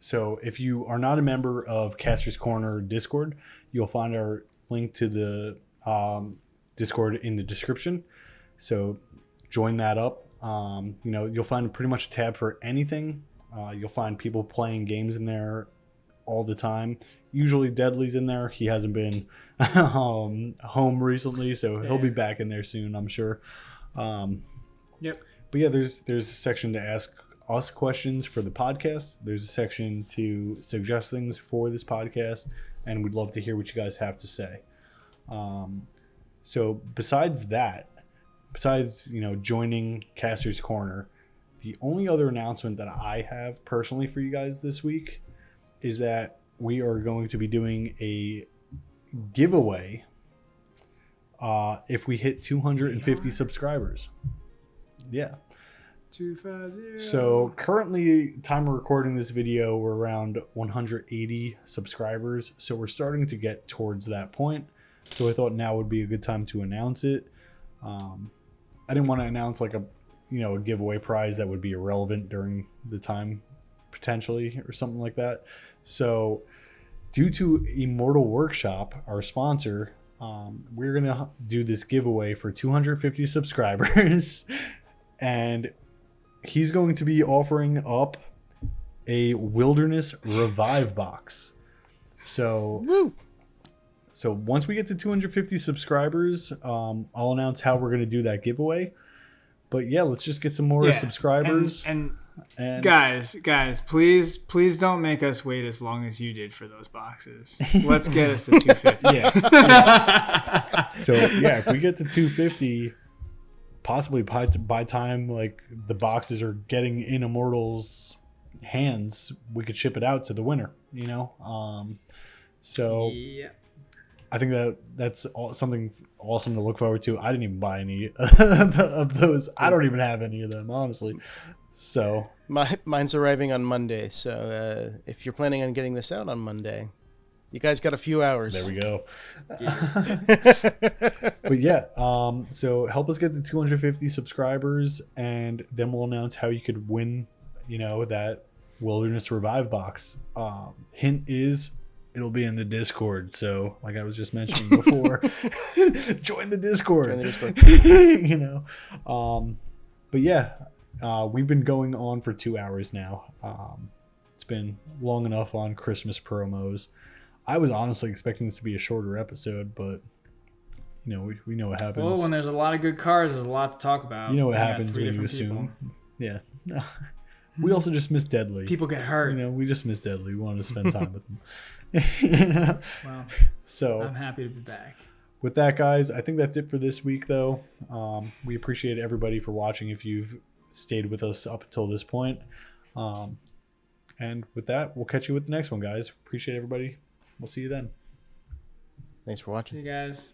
So if you are not a member of Caster's Corner Discord, you'll find our link to the Discord in the description. So join that up. You'll find pretty much a tab for anything. You'll find people playing games in there all the time. Usually Deadly's in there. He hasn't been home recently, so he'll be back in there soon, I'm sure. Yep. But yeah, there's a section to ask us questions for the podcast. There's a section to suggest things for this podcast, and we'd love to hear what you guys have to say. So besides joining Caster's Corner, the only other announcement that I have personally for you guys this week is that we are going to be doing a giveaway if we hit 250 subscribers. Yeah. 250. So currently, time of recording this video, we're around 180 subscribers. So we're starting to get towards that point. So I thought now would be a good time to announce it. I didn't want to announce like a giveaway prize that would be irrelevant during the time potentially or something like that. So due to Immortal Workshop, our sponsor, we're going to do this giveaway for 250 subscribers. And he's going to be offering up a Wilderness Revive box. So once we get to 250 subscribers, I'll announce how we're going to do that giveaway. But yeah, let's just get some more subscribers. And guys, please don't make us wait as long as you did for those boxes. Let's get us to 250. Yeah. So yeah, if we get to 250, possibly by time like the boxes are getting in Immortal's hands, we could ship it out to the winner. So yeah. I think that's something awesome to look forward to. I didn't even buy any of those. I don't even have any of them, honestly. So mine's arriving on Monday. So if you're planning on getting this out on Monday, you guys got a few hours. There we go. But yeah, so help us get to 250 subscribers, and then we'll announce how you could win, that Wilderness Revive box. Hint is it'll be in the Discord. So like I was just mentioning before, join the Discord. But yeah, we've been going on for 2 hours now. It's been long enough on Christmas promos. I was honestly expecting this to be a shorter episode, but we know what happens. Well, when there's a lot of good cars, there's a lot to talk about. You know what happens when you assume. Yeah. We also just miss Deadly. People get hurt. We just miss Deadly. We wanted to spend time with him. Well, so I'm happy to be back. With that, guys, I think that's it for this week, though. We appreciate everybody for watching if you've stayed with us up until this point. And with that, we'll catch you with the next one, guys. Appreciate everybody. We'll see you then. Thanks for watching. See you guys.